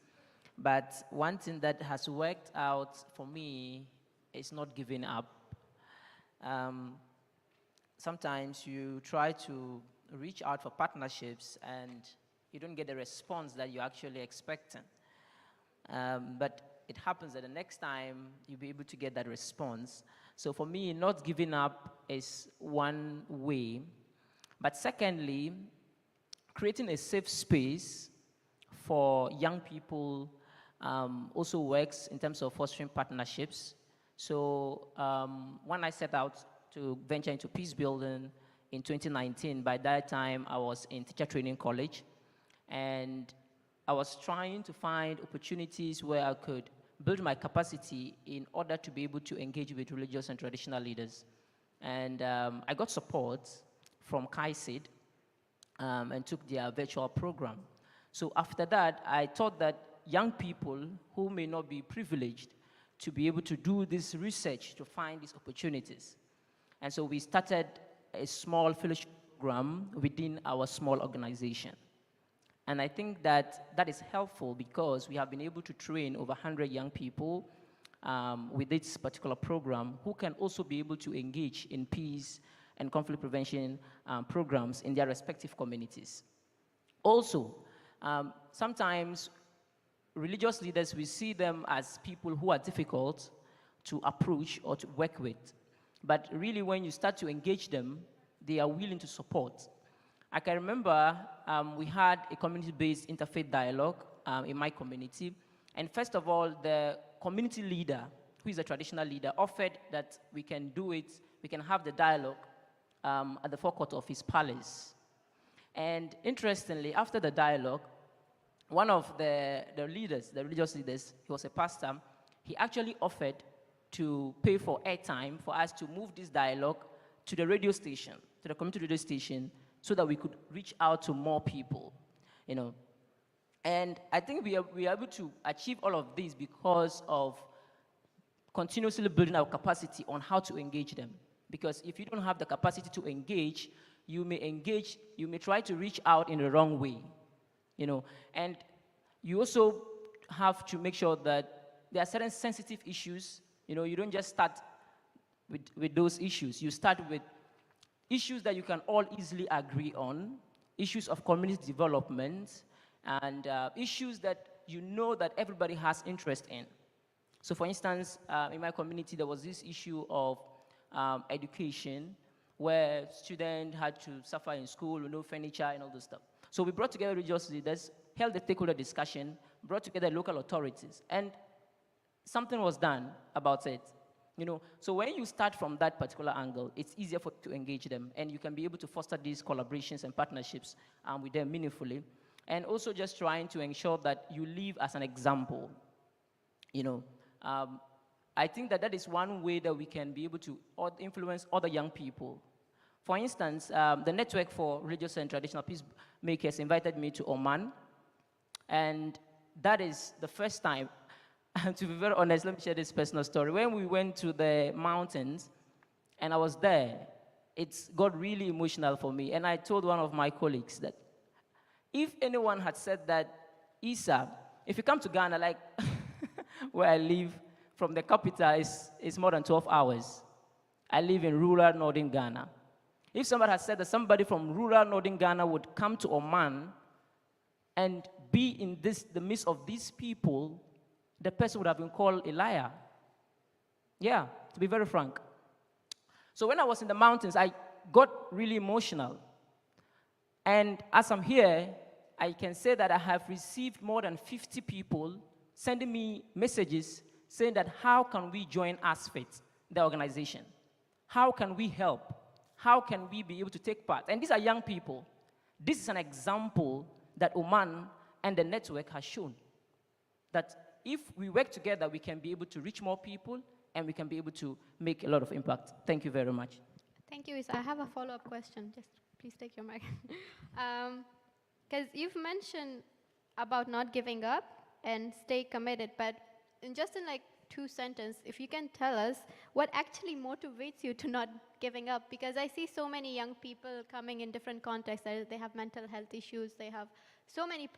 But one thing that has worked out for me is not giving up. Sometimes you try to reach out for partnerships and you don't get the response that you're actually expecting. But it happens that the next time you'll be able to get that response. So for me, not giving up is one way. But secondly, creating a safe space for young people also works in terms of fostering partnerships. So when I set out to venture into peace building in 2019, by that time I was in teacher training college, and I was trying to find opportunities where I could build my capacity in order to be able to engage with religious and traditional leaders. And I got support from KAISID and took their virtual program. So after that, I thought that young people who may not be privileged to be able to do this research to find these opportunities. And so we started a small fellowship program within our small organization. And I think that that is helpful because we have been able to train over 100 young people with this particular program who can also be able to engage in peace and conflict prevention programs in their respective communities. Also, sometimes religious leaders, we see them as people who are difficult to approach or to work with. But really, when you start to engage them, they are willing to support. I can remember we had a community-based interfaith dialogue in my community. And first of all, the community leader, who is a traditional leader, offered that we can do it, we can have the dialogue at the forecourt of his palace. And interestingly, after the dialogue, one of the leaders, the religious leaders, he was a pastor, he actually offered to pay for airtime for us to move this dialogue to the radio station, to the community radio station, so that we could reach out to more people, you know. And I think we are able to achieve all of this because of continuously building our capacity on how to engage them. Because if you don't have the capacity to engage, you may try to reach out in the wrong way, you know. And you also have to make sure that there are certain sensitive issues, you know, you don't just start with those issues. You start with issues that you can all easily agree on, issues of community development, and issues that you know that everybody has interest in. So for instance, in my community, there was this issue of education, where students had to suffer in school with no furniture and all this stuff. So we brought together religious leaders, held a stakeholder discussion, brought together local authorities, and something was done about it. You know, so when you start from that particular angle, it's easier to engage them, and you can be able to foster these collaborations and partnerships with them meaningfully. And also just trying to ensure that you live as an example. You know, I think that is one way that we can be able to influence other young people. For instance, the Network for Religious and Traditional Peacemakers invited me to Oman, and that is the first time. To be very honest, let me share this personal story. When we went to the mountains, and I was there, it got really emotional for me. And I told one of my colleagues that if anyone had said that, Isa, if you come to Ghana, like, where I live from the capital is more than 12 hours. I live in rural northern Ghana. If somebody had said that somebody from rural northern Ghana would come to Oman and be in the midst of these people, the person would have been called a liar. Yeah, to be very frank. So when I was in the mountains, I got really emotional. And as I'm here, I can say that I have received more than 50 people sending me messages saying that how can we join ASFIT, the organization? How can we help? How can we be able to take part? And these are young people. This is an example that Oman and the network has shown, that if we work together, we can be able to reach more people and we can be able to make a lot of impact. Thank you very much. Thank you, Isa. I have a follow-up question. Just please take your mic. Because you've mentioned about not giving up and stay committed, but just in like 2 sentences, if you can tell us what actually motivates you to not giving up, because I see so many young people coming in different contexts. They have mental health issues, they have so many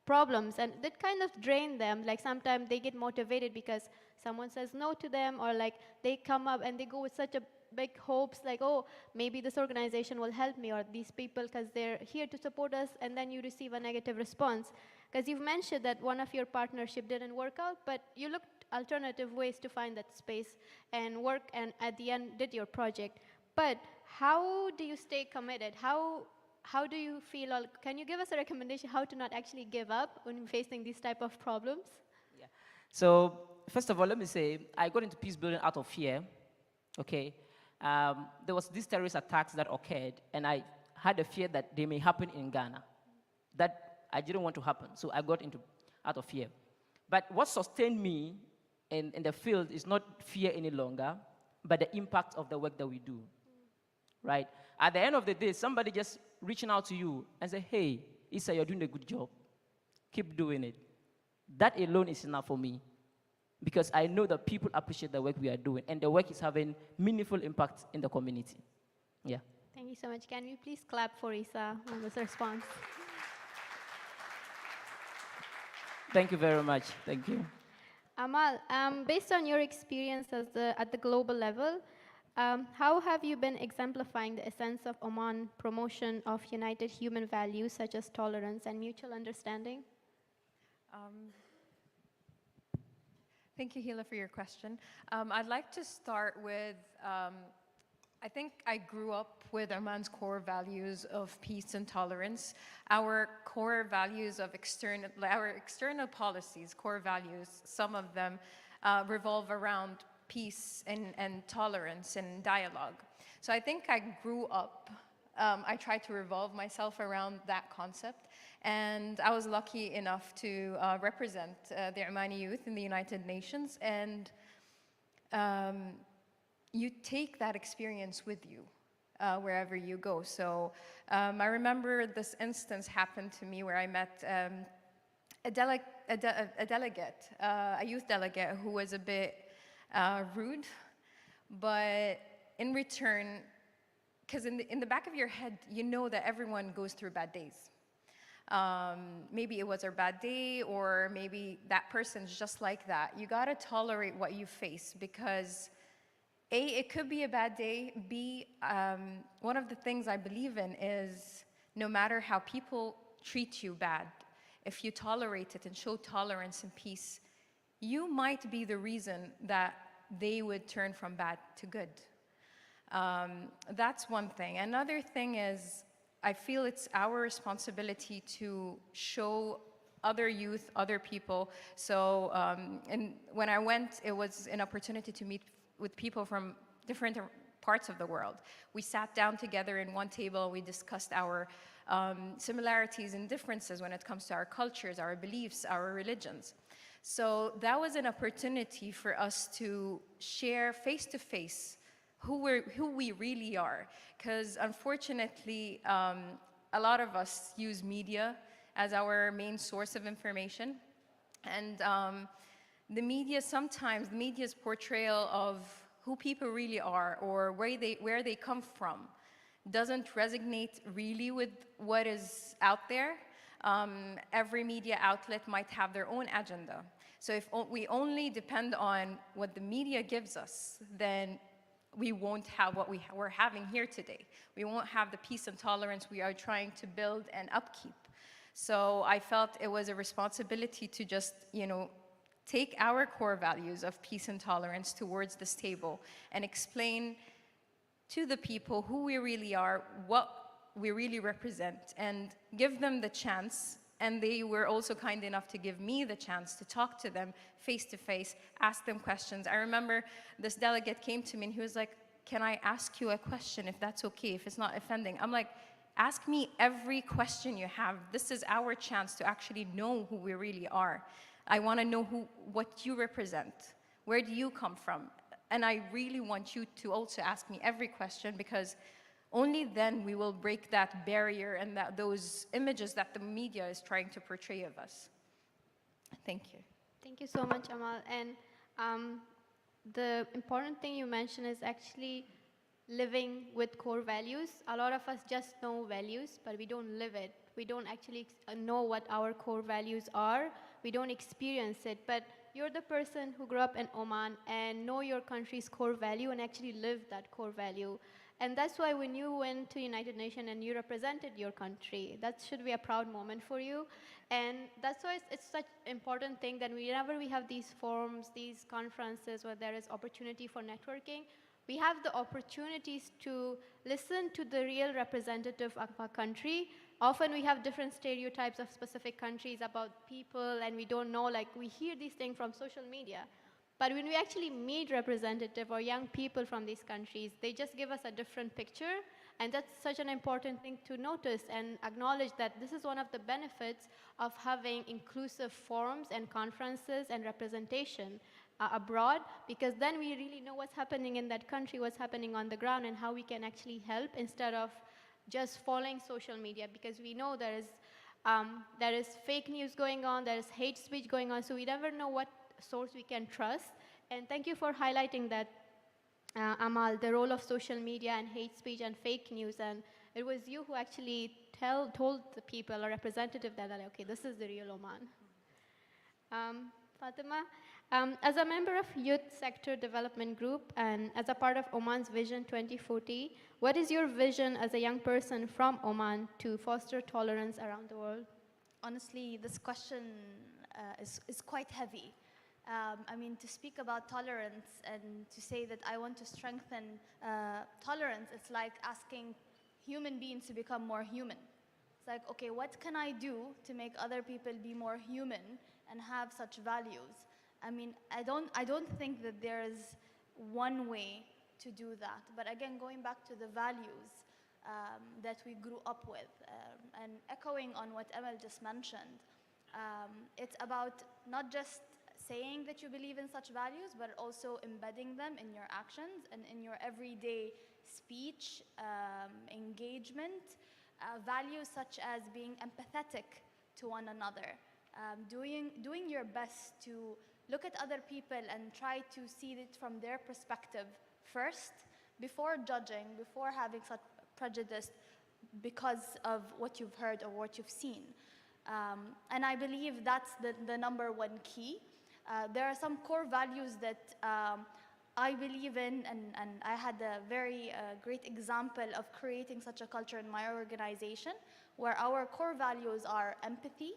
problems, and that kind of drain them. Like sometimes they get motivated because someone says no to them, or like they come up and they go with such a big hopes, like, oh, maybe this organization will help me, or these people, because they're here to support us, and then you receive a negative response. Because you've mentioned that one of your partnership didn't work out, but you looked alternative ways to find that space and work, and at the end did your project. But how do you stay committed? How do you feel, or can you give us a recommendation how to not actually give up when facing these type of problems? Yeah. So first of all, let me say, I got into peace building out of fear, okay? There was these terrorist attacks that occurred, and I had a fear that they may happen in Ghana. That I didn't want to happen, so I got into out of fear. But what sustained me in the field is not fear any longer, but the impact of the work that we do, right? At the end of the day, somebody just reaching out to you and say, hey, Issa, you're doing a good job. Keep doing it. That alone is enough for me, because I know that people appreciate the work we are doing, and the work is having meaningful impact in the community. Yeah. Thank you so much. Can we please clap for Issa on this response? Thank you very much. Thank you. Amal, based on your experience at the global level, how have you been exemplifying the essence of Oman promotion of united human values such as tolerance and mutual understanding? Thank you, Hila, for your question. I'd like to start with, I think I grew up with Oman's core values of peace and tolerance. Our core values of our external policies, core values, some of them revolve around peace and tolerance and dialogue. So I think I grew up, I tried to revolve myself around that concept. And I was lucky enough to represent the Omani youth in the United Nations. And you take that experience with you wherever you go. So I remember this instance happened to me where I met a delegate, a youth delegate who was a bit rude, but in return, because in the back of your head, you know that everyone goes through bad days. Maybe it was a bad day, or maybe that person's just like that. You gotta tolerate what you face, because A, it could be a bad day. B, one of the things I believe in is no matter how people treat you bad, if you tolerate it and show tolerance and peace, you might be the reason that they would turn from bad to good. That's one thing. Another thing is, I feel it's our responsibility to show other youth, other people. So and when I went, it was an opportunity to meet with people from different parts of the world. We sat down together in one table, we discussed our similarities and differences when it comes to our cultures, our beliefs, our religions. So that was an opportunity for us to share face-to-face who we really are. Because unfortunately, a lot of us use media as our main source of information. And the media, sometimes the media's portrayal of who people really are or where they come from doesn't resonate really with what is out there. Every media outlet might have their own agenda. So if we only depend on what the media gives us, then we won't have what we're having here today. We won't have the peace and tolerance we are trying to build and upkeep. So I felt it was a responsibility to just, take our core values of peace and tolerance towards this table and explain to the people who we really are, what we really represent, and give them the chance. And they were also kind enough to give me the chance to talk to them face to face, ask them questions. I remember this delegate came to me and he was like, "Can I ask you a question if that's okay, if it's not offending?" I'm like, ask me every question you have. This is our chance to actually know who we really are. I want to know what you represent. Where do you come from? And I really want you to also ask me every question, because only then we will break that barrier and those images that the media is trying to portray of us. Thank you. Thank you so much, Amal. And the important thing you mentioned is actually living with core values. A lot of us just know values, but we don't live it. We don't actually know what our core values are. We don't experience it. But you're the person who grew up in Oman and know your country's core value and actually live that core value. And that's why when you went to United Nations and you represented your country, that should be a proud moment for you. And that's why it's such an important thing that whenever we have these forums, these conferences where there is opportunity for networking, we have the opportunities to listen to the real representative of our country. Often we have different stereotypes of specific countries about people, and we don't know, like we hear these things from social media. But when we actually meet representative or young people from these countries, they just give us a different picture. And that's such an important thing to notice and acknowledge, that this is one of the benefits of having inclusive forums and conferences and representation abroad, because then we really know what's happening in that country, what's happening on the ground, and how we can actually help instead of just following social media, because we know there is fake news going on, there is hate speech going on, so we never know what source we can trust. And thank you for highlighting that, Amal, the role of social media and hate speech and fake news. And it was you who actually told the people, or representative, that, okay, this is the real Oman. Fatima, as a member of Youth Sector Development Group and as a part of Oman's Vision 2040, what is your vision as a young person from Oman to foster tolerance around the world? Honestly, this question is quite heavy. I mean, to speak about tolerance and to say that I want to strengthen tolerance, it's like asking human beings to become more human. It's like, okay, what can I do to make other people be more human and have such values? I mean, I don't think that there is one way to do that. But again, going back to the values that we grew up with, and echoing on what Emel just mentioned, it's about not just saying that you believe in such values, but also embedding them in your actions and in your everyday speech, engagement, values such as being empathetic to one another, doing your best to look at other people and try to see it from their perspective first, before judging, before having such prejudice because of what you've heard or what you've seen. And I believe that's the number one key. There are some core values that I believe in, and I had a very great example of creating such a culture in my organization, where our core values are empathy,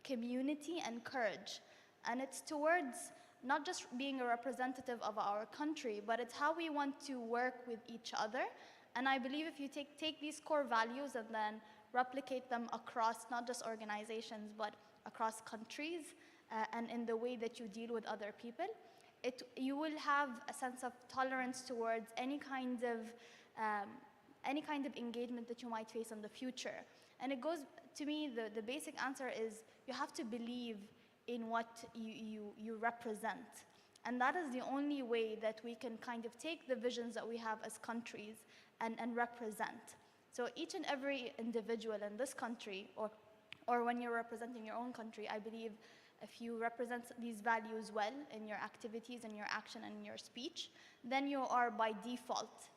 community, and courage. And it's towards not just being a representative of our country, but it's how we want to work with each other. And I believe if you take these core values and then replicate them across not just organizations, but across countries, and in the way that you deal with other people, you will have a sense of tolerance towards any kind of engagement that you might face in the future. And it goes, to me, the basic answer is you have to believe in what you represent. And that is the only way that we can kind of take the visions that we have as countries and represent. So each and every individual in this country, or when you're representing your own country, I believe if you represent these values well in your activities, in your action, and in your speech, then you are by default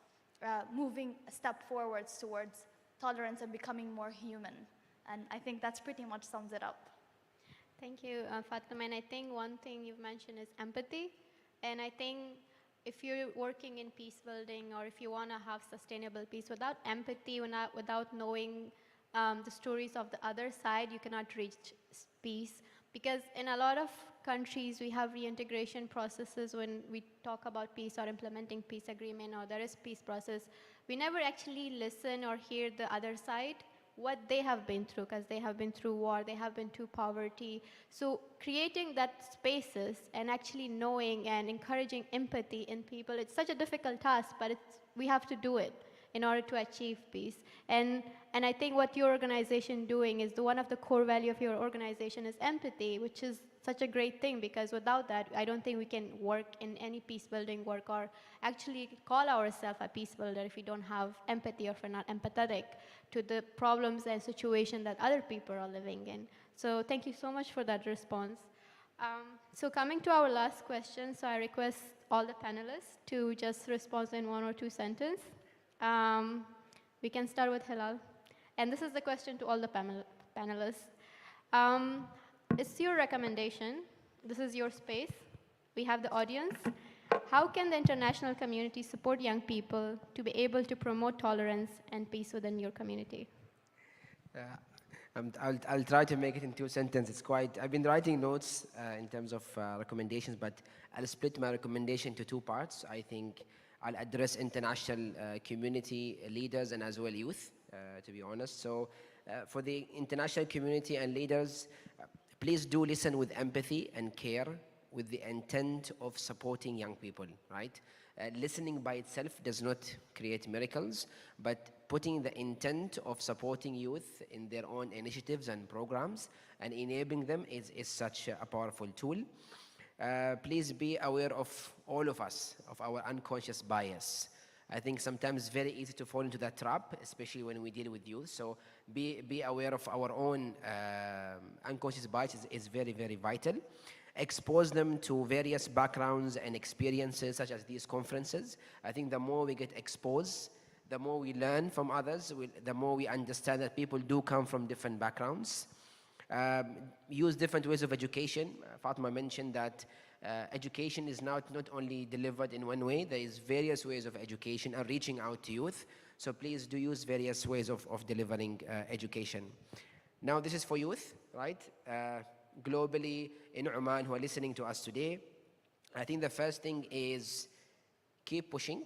moving a step forwards towards tolerance and becoming more human. And I think that's pretty much sums it up. Thank you, Fatima. And I think one thing you've mentioned is empathy. And I think if you're working in peace building or if you want to have sustainable peace, without empathy, without knowing the stories of the other side, you cannot reach peace. Because in a lot of countries, we have reintegration processes when we talk about peace or implementing peace agreement or there is peace process. We never actually listen or hear the other side, what they have been through, because they have been through war, they have been through poverty. So creating that spaces and actually knowing and encouraging empathy in people, it's such a difficult task, but we have to do it in order to achieve peace. And I think what your organization doing is one of the core value of your organization is empathy, which is such a great thing, because without that, I don't think we can work in any peace building work or actually call ourselves a peace builder if we don't have empathy or if we're not empathetic to the problems and situation that other people are living in. So thank you so much for that response. So coming to our last question, so I request all the panelists to just respond in 1 or 2 sentences. We can start with Hilal. And this is the question to all the panelists. It's your recommendation. This is your space. We have the audience. How can the international community support young people to be able to promote tolerance and peace within your community? I'll try to make it in 2 sentences. I've been writing notes in terms of recommendations, but I'll split my recommendation into 2 parts. I think I'll address international community leaders and as well youth, to be honest. So for the international community and leaders, please do listen with empathy and care with the intent of supporting young people, right? Listening by itself does not create miracles, but putting the intent of supporting youth in their own initiatives and programs and enabling them is such a powerful tool. Please be aware of all of us, of our unconscious bias. I think sometimes it's very easy to fall into that trap, especially when we deal with youth. So be aware of our own unconscious bias is very, very vital. Expose them to various backgrounds and experiences such as these conferences. I think the more we get exposed, the more we learn from others, the more we understand that people do come from different backgrounds. Use different ways of education. Fatima mentioned that education is not only delivered in one way. There is various ways of education and reaching out to youth. So please do use various ways of delivering education. Now this is for youth, right? Globally in Oman who are listening to us today, I think the first thing is keep pushing.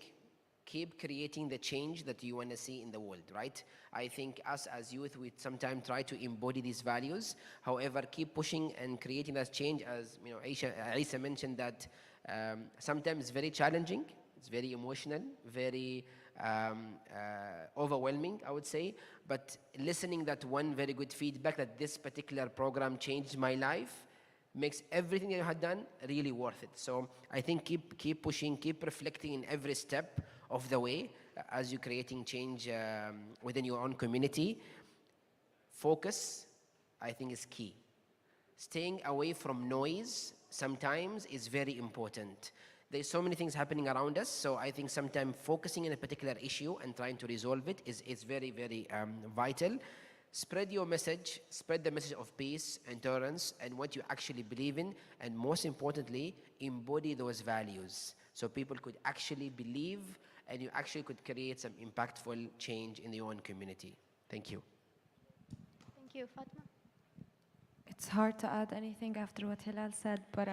Keep creating the change that you want to see in the world, right? I think us as youth, we sometimes try to embody these values. However, keep pushing and creating that change. As you know, Aisha mentioned that sometimes it's very challenging, it's very emotional, very overwhelming, I would say. But listening that one very good feedback that this particular program changed my life makes everything you had done really worth it. So I think keep pushing, keep reflecting in every step of the way as you're creating change within your own community. Focus, I think, is key. Staying away from noise sometimes is very important. There's so many things happening around us, so I think sometimes focusing on a particular issue and trying to resolve it is very, very vital. Spread your message, spread the message of peace and tolerance and what you actually believe in, and most importantly, embody those values so people could actually believe and you actually could create some impactful change in your own community. Thank you. Thank you, Fatma. It's hard to add anything after what Hilal said, but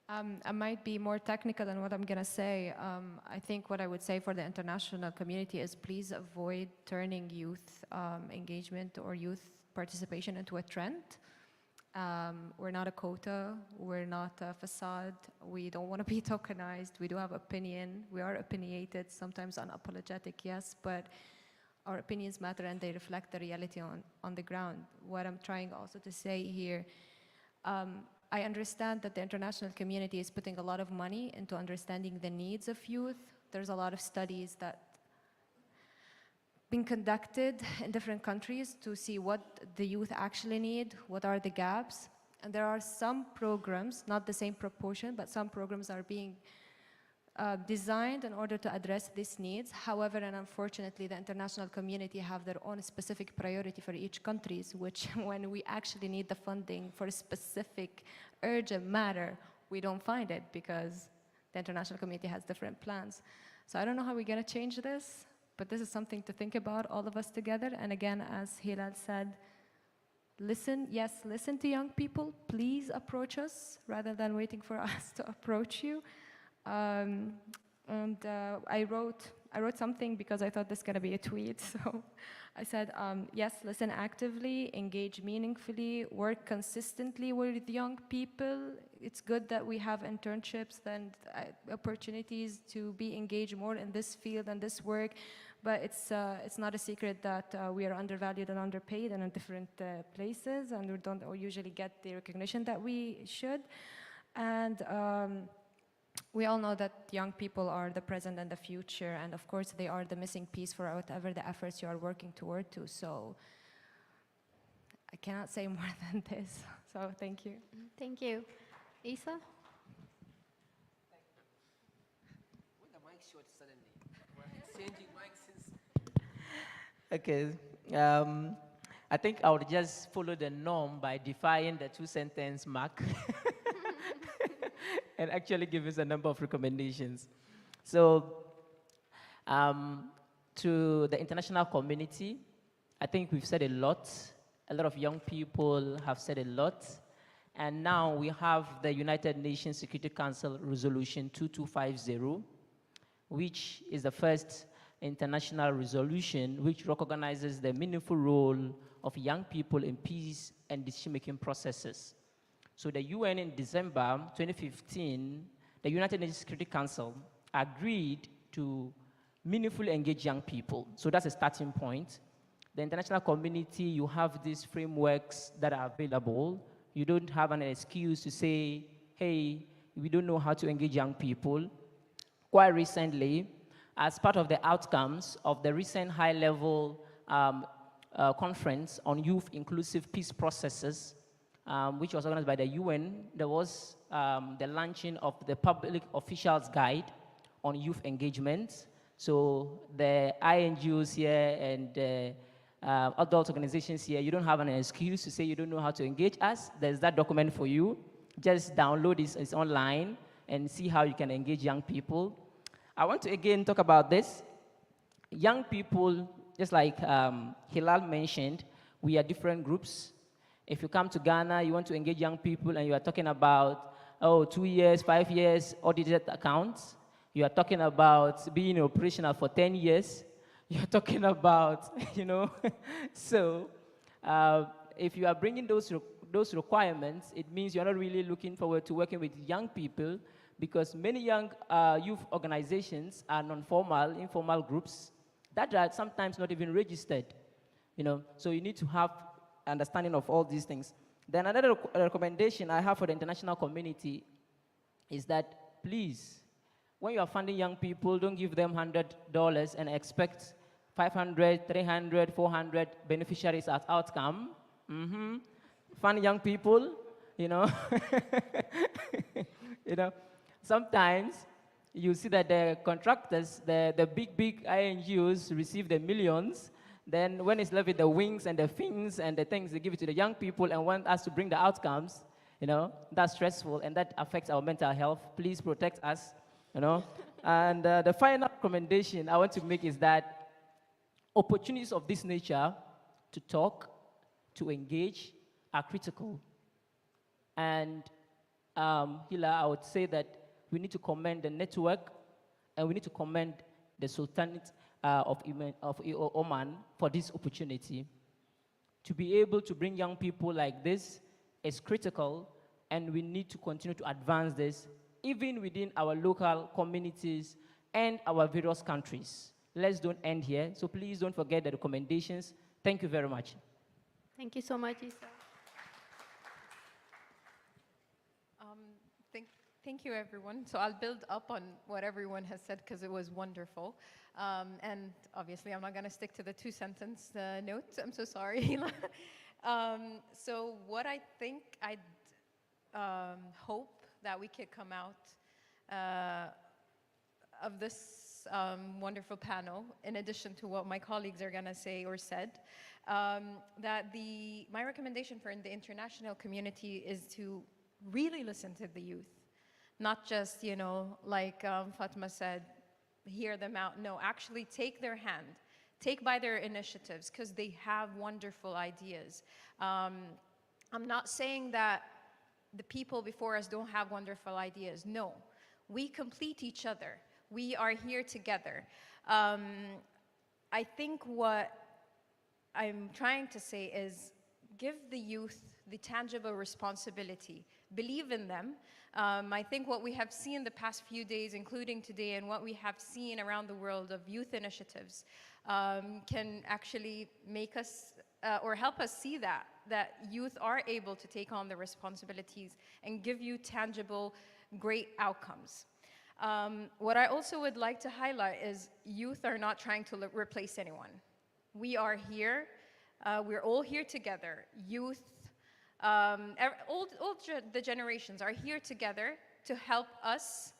I might be more technical than what I'm going to say. I think what I would say for the international community is please avoid turning youth engagement or youth participation into a trend. We're not a quota, we're not a facade, we don't want to be tokenized, we do have opinion, we are opinionated, sometimes unapologetic, yes, but our opinions matter and they reflect the reality on the ground. What I'm trying also to say here, I understand that the international community is putting a lot of money into understanding the needs of youth. There's a lot of studies that been conducted in different countries to see what the youth actually need, what are the gaps. And there are some programs, not the same proportion, but some programs are being designed in order to address these needs. However, and unfortunately, the international community have their own specific priority for each country, which when we actually need the funding for a specific urgent matter, we don't find it because the international community has different plans. So I don't know how we're gonna change this, but this is something to think about, all of us together. And again, as Hilal said, listen, yes, listen to young people. Please approach us rather than waiting for us to approach you. I wrote something because I thought this was gonna be a tweet. So I said, yes, listen actively, engage meaningfully, work consistently with young people. It's good that we have internships and opportunities to be engaged more in this field and this work. But it's not a secret that we are undervalued and underpaid and in different places, and we don't usually get the recognition that we should. And we all know that young people are the present and the future, and of course they are the missing piece for whatever the efforts you are working toward to. So I cannot say more than this. So thank you. Thank you. Isa? Okay. I think I would just follow the norm by defying the 2-sentence mark and actually give us a number of recommendations. So, to the international community, I think we've said a lot. A lot of young people have said a lot. And now we have the United Nations Security Council Resolution 2250, which is the first international resolution which recognizes the meaningful role of young people in peace and decision-making processes. So the UN in December 2015, the United Nations Security Council agreed to meaningfully engage young people. So that's a starting point. The international community, you have these frameworks that are available. You don't have an excuse to say, hey, we don't know how to engage young people. Quite recently, as part of the outcomes of the recent high-level conference on youth inclusive peace processes, which was organized by the UN, there was the launching of the Public Officials Guide on Youth Engagement. So the INGOs here and adult organizations here, you don't have an excuse to say you don't know how to engage us. There's that document for you. Just download it, it's online, and see how you can engage young people. I want to again talk about this. Young people, just like Hilal mentioned, we are different groups. If you come to Ghana, you want to engage young people, and you are talking about, 2 years, 5 years, audited accounts. You are talking about being operational for 10 years. You're talking about, So if you are bringing those requirements, it means you're not really looking forward to working with young people, because many young youth organizations are non-formal, informal groups that are sometimes not even registered. So you need to have understanding of all these things. Then another recommendation I have for the international community is that, please, when you are funding young people, don't give them $100 and expect 500, 300, 400 beneficiaries as outcome. Fund young people, Sometimes you see that the contractors, the big INGOs receive the millions. Then when it's left with the wings and the fins and the things, they give it to the young people and want us to bring the outcomes, that's stressful and that affects our mental health. Please protect us, And the final recommendation I want to make is that opportunities of this nature to talk, to engage, are critical. And Hila, I would say that we need to commend the network, and we need to commend the Sultanate of Oman for this opportunity. To be able to bring young people like this is critical, and we need to continue to advance this, even within our local communities and our various countries. Let's don't end here, so please don't forget the recommendations. Thank you very much. Thank you so much, Isa. Thank you, everyone. So I'll build up on what everyone has said because it was wonderful. And obviously, I'm not going to stick to the 2-sentence note. I'm so sorry. So what I think I'd hope that we could come out of this wonderful panel, in addition to what my colleagues are going to say or said, that my recommendation for the international community is to really listen to the youth. Not just, you know, like Fatma said, hear them out. No, actually take their hand. Take by their initiatives, because they have wonderful ideas. I'm not saying that the people before us don't have wonderful ideas. No, we complete each other. We are here together. I think what I'm trying to say is give the youth the tangible responsibility. Believe in them. I think what we have seen the past few days, including today, and what we have seen around the world of youth initiatives can actually make us or help us see that youth are able to take on the responsibilities and give you tangible, great outcomes. What I also would like to highlight is youth are not trying to replace anyone. We are here. We're all here together. Youth, all the generations are here together to help us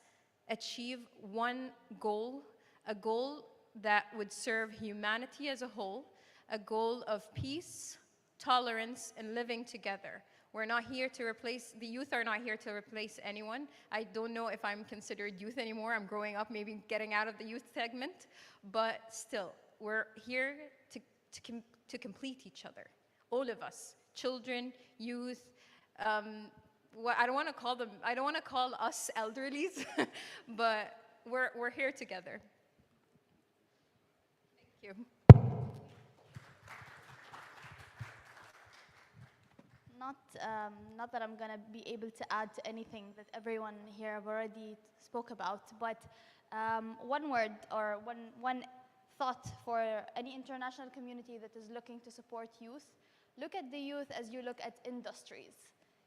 achieve one goal, a goal that would serve humanity as a whole, a goal of peace, tolerance, and living together. We're not here to replace, the youth are not here to replace anyone. I don't know if I'm considered youth anymore. I'm growing up, maybe getting out of the youth segment, but still, we're here to complete each other. All of us, children, youth, I don't want to call us elderlies, but we're here together. Thank you. Not that I'm going to be able to add to anything that everyone here have already spoke about, but one word or one thought for any international community that is looking to support youth. Look at the youth as you look at industries.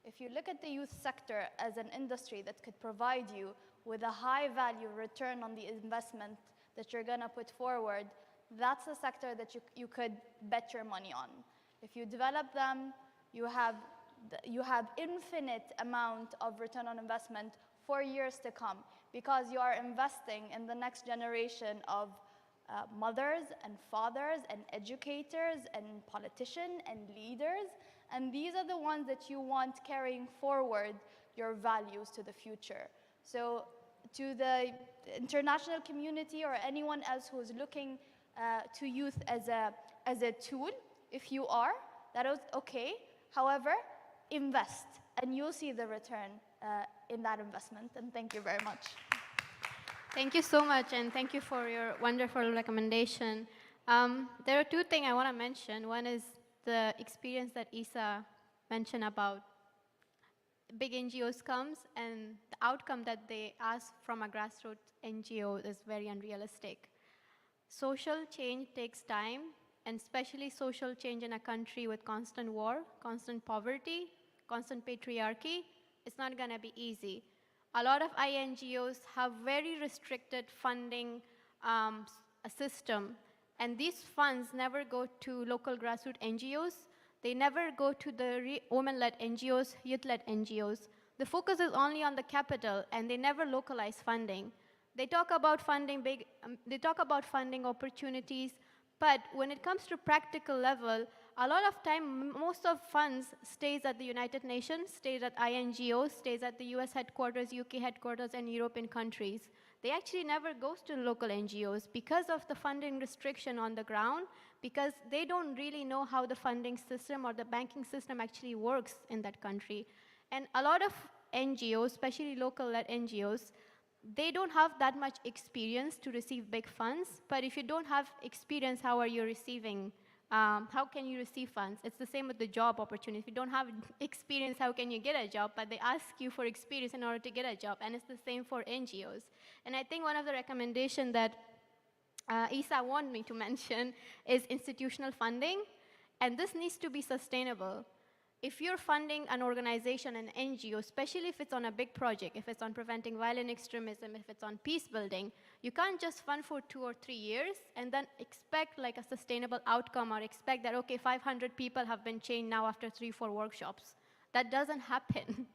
If you look at the youth sector as an industry that could provide you with a high value return on the investment that you're going to put forward, that's a sector that you could bet your money on. If you develop them, you have infinite amount of return on investment for years to come, because you are investing in the next generation of mothers and fathers and educators and politicians and leaders, and these are the ones that you want carrying forward your values to the future. So to the international community or anyone else who's looking to youth as a tool, if you are, that is okay. However, invest, and you'll see the return in that investment. And thank you very much. Thank you so much, and thank you for your wonderful recommendation. There are two things I want to mention. One is the experience that Isa mentioned about big NGOs comes, and the outcome that they ask from a grassroots NGO is very unrealistic. Social change takes time, and especially social change in a country with constant war, constant poverty, constant patriarchy. It's not going to be easy. A lot of INGOs have very restricted funding system, and these funds never go to local grassroots NGOs. They never go to the women-led NGOs, youth-led NGOs. The focus is only on the capital, and they never localize funding. They talk about funding they talk about funding opportunities, but when it comes to practical level, a lot of time, most of funds stays at the United Nations, stays at INGOs, stays at the US headquarters, UK headquarters, and European countries. They actually never goes to local NGOs because of the funding restriction on the ground, because they don't really know how the funding system or the banking system actually works in that country. And a lot of NGOs, especially local-led NGOs, they don't have that much experience to receive big funds, but if you don't have experience, how are you receiving? How can you receive funds? It's the same with the job opportunity. If you don't have experience, how can you get a job? But they ask you for experience in order to get a job, and it's the same for NGOs. And I think one of the recommendations that Isa wanted me to mention is institutional funding, and this needs to be sustainable. If you're funding an organization, an NGO, especially if it's on a big project, if it's on preventing violent extremism, if it's on peace building, you can't just fund for 2 or 3 years and then expect like a sustainable outcome, or expect that, okay, 500 people have been changed now after 3-4 workshops. That doesn't happen.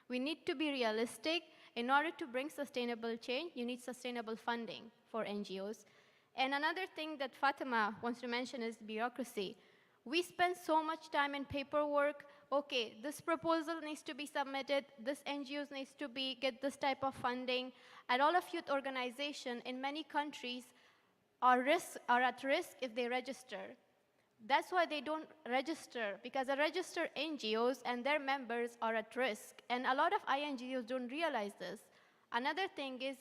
We need to be realistic. In order to bring sustainable change, you need sustainable funding for NGOs. And another thing that Fatima wants to mention is bureaucracy. We spend so much time in paperwork. Okay, this proposal needs to be submitted. This NGOs needs to get this type of funding. A lot of youth organizations in many countries are at risk if they register. That's why they don't register, because the registered NGOs and their members are at risk. And a lot of INGOs don't realize this. Another thing is,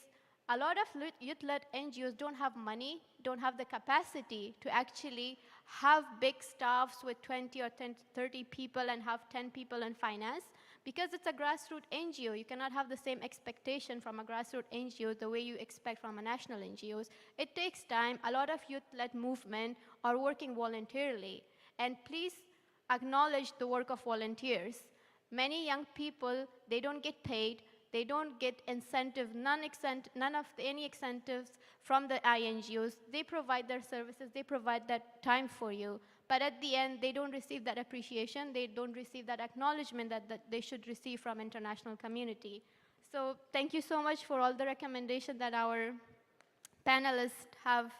a lot of youth-led NGOs don't have money, don't have the capacity to actually have big staffs with 20 or 30 people and have 10 people in finance. Because it's a grassroots NGO, you cannot have the same expectation from a grassroots NGO the way you expect from a national NGOs. It takes time. A lot of youth-led movement are working voluntarily. And please acknowledge the work of volunteers. Many young people, they don't get paid. They don't get incentive, any incentives from the INGOs. They provide their services, they provide that time for you. But at the end, they don't receive that appreciation, they don't receive that acknowledgement that they should receive from international community. So thank you so much for all the recommendations that our panelists have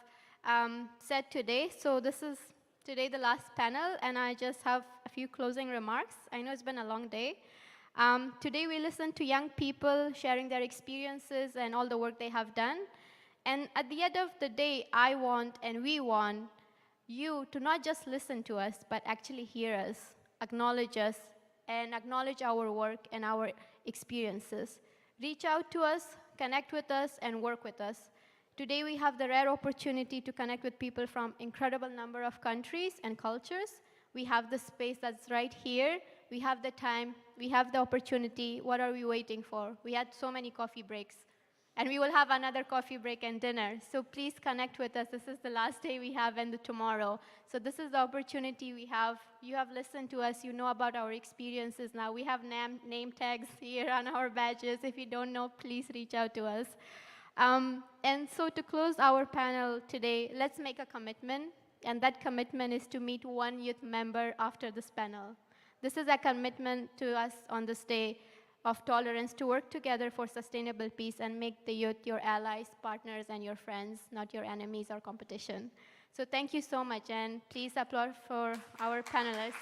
said today. So this is today the last panel, and I just have a few closing remarks. I know it's been a long day. Today we listened to young people sharing their experiences and all the work they have done. And at the end of the day, I want and we want you to not just listen to us, but actually hear us, acknowledge us, and acknowledge our work and our experiences. Reach out to us, connect with us, and work with us. Today we have the rare opportunity to connect with people from incredible number of countries and cultures. We have the space that's right here. We have the time, we have the opportunity. What are we waiting for? We had so many coffee breaks, and we will have another coffee break and dinner. So please connect with us. This is the last day we have and tomorrow. So this is the opportunity we have. You have listened to us, you know about our experiences now. We have name tags here on our badges. If you don't know, please reach out to us. And so to close our panel today, let's make a commitment. And that commitment is to meet one youth member after this panel. This is a commitment to us on this day of tolerance to work together for sustainable peace and make the youth your allies, partners, and your friends, not your enemies or competition. So thank you so much, and please applaud for our panelists.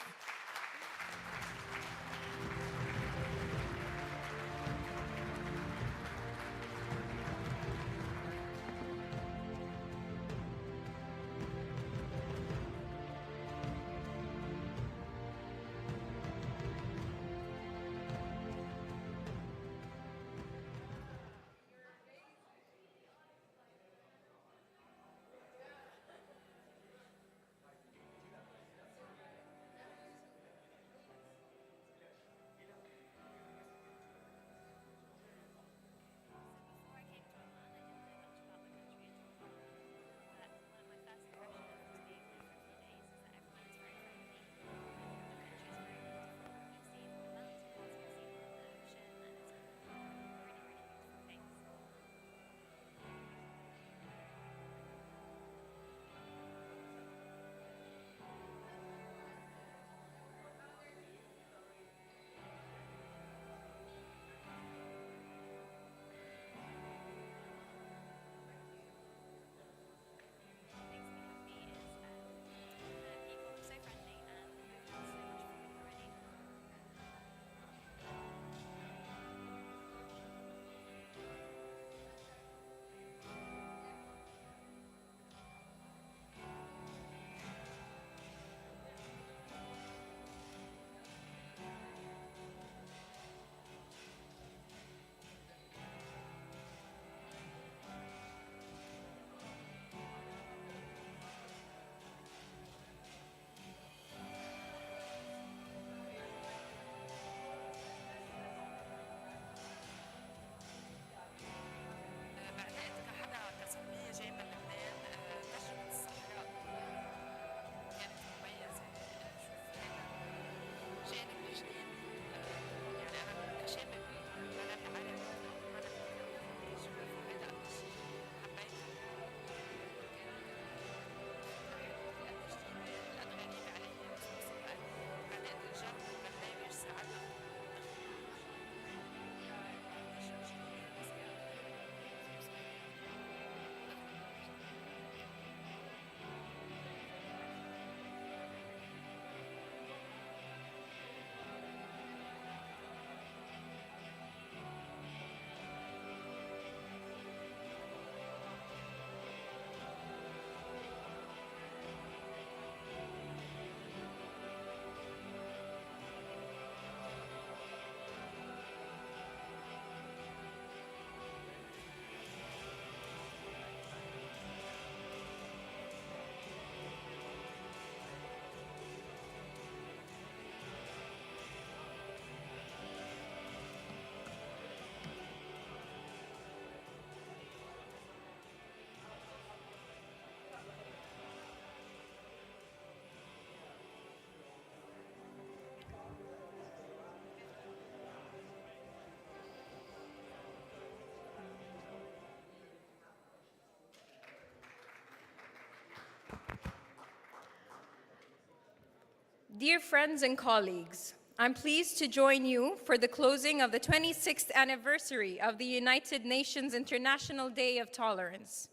Dear friends and colleagues, I'm pleased to join you for the closing of the 26th anniversary of the United Nations International Day of Tolerance.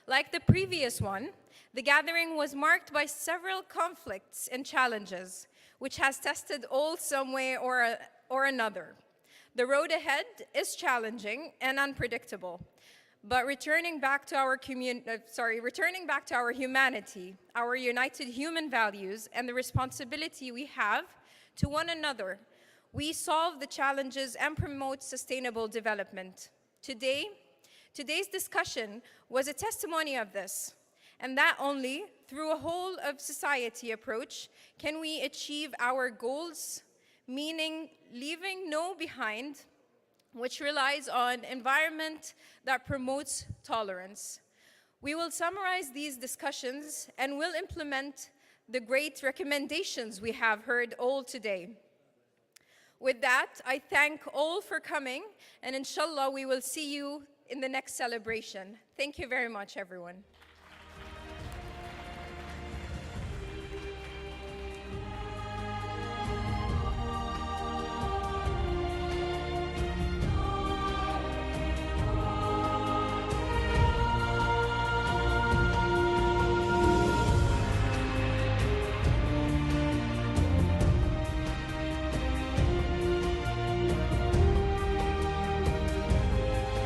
Like the previous one, the gathering was marked by several conflicts and challenges, which has tested all some way or another. The road ahead is challenging and unpredictable, but returning back to our humanity, our united human values, and the responsibility we have to one another, we solve the challenges and promote sustainable development. Today's discussion was a testimony of this, and that only through a whole of society approach can we achieve our goals, meaning leaving no behind, which relies on environment that promotes tolerance. We will summarize these discussions and will implement the great recommendations we have heard all today. With that, I thank all for coming, and inshallah we will see you in the next celebration. Thank you very much, everyone.